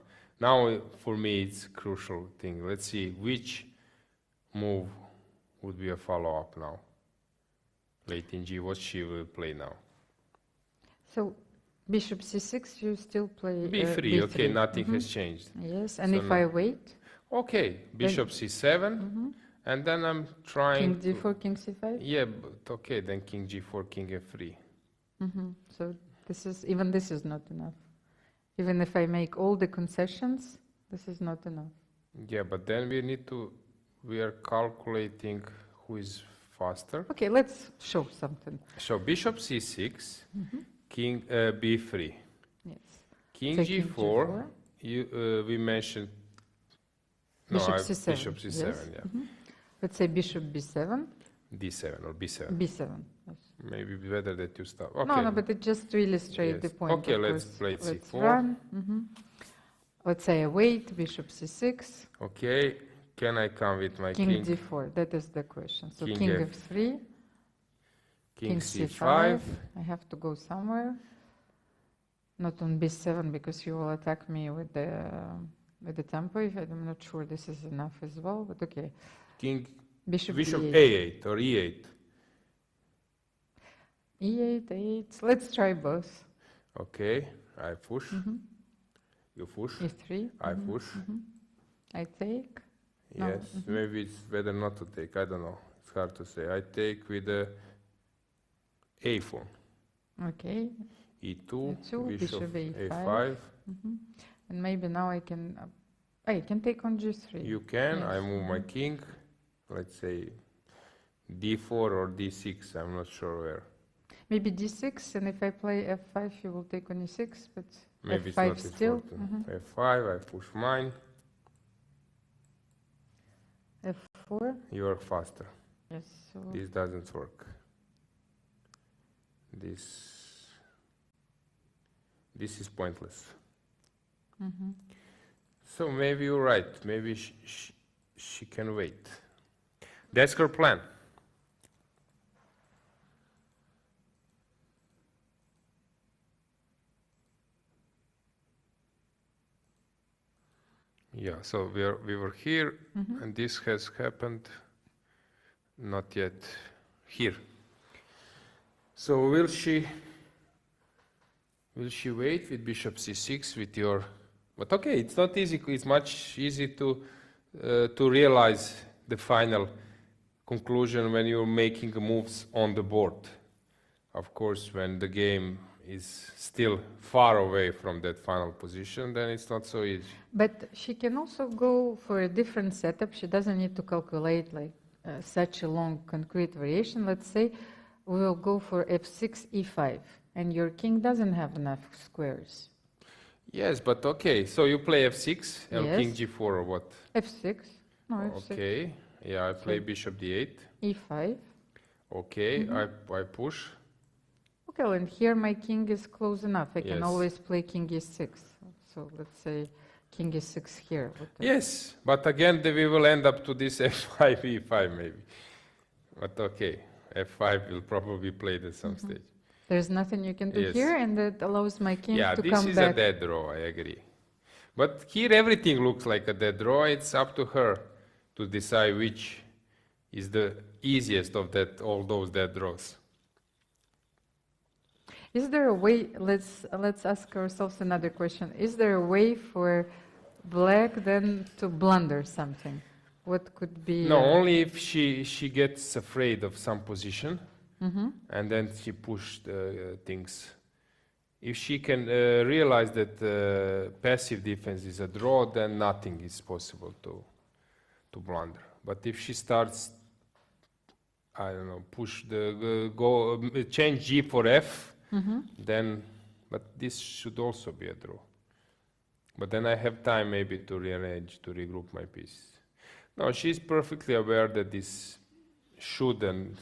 for me it's a crucial thing. Let's see which move would be a follow-up now. late in G. What she will play now? So bishop c6, you still play B3, okay, nothing has changed. Yes, and So if I wait? Okay, bishop c7, and then I'm trying King d4, king c5? Yeah, but okay, then king g4, king f3. So this is not enough. Even if I make all the concessions, this is not enough. Yeah, but then we are calculating who is faster. Okay, let's show something. So bishop c6, king b3, Yes. king So g4, we mentioned Bishop no, c7. bishop c7, Yes. yeah. Let's say bishop b7. d7 or b7. b7. Yes. Maybe better that you stop. Okay. No, but it just to illustrate the Yes. point. Okay, of let's course. play Let's c4. run. Let's say I wait, bishop c6. Okay, can I come with my King king? d4, that is the question. So King king F- f3, King c5. c5. I have to go somewhere. Not on b7 because you will attack me with the tempo. I'm not sure this is enough as well, but okay. King Bishop bishop e8. a8 or e8. e8, a8. Let's try both. Okay, I push. You push. e3. I push. I take. No, Yes, maybe it's better not to take. I don't know. It's hard to say. I take with the a4. Okay. e2, E2, bishop A5. a5. And maybe now I can take on g3. You can. Yes. I move my king. Let's say d4 or d6. I'm not sure where. Maybe d6, and if I play f5, you will take on e6, but Maybe it's f5 not still. important. f5, I push mine. f4. You are faster. Yes. So This doesn't work. This is pointless. So maybe you're right. Maybe she can wait. That's her plan. Yeah, so we were here, and this has happened. Not yet here. So will she wait with bishop c6 with your? But okay, it's not easy. It's much easy to realize the final conclusion when you're making moves on the board. Of course, when the game is still far away from that final position, then it's not so easy. but she can also go for a different setup. She doesn't need to calculate like such a long concrete variation. Let's say we will go for f6, e5, and your king doesn't have enough squares. Yes, but okay. So you play f6 and Yes. king g4 or what? f6. No, f6. Okay. Yeah, I play bishop d8. e5. Okay, I push. Okay, well, and here my king is close enough. I can Yes. always play king e6. So let's say king e6 here. Yes, but again we will end up to this f5, e5 maybe. But okay, f5 will probably be played at some stage. There's nothing you can do Yes. here, and that allows my king Yeah, to this come is back. a dead draw, I agree. But here everything looks like a dead draw. It's up to her to decide which is the easiest of all those dead draws. Is there a way, let's ask ourselves another question. Is there a way for black then to blunder something? What could be... No, only if she gets afraid of some position, and then she pushed things. If she can realize that passive defense is a draw, then nothing is possible to blunder. But if she starts, I don't know, push change G for F, then, but this should also be a draw. But then I have time maybe to rearrange, to regroup my pieces. No, she's perfectly aware that this should and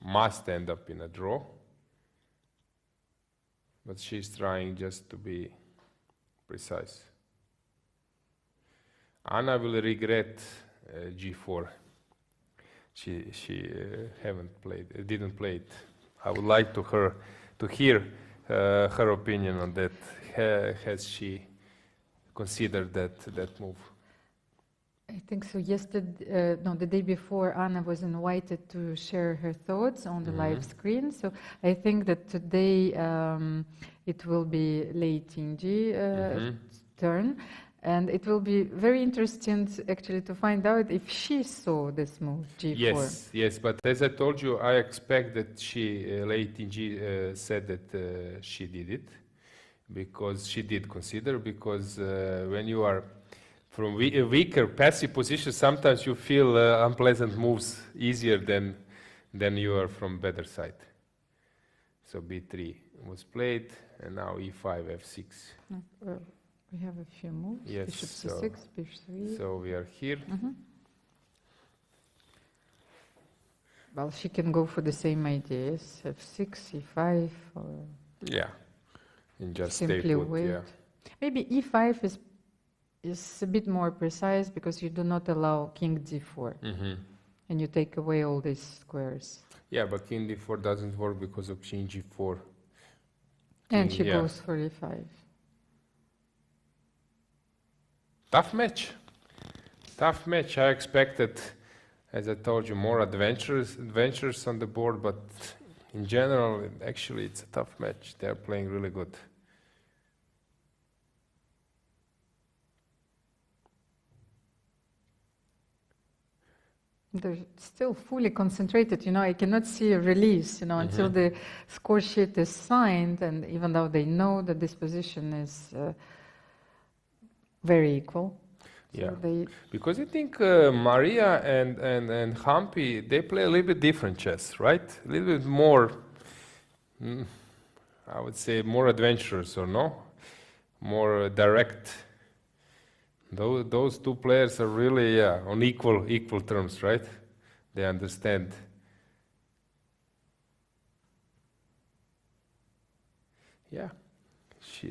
must end up in a draw. But she's trying just to be precise. Anna will regret G4. She didn't play it. I would like to hear her opinion on that. Has she considered that move? I think so. Yesterday, no, the day before, Anna was invited to share her thoughts on the live screen. So I think that today it will be Lei Tingji's turn, and it will be very interesting actually to find out if she saw this move, G4. Yes, yes. But as I told you, I expect that Lei Tingji said that she did it, because she did consider, because when you are from a weaker passive position, sometimes you feel unpleasant moves easier than you are from better side. So B3 was played, and now E5, F6. Well, we have a few moves. Yes, Bishop so, C6, B3. So we are here. Well, she can go for the same ideas, F6, E5, or Yeah, and just stay simply put. wait. Yeah. Maybe E5 is a bit more precise because you do not allow King D4, and you take away all these squares. Yeah, but King D4 doesn't work because of King G4. And she yeah. goes for E5. Tough match. Tough match. I expected, as I told you, more adventures on the board, but in general, actually, it's a tough match. They're playing really good. They're still fully concentrated, I cannot see a release, until the score sheet is signed, and even though they know that this position is very equal. Yeah, so because I think Maria and Hampi, they play a little bit different chess, right? A little bit more, I would say, more adventurous, or no? More direct. Those two players are really on equal terms, right? They understand. Yeah,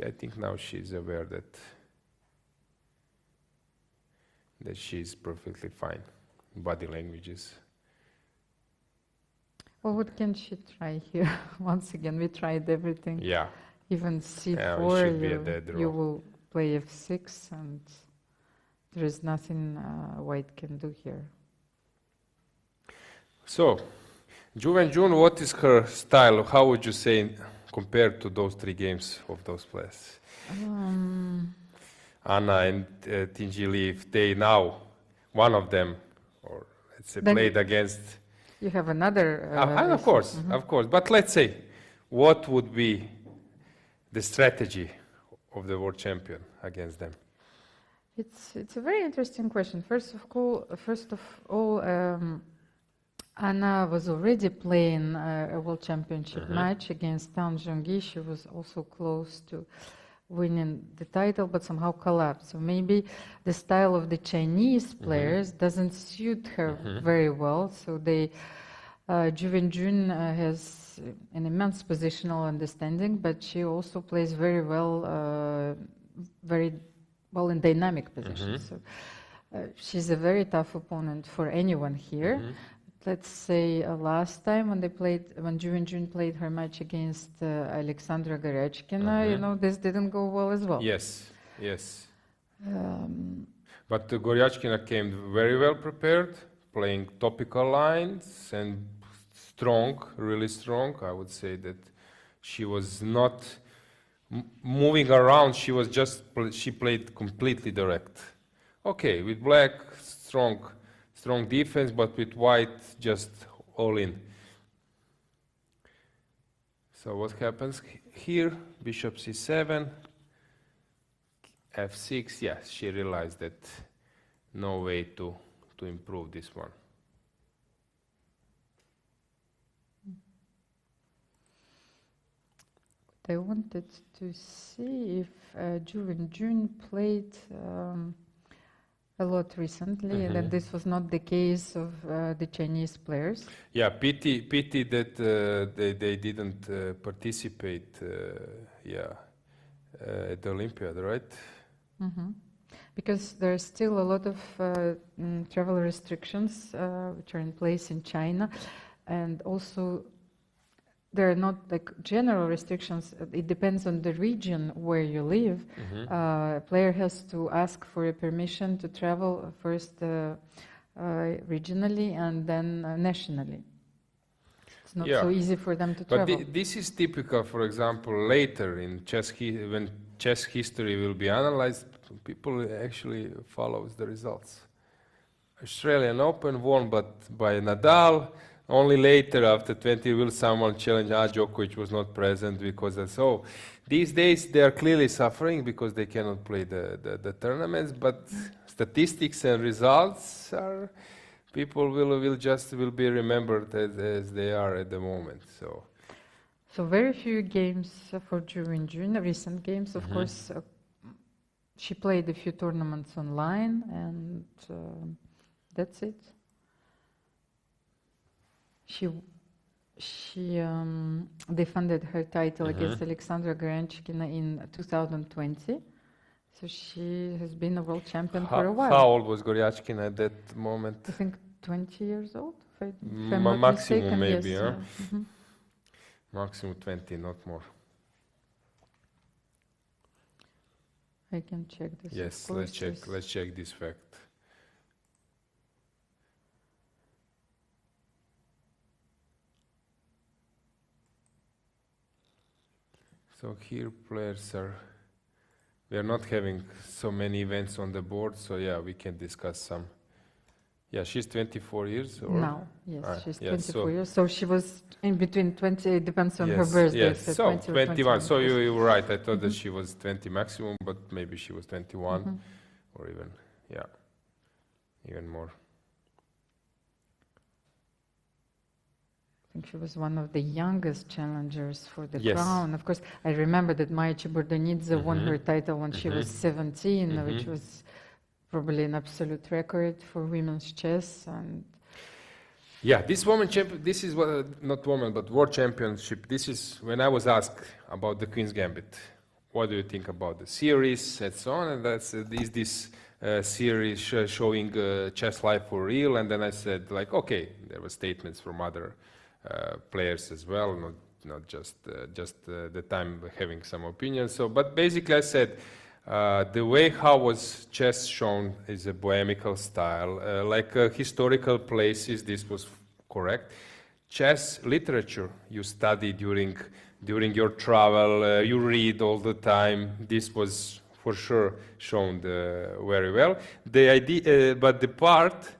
I think now she's aware that she's perfectly fine. Body languages. Well, what can she try here? Once again, we tried everything. Yeah. Even Yeah, it should be a C4, dead you draw. will play F6, and there is nothing white can do here. So, June, what is her style? How would you say compared to those three games of those players? Anna and Tingili, if they now, one of them, or let's say Then played against... You have another... of course, of course. But let's say, what would be the strategy of the world champion against them? It's a very interesting question. First of all, Anna was already playing a world championship match against Tan Zhongyi. She was also close to winning the title, but somehow collapsed. So maybe the style of the Chinese players doesn't suit her very well. So Jun has an immense positional understanding, but she also plays very well, in dynamic positions. So she's a very tough opponent for anyone here. Let's say last time when Jun played her match against Alexandra Goryachkina, this didn't go well as well. Yes. But Goryachkina came very well prepared, playing topical lines and strong, really strong. I would say that she was not moving around. She played completely direct. Okay, with black, strong defense, but with white, just all in. So what happens here? Bishop c7, f6. Yes, she realized that no way to improve this one. I wanted to see if Jun played a lot recently, and that this was not the case of the Chinese players. Yeah, pity that they didn't participate at the Olympiad, right? Because there are still a lot of travel restrictions which are in place in China, and also there are not like general restrictions. It depends on the region where you live. A player has to ask for a permission to travel first regionally and then nationally. It's not so easy for them to travel. But this is typical, for example, later in chess, when chess history will be analyzed, people actually follows the results. Australian Open won but by Nadal. Only later, after 20, will someone challenge, Janković was not present because that's so. These days, they are clearly suffering because they cannot play the tournaments, but statistics and results are, people will be remembered as they are at the moment, so. So very few games for June, recent games, of course. She played a few tournaments online, and that's it. She defended her title against Alexandra Gorenchkina in 2020. So she has been a world champion for a while. How old was Goryachkina at that moment? I think 20 years old, if I'm Maximum not mistaken. maybe, yes, huh? Yeah. Maximum 20, not more. I can check this. Yes, let's check this fact. So here players are, we are not having so many events on the board, so yeah, we can discuss some. Yeah, she's 24 years or? Now, yes, she's 24 years. So she was in between 20, it depends on her birthday. Yes, so 21. So you were right, I thought that she was 20 maximum, but maybe she was 21 or even, even more. I think she was one of the youngest challengers for the crown. Of course, I remember that Maya Chiburdonidze won her title when she was 17, which was probably an absolute record for women's chess. And yeah, this woman champion, this is what, not woman, but world championship. This is when I was asked about the Queen's Gambit. What do you think about the series and so on? And that's is this series showing chess life for real? And then I said, like, okay, there were statements from other players as well, not just the time having some opinions. So, but basically, I said the way how was chess shown is a bohemical style, like historical places. This was correct. Chess literature you study during your travel, you read all the time. This was for sure shown very well. The idea, but the part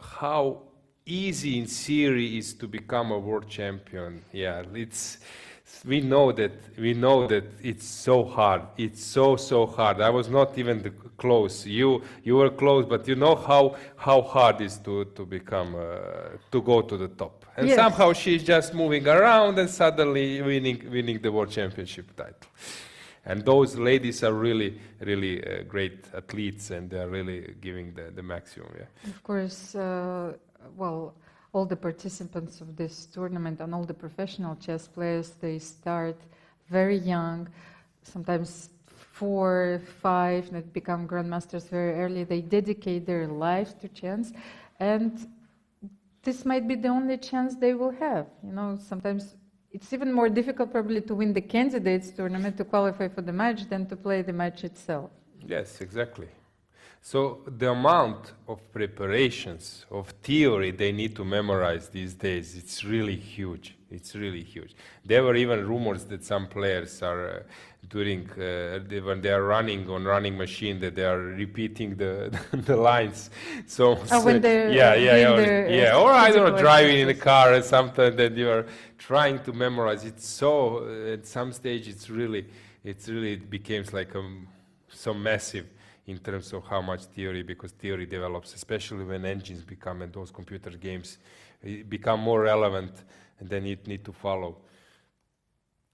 how easy in theory is to become a world champion. Yeah, we know that it's so hard. It's so hard. I was not even close. You were close, but you know how hard it is to become to go to the top. And somehow she's just moving around and suddenly winning the world championship title. And those ladies are really great athletes, and they're really giving the maximum. Yeah. Of course. Well, all the participants of this tournament and all the professional chess players, they start very young, sometimes 4, 5, and become grandmasters very early. They dedicate their lives to chess, and this might be the only chance they will have. You know, sometimes it's even more difficult probably to win the candidates tournament, to qualify for the match, than to play the match itself. Yes, exactly. So the amount of preparations, of theory they need to memorize these days, it's really huge. It's really huge. There were even rumors that some players are when they are running on running machine, that they are repeating the lines. So when they're or I don't know, driving in a car or something that you are trying to memorize. It's so at some stage it became like so massive in terms of how much theory, because theory develops, especially when engines become, and those computer games become more relevant, and then you need to follow.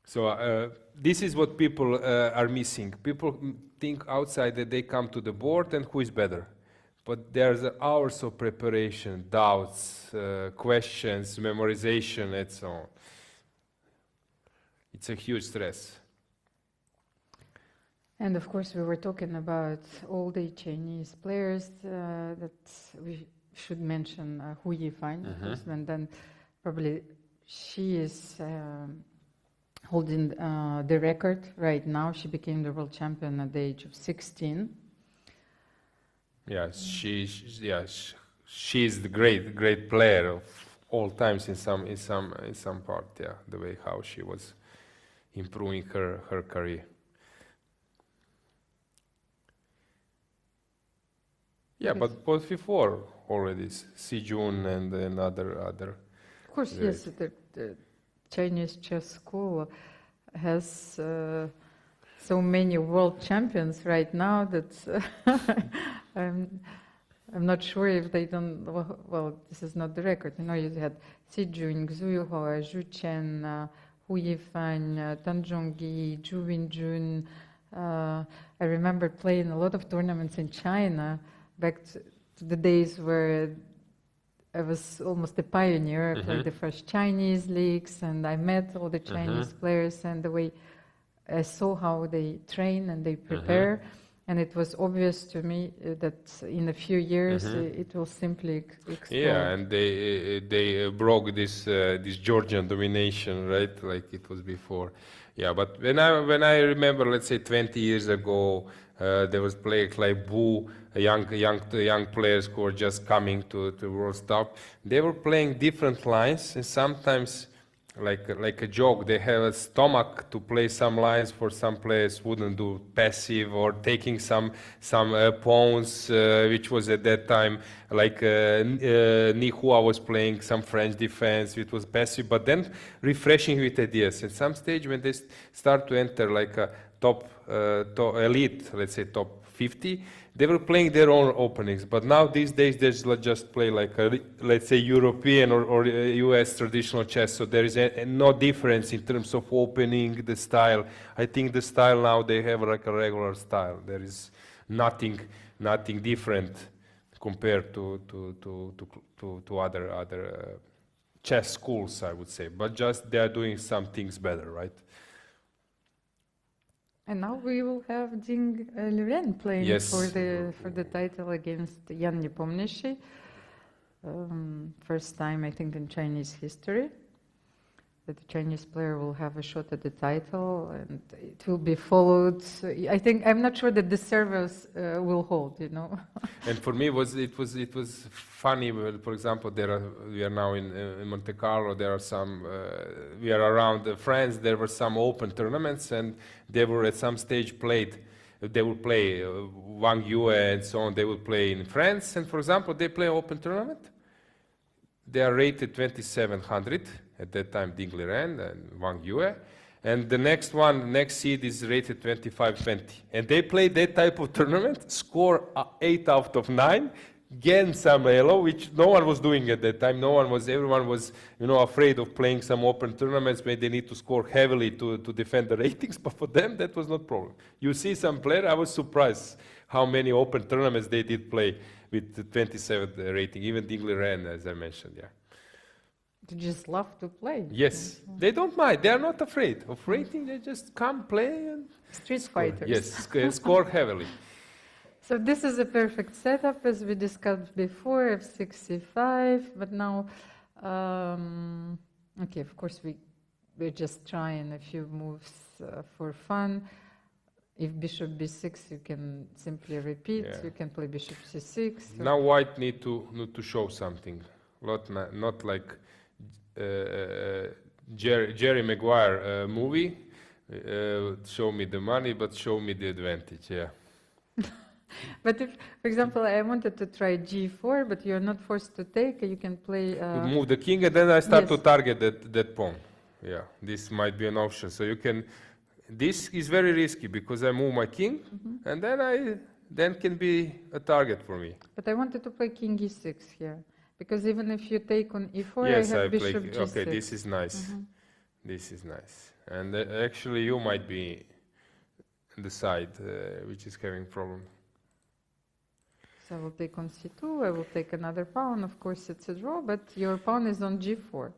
So this is what people are missing. People think outside that they come to the board and who is better. But there's hours of preparation, doubts, questions, memorization, and so on. It's a huge stress. And of course, we were talking about all the Chinese players that we should mention Hu Yifan, and then probably She is holding the record right now. She became the world champion at the age of 16. Yeah, she's the great player of all times in some part. Yeah, the way how she was improving her career. Yeah, but both before already, Sijun and other. Of course, great. yes. The Chinese chess school has so many world champions right now that I'm not sure if they don't. Well, this is not the record. You know, you had Sijun, Xu Yuhua, Zhu Chen, Hu Yifan, Tan Zhongyi, Zhu Winjun. I remember playing a lot of tournaments in China back to the days where I was almost a pioneer. I played the first Chinese leagues, and I met all the Chinese players, and the way I saw how they train and they prepare, and it was obvious to me that in a few years it will simply explode. Yeah, and they broke this Georgian domination, right? Like it was before. Yeah, but when I remember, let's say 20 years ago, there was players like Bu, young players who were just coming to world top. They were playing different lines, and sometimes, like a joke, they have a stomach to play some lines for some players wouldn't do passive, or taking some pawns, which was at that time like Nihua was playing some French defense, which was passive, but then refreshing with ideas. At some stage, when they start to enter like a top elite, let's say top 50, they were playing their own openings. But now these days they just play like a, let's say, European or US traditional chess. So there is no difference in terms of opening the style. I think the style now, they have like a regular style. There is nothing different compared to other chess schools, I would say. But just they are doing some things better, right? And now we will have Ding Liren playing Yes. for the title against Yan Nepomniachtchi. First time, I think, in Chinese history that the Chinese player will have a shot at the title, and it will be followed. I'm not sure that the servers will hold, you know. And for me, it was funny. For example, we are now in Monte Carlo. There are some. We are around France. There were some open tournaments, and they were at some stage played. They would play Wang Yue and so on. They would play in France, and for example, they play open tournament. They are rated 2700 at that time, Ding Liren and Wang Yue. And the next seed is rated 2520. And they play that type of tournament, score 8 out of 9, gain some elo, which no one was doing at that time. Everyone was, afraid of playing some open tournaments where they need to score heavily to defend the ratings. But for them, that was not a problem. You see some player, I was surprised how many open tournaments they did play with the 27th rating, even Ding Liren, as I mentioned, yeah. They just love to play. Yes, they don't mind. They are not afraid of rating. They just come, play, and Street fighters. Yes, score heavily. So this is a perfect setup, as we discussed before, f65. But now, okay, of course, we're just trying a few moves for fun. If bishop b6, you can simply repeat. Yeah. You can play bishop c6. Now white need to show something, not like Jerry Maguire movie. Show me the money, but show me the advantage. Yeah. But if, for example, I wanted to try g4, but you're not forced to take, you can play. You move the king, and then I start to target that pawn. Yeah, this might be an option. So you can. This is very risky because I move my king, and then can be a target for me. But I wanted to play king e6 here, because even if you take on e4, yes, I have bishop g6. Okay, this is nice. This is nice. And actually, you might be the side which is having problem. So I will take on c2. I will take another pawn. Of course, it's a draw, but your pawn is on g4.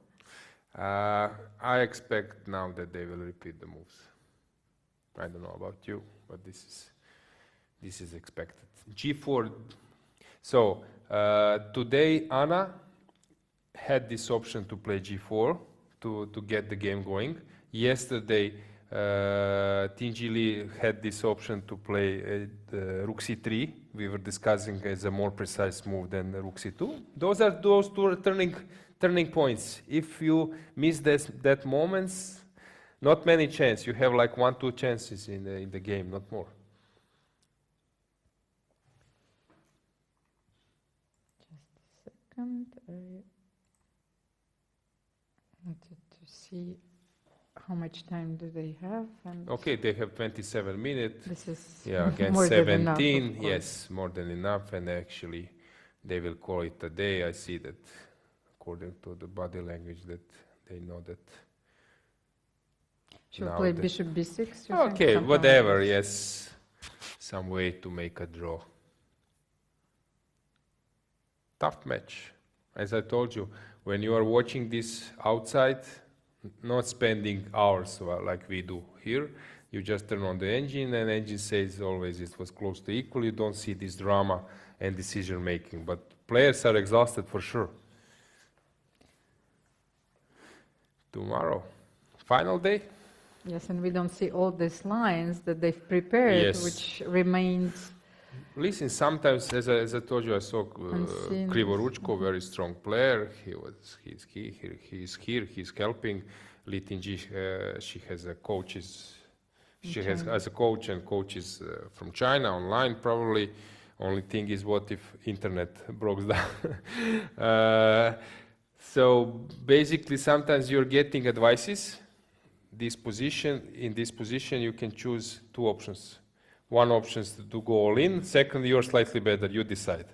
I expect now that they will repeat the moves. I don't know about you, but this is expected. G4. So today Anna had this option to play G4 to get the game going. Yesterday, Tingili had this option to play Rook C3. We were discussing as a more precise move than Rook C2. Those two turning points. If you miss that moments, not many chances. You have like 1-2 chances in the game, not more. Just a second. I wanted to see how much time do they have. And okay, they have 27 minutes. this is against more 17. than enough, Yes, more than enough. And actually, they will call it a day. I see that according to the body language that they know that. Should we play bishop b6? Okay, whatever, yes. Some way to make a draw. Tough match. As I told you, when you are watching this outside, not spending hours like we do here, you just turn on the engine and engine says always it was close to equal. You don't see this drama and decision making, but players are exhausted for sure. Tomorrow, final day. Yes, and we don't see all these lines that they've prepared, Yes. which remains. Listen, sometimes, as I told you, I saw Krivoruchko, very strong player. He's here. He's helping. Litinji, she has a coaches. She has as a coach and coaches from China online probably. Only thing is, what if internet broke down? So basically, sometimes you're getting advices. In this position, you can choose two options. One option is to go all in. Second, you're slightly better. You decide.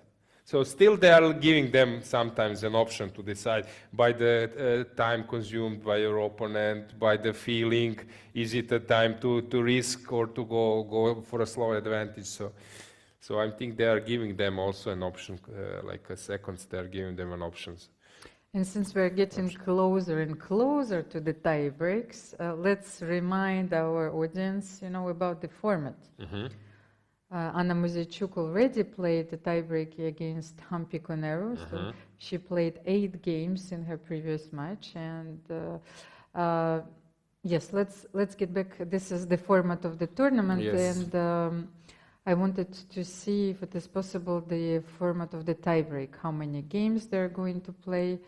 So still, they are giving them sometimes an option to decide by the time consumed by your opponent, by the feeling. Is it a time to risk or to go for a slow advantage? So I think they are giving them also an option, like a seconds. They are giving them an options. And since we're getting closer and closer to the tie breaks, let's remind our audience, about the format. Anna Muzeychuk already played the tiebreak against Hampi Konero. So she played 8 games in her previous match. And yes, let's get back. This is the format of the tournament. Yes. And I wanted to see if it is possible the format of the tiebreak, how many games they're going to play,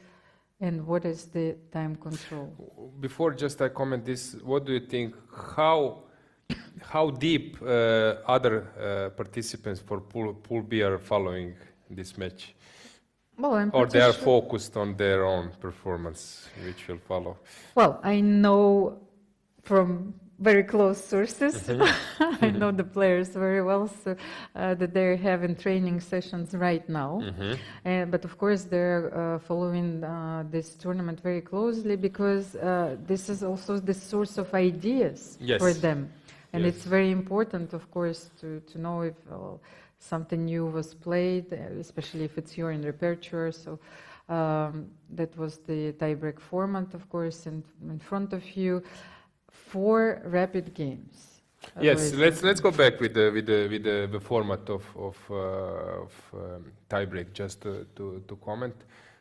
and what is the time control. Before just I comment this, what do you think? How deep other participants for Pool B are following this match? Well, or they are focused on their own performance, which will follow? Well, I know from very close sources, I know the players very well, so that they're having training sessions right now. But of course, they're following this tournament very closely because this is also the source of ideas for them. And it's very important, of course, to know if something new was played, especially if it's your in repertoire. So that was the tiebreak format, of course, and in front of you. 4 rapid games. Yes, let's go back with the format of tiebreak just to comment.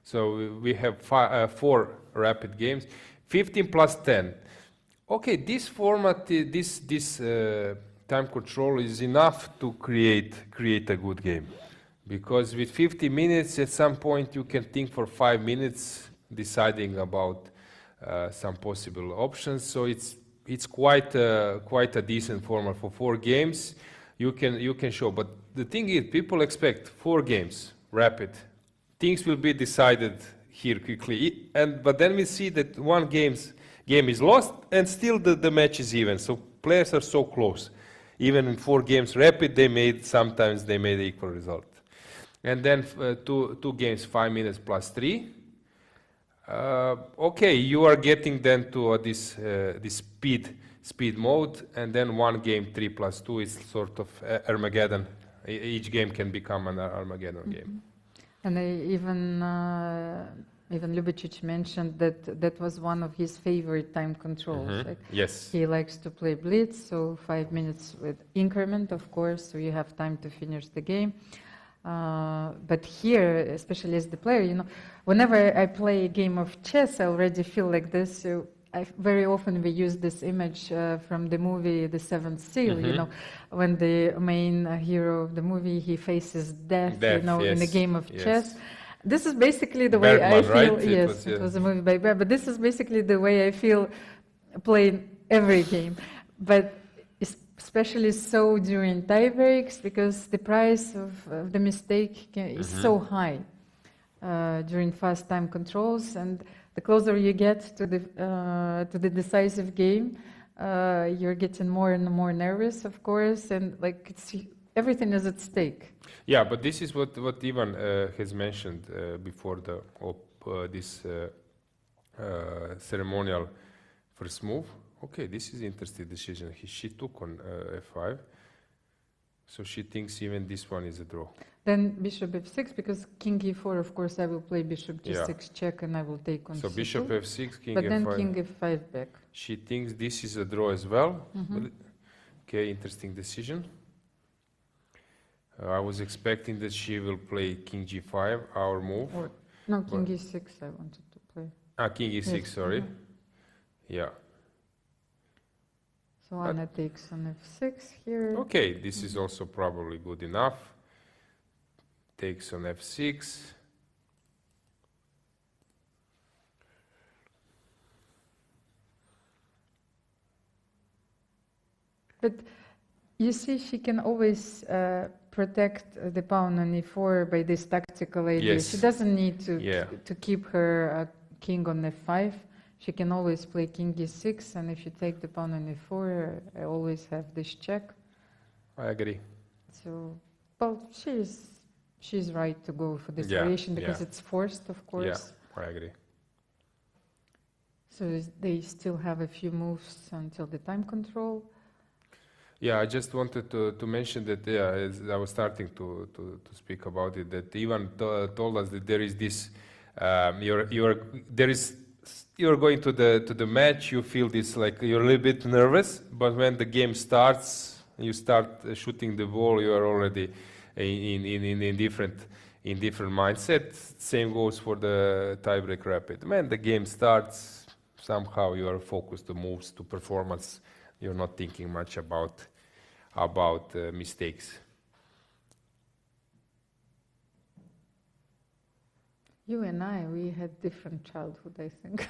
So we have 4 rapid games, 15 plus 10. Okay, this format, this time control is enough to create a good game, because with 50 minutes, at some point you can think for 5 minutes deciding about some possible options. So it's quite a decent format for 4 games. You can show, but the thing is, people expect 4 games, rapid. Things will be decided here quickly, but then we see that one game is lost, and still the match is even. So players are so close. Even in 4 games rapid, sometimes they made equal result. And then 2 games, 5 minutes plus 3. Okay, you are getting then to this speed mode, and then 1 game 3 plus 2 is sort of Armageddon. Each game can become an Armageddon game. And even Ljubicic mentioned that was one of his favorite time controls. Like yes. He likes to play blitz, so 5 minutes with increment, of course, so you have time to finish the game. But here, especially as the player, you know, whenever I play a game of chess, I already feel like this. So very often we use this image from the movie The Seventh Seal, you know, when the main hero of the movie, he faces death, you know, in a game of chess. This is basically the way I feel. Right? Yes, it was a movie by Bergman, but this is basically the way I feel playing every game. But especially so during tie breaks, because the price of the mistake is so high during fast time controls, and the closer you get to the decisive game, you're getting more and more nervous, of course, and like everything is at stake. Yeah, but this is what Ivan has mentioned before this ceremonial first move. Okay, this is interesting decision. She took on f5, so she thinks even this one is a draw. Then bishop f6, because king e4, of course, I will play bishop g6 check, and I will take on so c2. Bishop f6, king but f5. then king f5 back. She thinks this is a draw as well. Okay, interesting decision. I was expecting that she will play king g5, our move. No, king e6 I wanted to play. King e6, sorry. Yeah. So Anna takes on f6 here. Okay, this is also probably good enough. Takes on f6. But you see, she can always protect the pawn on e4 by this tactical idea. Yes. She doesn't need to keep her king on f5. She can always play king e6, and if you take the pawn on e4, I always have this check. I agree. So, well, she's right to go for this variation because it's forced, of course. Yeah, I agree. So they still have a few moves until the time control. Yeah, I just wanted to mention that, as I was starting to speak about it, that Ivan told us that there is this, you're going to the match, you feel this, like you're a little bit nervous, but when the game starts, you start shooting the ball, you are already in different mindset. Same goes for the tiebreak rapid. When the game starts, somehow you are focused to moves, to performance. You're not thinking much about mistakes. You and I, we had different childhood, I think.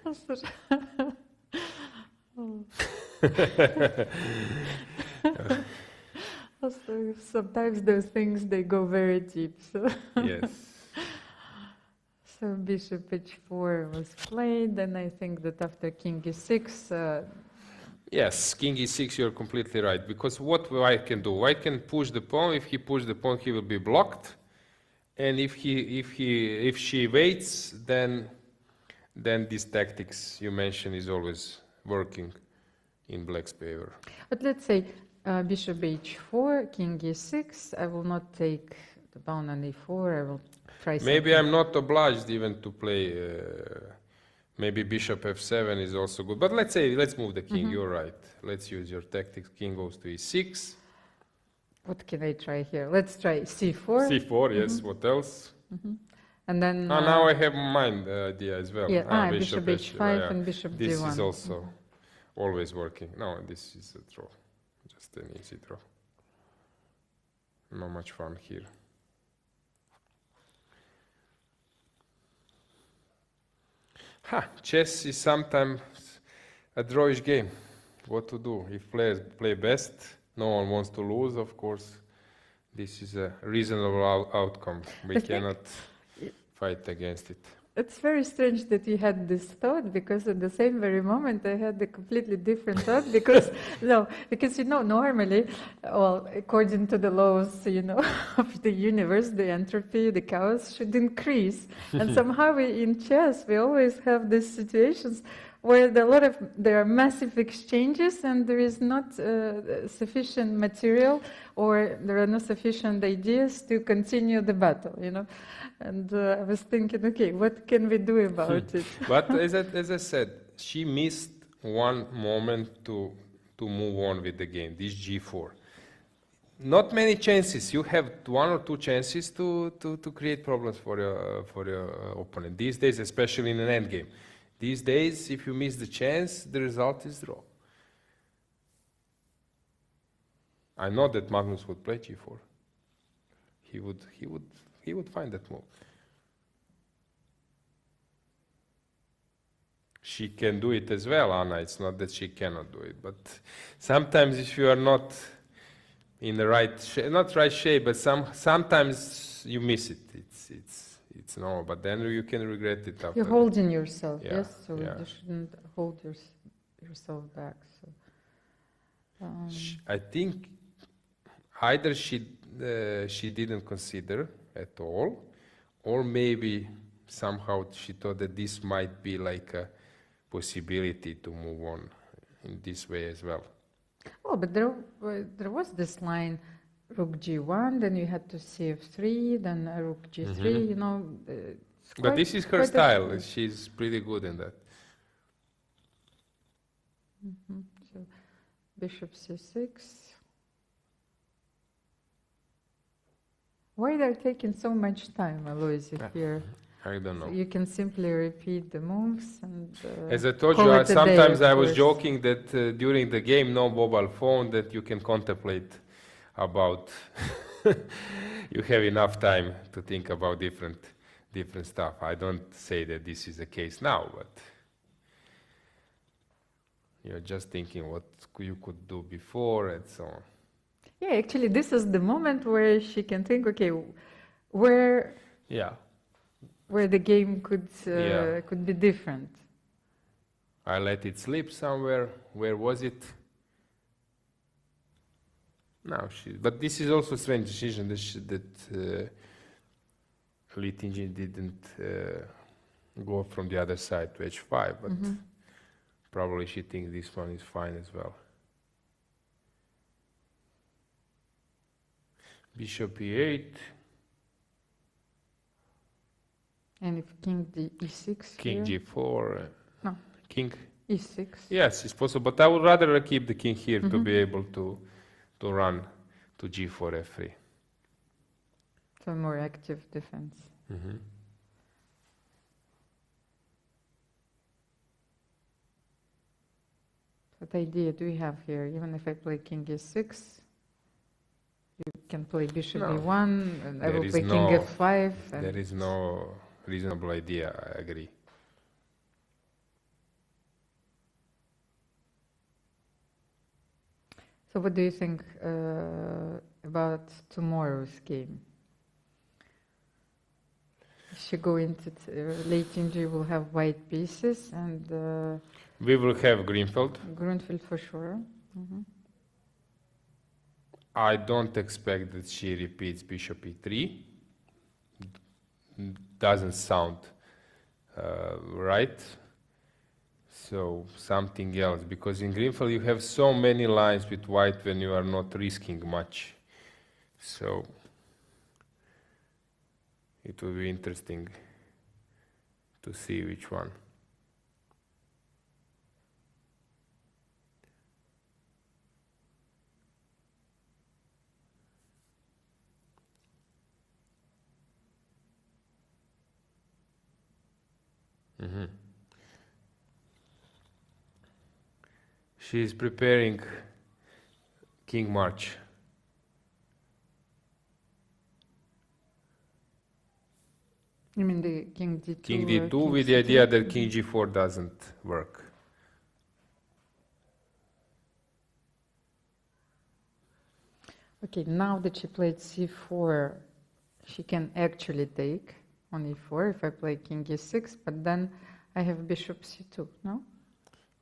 Also, sometimes those things, they go very deep. So. Yes. So bishop h4 was played, and I think that after king e6... yes, king e6, you're completely right. Because what I can do, I can push the pawn. If he pushes the pawn, he will be blocked. And if she waits, then these tactics you mentioned is always working in black's favor. But let's say bishop h4, king e6. I will not take the pawn on e4. I will try. Maybe I'm not obliged even to play. Maybe bishop f7 is also good. But let's move the king. You're right. Let's use your tactics. King goes to e6. What can I try here? Let's try c4. c4, yes. What else? And then... now I have mind idea as well. Yeah, bishop h5 and bishop d1. This is also always working. No, this is a draw. Just an easy draw. Not much fun here. Chess is sometimes a drawish game. What to do? If players play best, no one wants to lose, of course. This is a reasonable outcome. We cannot fight against it. It's very strange that you had this thought, because at the same very moment I had a completely different thought, because normally, well, according to the laws, of the universe, the entropy, the chaos should increase. And somehow in chess we always have these situations where there are massive exchanges and there is not sufficient material, or there are not sufficient ideas to continue the battle, And I was thinking, okay, what can we do about it? But as I said, she missed one moment to move on with the game, this g4. not many chances. You have 1 or 2 chances to create problems for your opponent. These days, especially in an endgame. These days, if you miss the chance, the result is draw. I know that Magnus would play g4. He would find that move. She can do it as well, Anna. It's not that she cannot do it, but sometimes if you are not in the right shape, not right shape, but sometimes you miss it. It's normal, but then you can regret it after. You're holding yourself, Yeah, yes? So yeah. you shouldn't hold yourself back. So, I think either she didn't consider at all, or maybe somehow she thought that this might be like a possibility to move on in this way as well. oh, but there was this line, rook g1, then you had to cf3, then rook g3, you know. But this is her style. She's pretty good in that. So bishop c6. Why they're taking so much time, Alojzije, here? I don't know. So you can simply repeat the moves and as I told call you, it a day, sometimes of I was course. joking that during the game, no mobile phone, that you can contemplate about. You have enough time to think about different stuff. I don't say that this is the case now, but you're just thinking what you could do before and so on. Yeah, actually, this is the moment where she can think, okay, where the game could be different. I let it slip somewhere. Where was it? No, but this is also a strange decision that Litinji didn't go from the other side to h5, but probably she thinks this one is fine as well. Bishop e8. And if king e6 King here? g4. No. King? E6. Yes, it's possible, but I would rather keep the king here to be able to run to g4, f3. So more active defense. What idea do you have here? Even if I play king e6, you can play bishop e1, and I will play king f5. And there is no reasonable idea, I agree. So what do you think about tomorrow's game? If you go into late injury, we'll have white pieces, and we will have Greenfield. Greenfield for sure. I don't expect that she repeats bishop e3. Doesn't sound right. So something else, because in Greenfield you have so many lines with white when you are not risking much. So it will be interesting to see which one. She is preparing King March. You mean the king d2? King d2 with the idea that king g4 doesn't work. Okay, now that she played c4, she can actually take on e4 if I play king e6, but then I have bishop c2, no?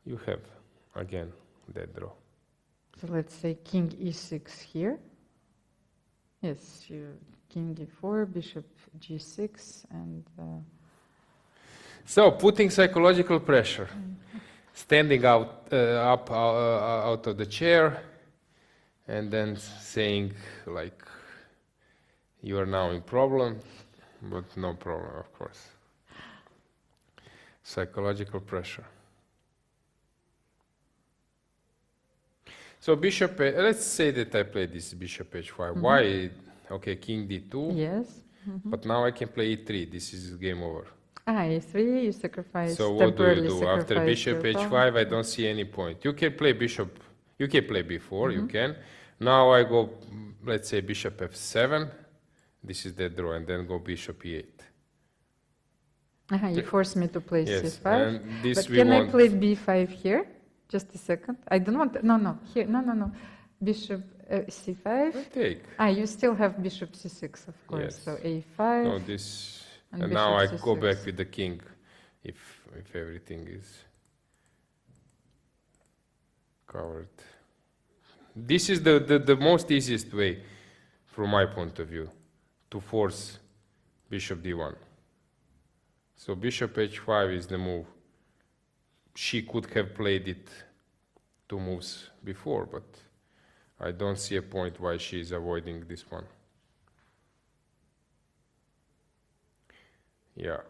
You have, again, that draw. So let's say king e6 here. Yes, king e4, bishop g6, and... So, putting psychological pressure. Standing up out of the chair, and then saying, like, you are now in problem, but no problem, of course. Psychological pressure. So bishop, let's say that I play this bishop h5. Why? Okay, king d2. Yes. But now I can play e3. This is game over. E3, you sacrifice. So what do you temporarily do? After sacrifice bishop your h5, pawn. I don't see any point. You can play bishop, you can play b4, you can. Now I go, let's say bishop f7. This is the draw, and then go bishop e8. You force me to play Yes, c5. and this But we can I want. play b5 here? Just a second. I don't want. No. Here. No. Bishop c5. Take. You still have bishop c6, of course. Yes. So a5. No, this. And And now I bishop go c6. back with the king, if everything is covered. This is the most easiest way, from my point of view, to force bishop d1. So bishop h5 is the move. She could have played it 2 moves before, but I don't see a point why she is avoiding this one. Yeah.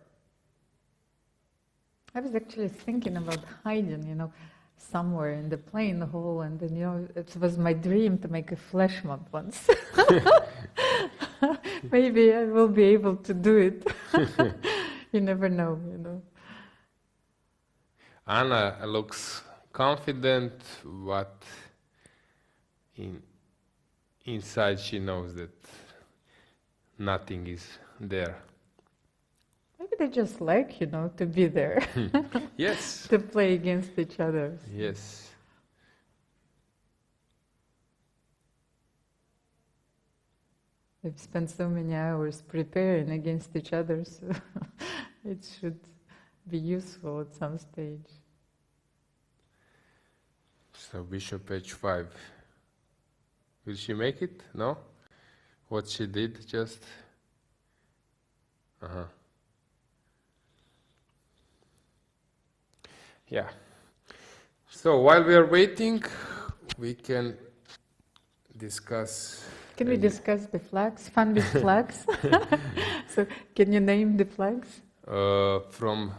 I was actually thinking about hiding, somewhere in the playing hall, and then, it was my dream to make a flash mob once. Maybe I will be able to do it. You never know. Anna looks confident, but inside she knows that nothing is there. Maybe they just like, to be there, Yes. to play against each other. Yes. They've spent so many hours preparing against each other, so it should be useful at some stage. So bishop h5. Will she make it? No? What she did just... Yeah. So while we are waiting, we can discuss... Can we discuss the flags? Fun with flags? So can you name the flags? From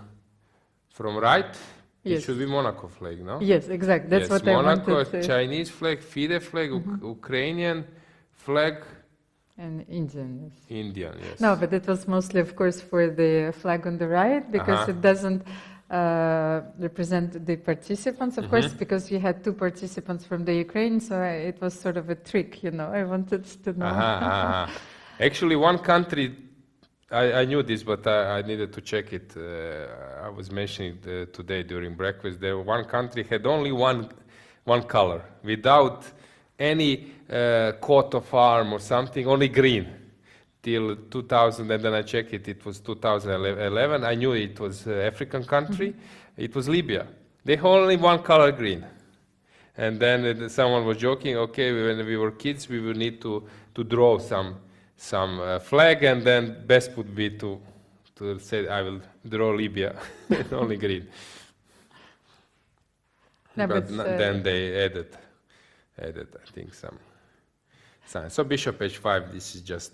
right, Yes. it should be Monaco flag, no? Yes, exactly. That's Yes, what Monaco, I wanted to. Chinese flag, FIDE flag, Ukrainian flag, And Indian, yes. Indian, yes. No, but it was mostly, of course, for the flag on the right, because it doesn't represent the participants, of course, because you had 2 participants from the Ukraine, so it was sort of a trick, I wanted to know. Actually, one country, I knew this, but I needed to check it. I was mentioning it today during breakfast. There, one country had only one color, without any coat of arm or something, only green, till 2000. And then I checked it; it was 2011. I knew it was African country. It was Libya. They had only one color, green. And then someone was joking. Okay, when we were kids, we would need to draw some flag, and then best would be to say, I will draw Libya, only green. No, but but then they added, I think, some signs. So bishop h5, this is just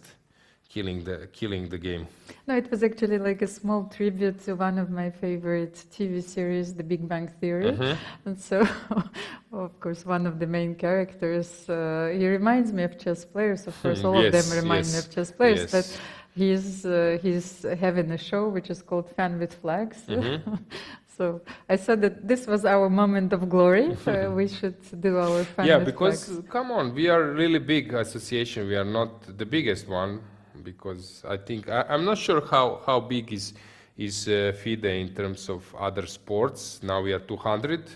killing the game. No, it was actually like a small tribute to one of my favorite TV series, The Big Bang Theory. And so, of course, one of the main characters, he reminds me of chess players. Of course, all of them remind me of chess players. But he's having a show which is called Fan with Flags. So I said that this was our moment of glory. We should do our Fan with because Flags. Come on, we are a really big association. We are not the biggest one, because I think I'm not sure how big is FIDE in terms of other sports. Now we are 200.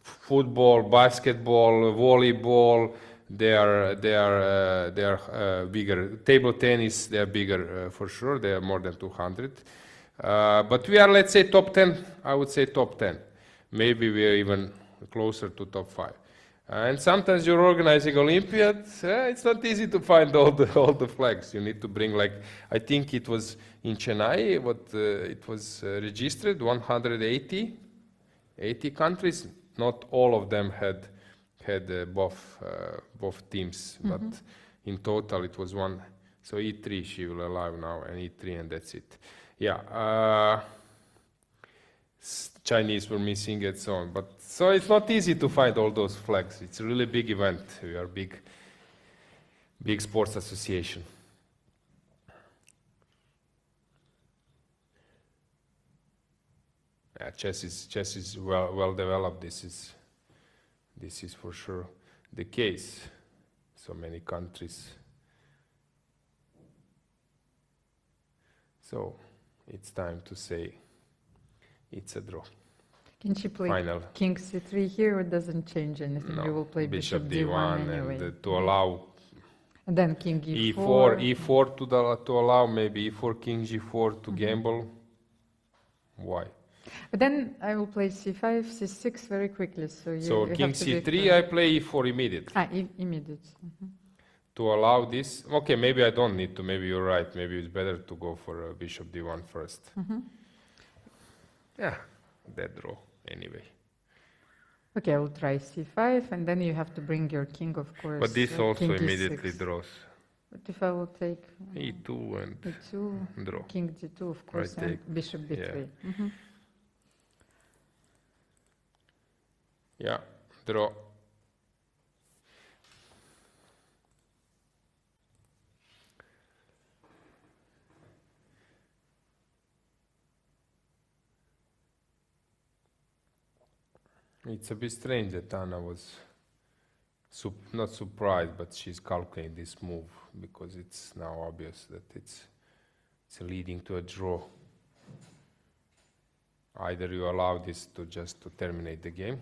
Football, basketball, volleyball, they are bigger. Table tennis, they are bigger for sure. They are more than 200. But we are, let's say, top 10. I would say top 10. Maybe we are even closer to top 5. And sometimes you're organizing Olympiads. It's not easy to find all the flags. You need to bring, like, I think it was in Chennai. It was registered 180 countries. Not all of them had both teams, but in total it was one. So E3 she will allow now, and E3, and that's it. Yeah. Chinese were missing and so on. But so it's not easy to find all those flags. It's a really big event. We are big sports association. Yeah, chess is well developed. This is for sure the case. So many countries. So it's time to say it's a draw. Can she play Final. king c3 here, or doesn't change anything? No, You will play bishop d1 d1 anyway. and to allow And then king e4. e4 to allow maybe e4, king g4 to gamble. Why? But then I will play c5, c6 very quickly. So you king have to be c3, I play e4 immediately. Immediate. To allow this, okay, maybe I don't need to, maybe you're right, maybe it's better to go for bishop d1 first. Yeah, dead draw, anyway. Okay, I will try c5, and then you have to bring your king, of course. But this also king immediately e6. draws. But if I will take e2 and e2, draw. king d2, of course, I and take, bishop b3. Yeah, draw. It's a bit strange that Anna was not surprised, but she's calculating this move because it's now obvious that it's leading to a draw. Either you allow this to just to terminate the game.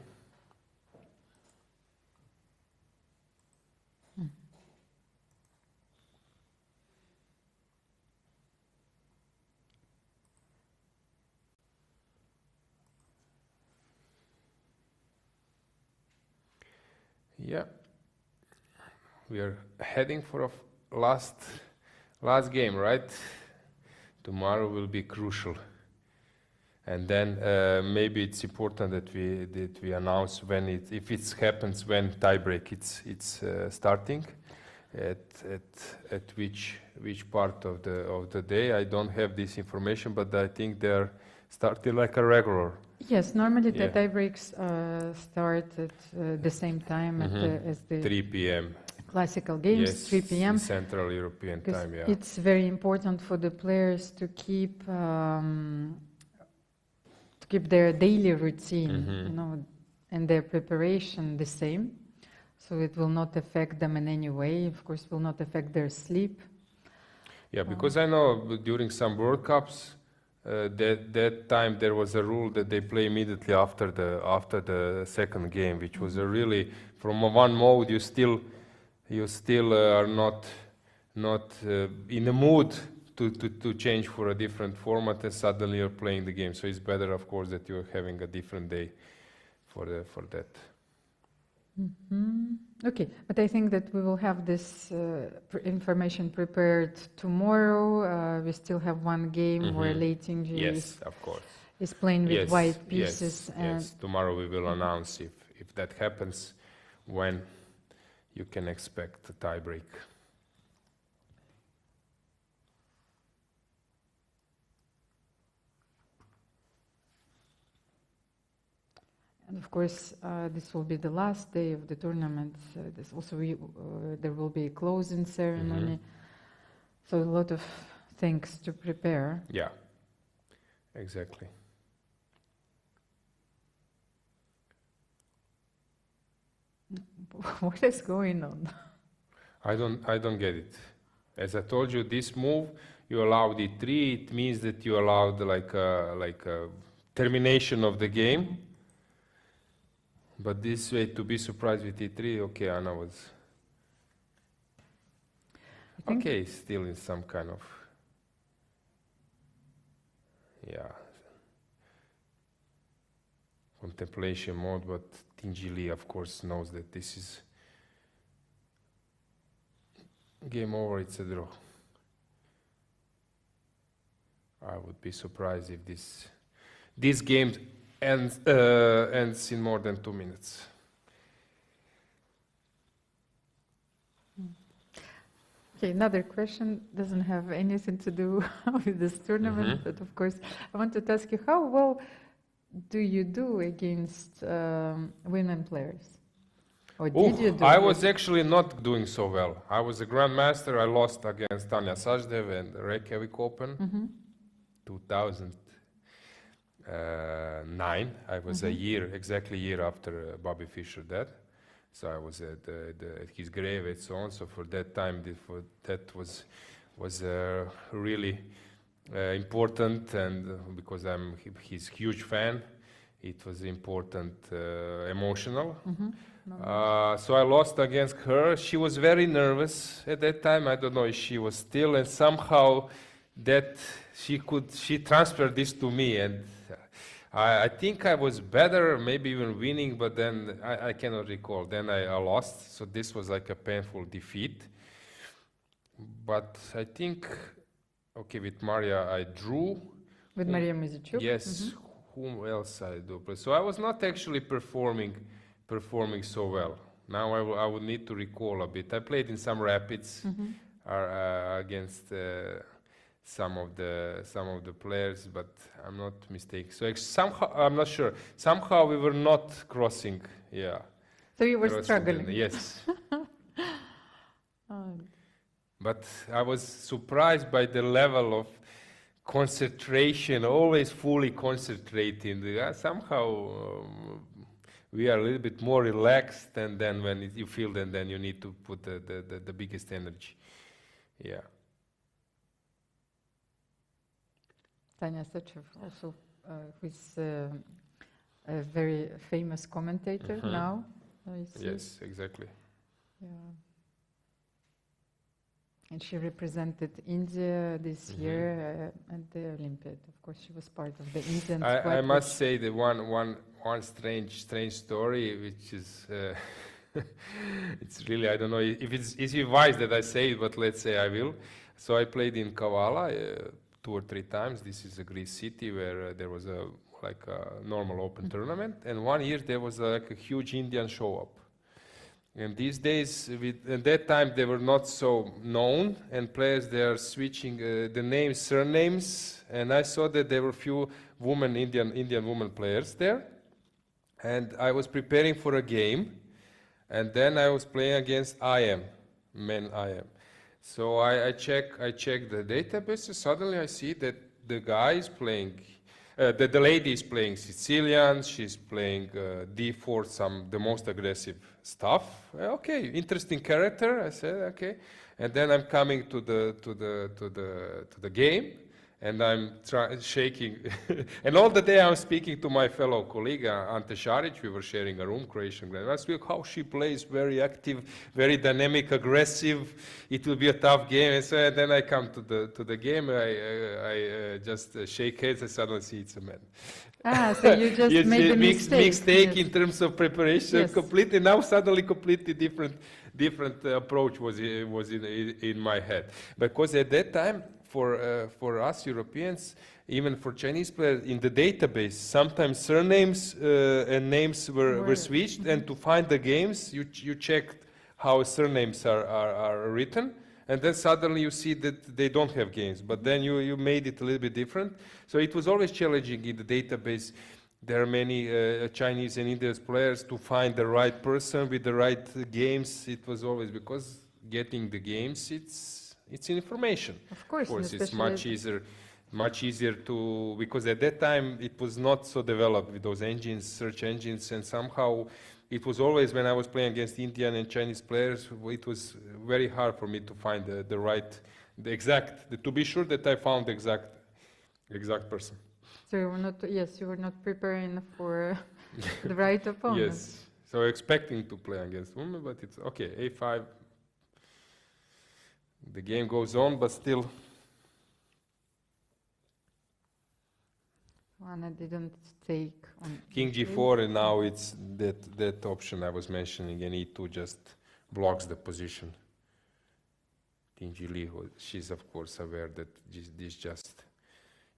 Yeah, we are heading for a last game, right? Tomorrow will be crucial, and then maybe it's important that we announce when if it happens when tiebreak it's starting, at which part of the day. I don't have this information, but I think they're starting like a regular. Yes, normally the tie breaks start at the same time as the 3 p.m. classical games, Yes, 3 p.m. Central European time, yeah. It's very important for the players to keep their daily routine, you know, and their preparation the same, so it will not affect them in any way. Of course, will not affect their sleep. Yeah, because I know during some World Cups. That time there was a rule that they play immediately after the second game, which was a really from one mode you still are not in the mood to change for a different format, and suddenly you're playing the game. So it's better, of course, that you're having a different day for that. Okay, but I think that we will have this information prepared tomorrow. We still have one game where Lei Tingji yes, of course, is playing with white pieces. Yes, and yes. Tomorrow we will announce if that happens, when you can expect a tie break. And of course, this will be the last day of the tournament. This also there will be a closing ceremony. So a lot of things to prepare. Yeah, exactly. What is going on? I don't get it. As I told you, this move you allowed e3. It means that you allowed like a termination of the game. But this way, to be surprised with e3, okay, Anna was okay, still in some kind of contemplation mode, but Tingji Li, of course, knows that this is game over, it's a draw. I would be surprised if this game ends in more than 2 minutes. Okay, another question doesn't have anything to do with this tournament, but of course I wanted to ask you, how well do you do against women players? Or did you do I it? was actually not doing so well. I was a grandmaster. I lost against Tanja Sajdev and Reykjavik Open, 2009. I was a year, exactly a year after Bobby Fischer died. So I was at his grave and so on. So for that time, that was really important, and because I'm his huge fan, it was important, emotional. So I lost against her. She was very nervous at that time. I don't know if she was still, and somehow that she transferred this to me, and I think I was better, maybe even winning, but then I cannot recall. Then I lost, so this was like a painful defeat. But I think, okay, with Maria I drew. With Maria Mizicuk? Yes. Whom else I do? So I was not actually performing so well. Now I would need to recall a bit. I played in some rapids against some of the players, but I'm not mistaken. So somehow, I'm not sure. Somehow we were not crossing. Yeah. So you were struggling. Yes. But I was surprised by the level of concentration, always fully concentrating. Somehow we are a little bit more relaxed, and then when you feel that, then you need to put the biggest energy. Yeah. Tanja Sajdev also, who is a very famous commentator now. Yes, exactly. Yeah. And she represented India this year at the Olympiad. Of course, she was part of the Indian squad. I must say the one strange story, which is it's really, I don't know if it's wise that I say it, but let's say I will. So I played in Kavala 2 or 3 times. This is a Greece city where there was a normal open tournament, and one year there was like a huge Indian show up. And these days, at that time, they were not so known, and players, they are switching the names, surnames, and I saw that there were few Indian women players there, and I was preparing for a game, and then I was playing against men IM. So I check the database, and suddenly I see that the guy is playing, the lady is playing Sicilian, she's playing D4, the most aggressive stuff. Okay, interesting character. I said okay, and then I'm coming to the game, and I'm shaking, and all the day I'm speaking to my fellow colleague Ante Šarić. We were sharing a room, Croatian grandmaster. I speak how she plays, very active, very dynamic, aggressive. It will be a tough game. And so then I come to the game. I just shake heads. I suddenly see it's a man. So you just made a mistake. In terms of preparation. Yes. Completely now, suddenly, completely different approach was in my head, because at that time, for us Europeans, even for Chinese players, in the database, sometimes surnames and names were switched, and to find the games, you checked how surnames are written, and then suddenly you see that they don't have games, but then you made it a little bit different. So it was always challenging in the database. There are many Chinese and Indian players to find the right person with the right games. It was always, because getting the games, it's information. Of course, it's much easier to, because at that time it was not so developed with those engines, search engines, and somehow it was always, when I was playing against Indian and Chinese players, it was very hard for me to find the exact, to be sure that I found the exact person. So you were not preparing for the right opponent. Yes, so expecting to play against women, but it's okay, A5. The game goes on, but still. Anna didn't take on King G4, and now it's that option I was mentioning, and E2 just blocks the position. King G Li, she's of course aware that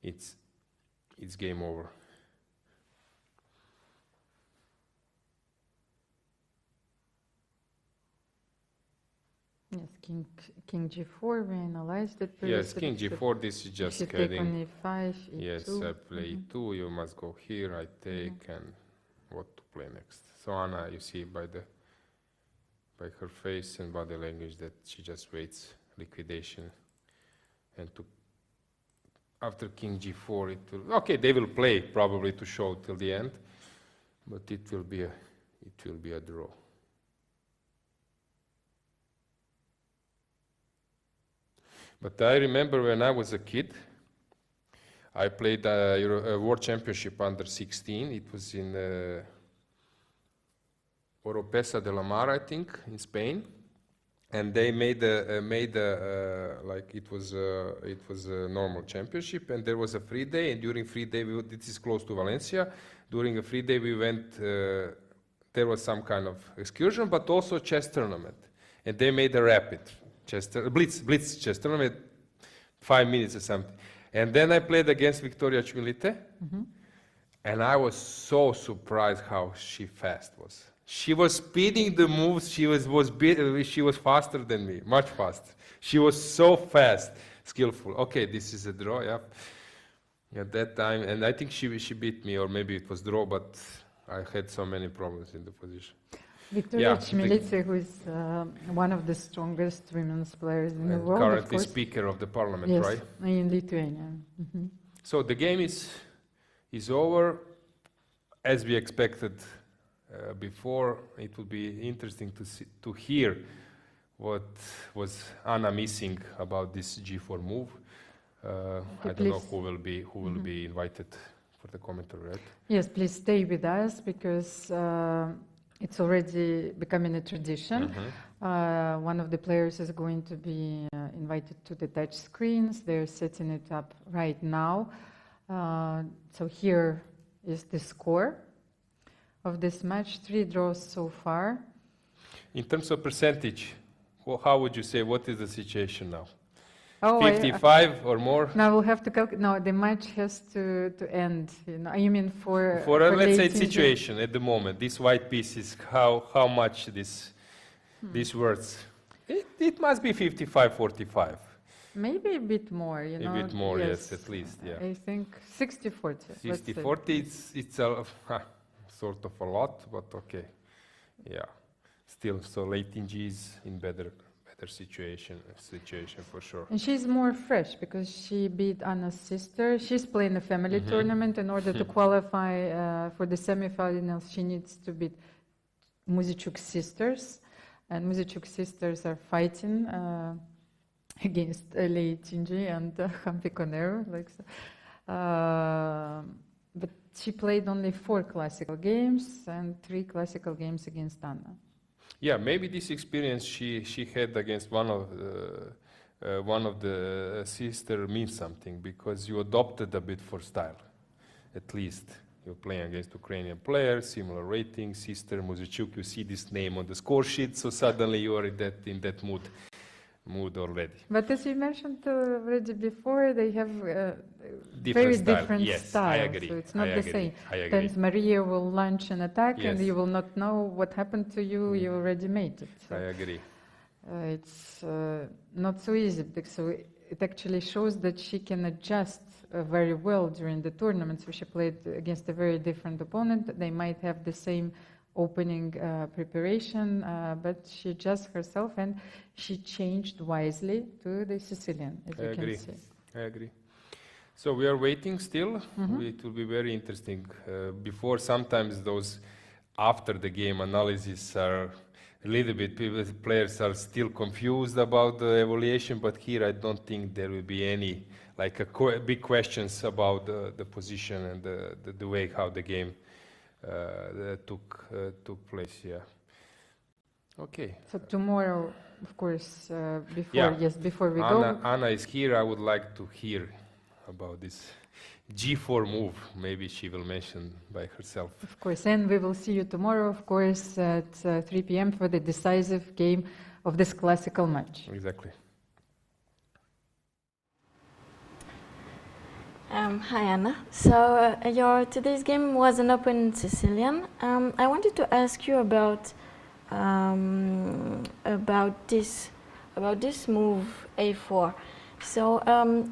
it's game over. Yes, king g4, we analyzed it. Yes, king g4, this is just if you take heading. on e5, e2. Yes, I play e2, you must go here, I take, and what to play next. So Anna, you see by her face and body language that she just waits liquidation, and after king g4, it will, okay, they will play probably to show till the end, but it will be a draw. But I remember when I was a kid, I played a World Championship under 16. It was in Oropesa de la Mar, I think, in Spain, and they made like it was a normal championship, and there was a free day. And during free day, this is close to Valencia. During a free day, we went. There was some kind of excursion, but also chess tournament, and they made a rapid blitz chess tournament, 5 minutes or something. And then I played against Victoria Chmilite, and I was so surprised how fast was. She was speeding the moves. She was faster than me, much faster. She was so fast, skillful. Okay, this is a draw, yeah. At that time, and I think she beat me, or maybe it was draw, but I had so many problems in the position. Victoria Chmilite, who is one of the strongest women's players in the world, currently speaker of the parliament, yes, right? In Lithuania. So the game is over, as we expected before. It will be interesting to hear what was Anna missing about this g4 move. I don't know who will be invited for the commentary, right? Yes, please stay with us, because it's already becoming a tradition. One of the players is going to be invited to the touch screens. They're setting it up right now. So here is the score of this match, 3 draws so far. In terms of percentage, how would you say, what is the situation now? 55 or more? Now we'll have to calculate. No, the match has to end. You mean for let's say situation at the moment, these white pieces, how much this worth? It must be 55-45. Maybe a bit more. A bit more, yes, at least, yeah. I think 60-40. 60-40, it's a sort of a lot, but okay, yeah. Still, so late in G is in better situation for sure. And she's more fresh because she beat Anna's sister. She's playing a family tournament. In order to qualify for the semifinals, she needs to beat Muzicuk's sisters. And Muzicuk's sisters are fighting against Lei Tingi and Hampi Conero. But she played only 4 classical games and 3 classical games against Anna. Yeah, maybe this experience she had against one of the sister means something, because you adopted a bit for style. At least you're playing against Ukrainian players, similar rating, sister Muzicuk. You see this name on the score sheet, so suddenly you are in that mood already. But as you mentioned already before, they have different different yes, styles. I agree. So it's not the same. I agree. Then Maria will launch an attack, Yes. and you will not know what happened to you. You already made it. So I agree. it's not so easy. So it actually shows that she can adjust very well during the tournament. So she played against a very different opponent. They might have the same opening preparation, but she adjusts herself, and she changed wisely to the Sicilian, as you can see. I agree. So we are waiting still. It will be very interesting. Before, sometimes those after the game analysis are a little bit, players are still confused about the evaluation, but here I don't think there will be any big questions about the position and the way how the game took place. Yeah. Okay. So tomorrow, of course, before we go. Anna is here. I would like to hear about this G4 move. Maybe she will mention by herself. Of course, and we will see you tomorrow, of course, at 3 p.m. for the decisive game of this classical match. Exactly. Hi Anna. So your today's game was an open Sicilian. I wanted to ask you about this about this move a4. So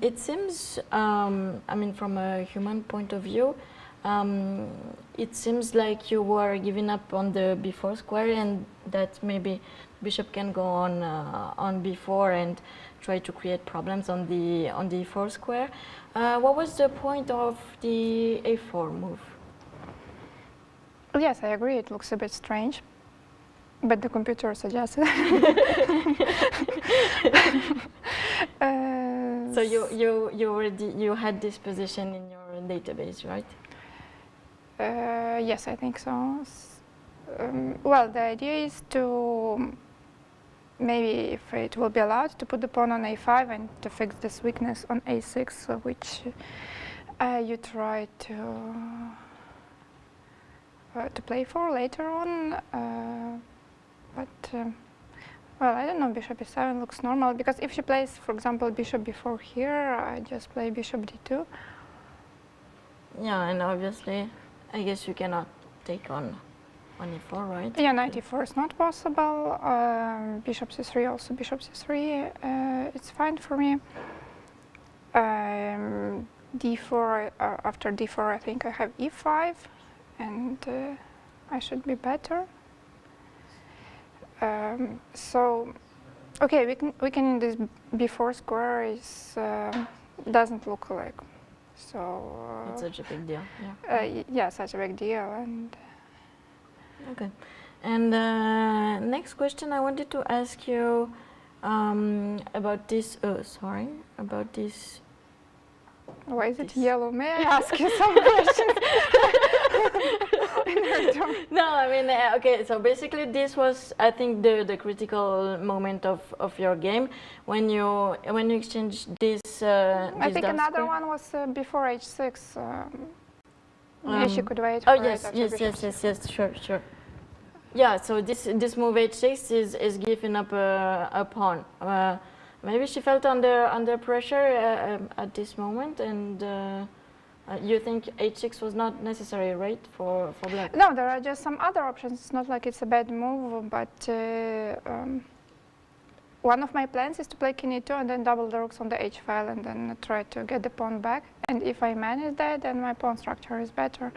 it seems, I mean, from a human point of view, it seems like you were giving up on the b4 square, and that maybe bishop can go on b4 and try to create problems on the e4 square. What was the point of the a4 move? Yes, I agree. It looks a bit strange, but the computer suggested. So you had this position in your database, right? Yes, I think so. Well, the idea is to maybe, if it will be allowed, to put the pawn on a5 and to fix this weakness on a6, which you try to play for later on. Well, I don't know, bishop e7 looks normal, because if she plays, for example, bishop b4 here, I just play bishop d2. Yeah, and obviously, I guess you cannot take on e4, right? Yeah, knight e4 is not possible. Bishop c3, also bishop c3, it's fine for me. d4, after d4, I think I have e5, and I should be better. So, okay, we can this b4 square is doesn't look like so. It's such a big deal. Yeah. Yeah, such a big deal, and. Okay, and next question I wanted to ask you about this. Sorry, about this. Why is it yellow? May I ask you some questions? No, I mean, okay, so basically this was, I think, the critical moment of your game when you exchanged this. I think another one was before h6. Maybe she could wait. Oh for yes, yes, sure. Yeah, so this move h6 is giving up a pawn. Maybe she felt under pressure at this moment, and you think h6 was not necessary, right, for black? No, there are just some other options. It's not like it's a bad move, but one of my plans is to play king e2 and then double the rooks on the h file and then try to get the pawn back. And if I manage that, then my pawn structure is better.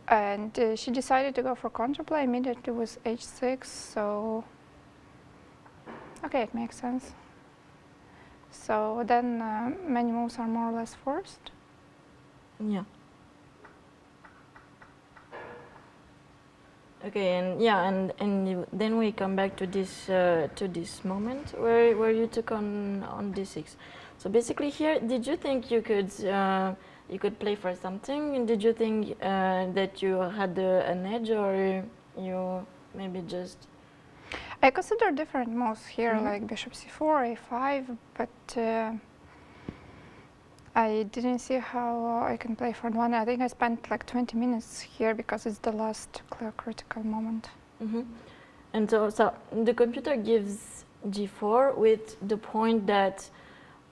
And she decided to go for counterplay immediately with h6, so okay, it makes sense. So then many moves are more or less forced. Yeah. Okay, and yeah, and then we come back to this moment where you took on d6. So basically here, did you think you could play for something? And did you think that you had an edge, or you maybe just? I consider different moves here, like bishop c4, a5, but I didn't see how I can play for one. I think I spent like 20 minutes here because it's the last clear critical moment. And so the computer gives g4 with the point that,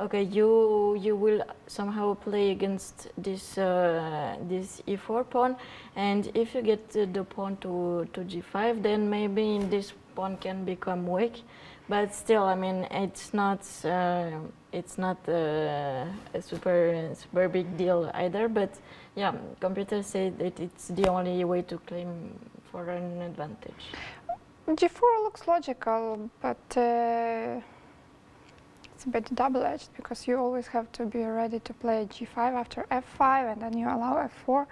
okay, you will somehow play against this this e4 pawn, and if you get the pawn to g5, then maybe this pawn can become weak. But still, I mean, it's not a super big deal either. But yeah, computers say that it's the only way to claim for an advantage. g4 looks logical, but it's a bit double-edged because you always have to be ready to play g5 after f5, and then you allow f4.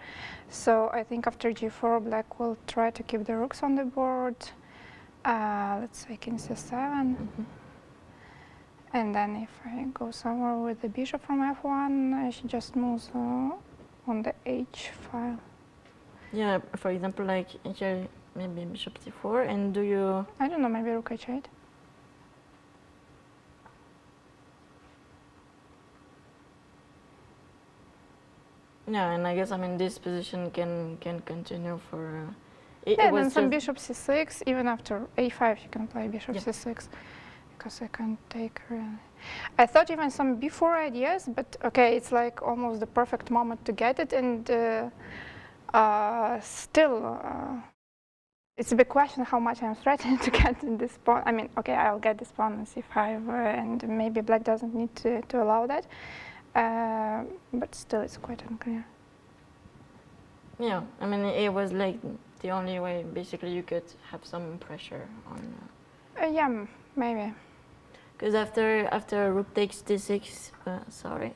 So I think after g4, black will try to keep the rooks on the board. Let's say king c7. And then if I go somewhere with the bishop from f1, she just moves on the h file. Yeah, for example, like here, maybe bishop c4, and do you? I don't know, maybe rook h8. Yeah, and I guess, I mean, this position can continue for. Yeah, then some bishop c6, even after a5 you can play bishop c6, because I can't take really. I thought even some b4 ideas, but okay, it's like almost the perfect moment to get it, and still It's a big question how much I'm threatening to get in this pawn. I mean, okay, I'll get this pawn on c5, and maybe black doesn't need to allow that. But still, it's quite unclear. Yeah, I mean, it was like the only way, basically, you could have some pressure on. Yeah, maybe. Because after rook takes d6, sorry,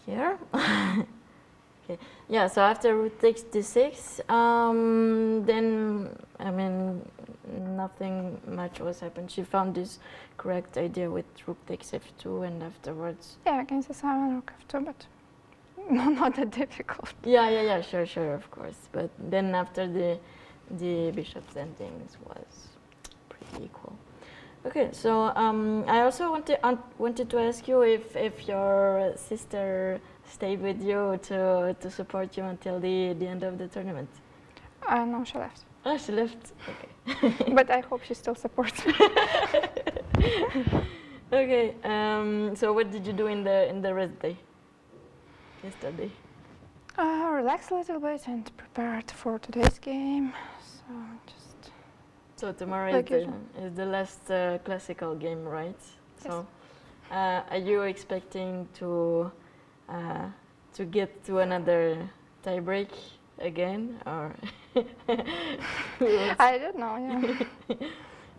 here. Okay. Yeah, so after rook takes d6, then, I mean, nothing much was happened. She found this correct idea with rook takes f2, and afterwards. Yeah, against the 7 rook f2, but not that difficult. Yeah, sure, of course. But then after the bishop's endings was pretty equal. Okay, so I also wanted to ask you if your sister stayed with you to support you until the end of the tournament. No, she left. Oh, she left. Okay. But I hope she still supports me. Okay. So what did you do in the rest day? Yesterday. Relax a little bit and prepared for today's game. So just. So tomorrow is the last classical game, right? Yes. So, are you expecting to get to another tiebreak again, or? I don't know. Yeah.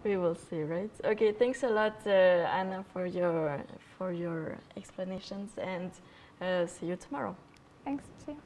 We will see, right? Okay. Thanks a lot, Anna, for your explanations, and see you tomorrow. Thanks. See you.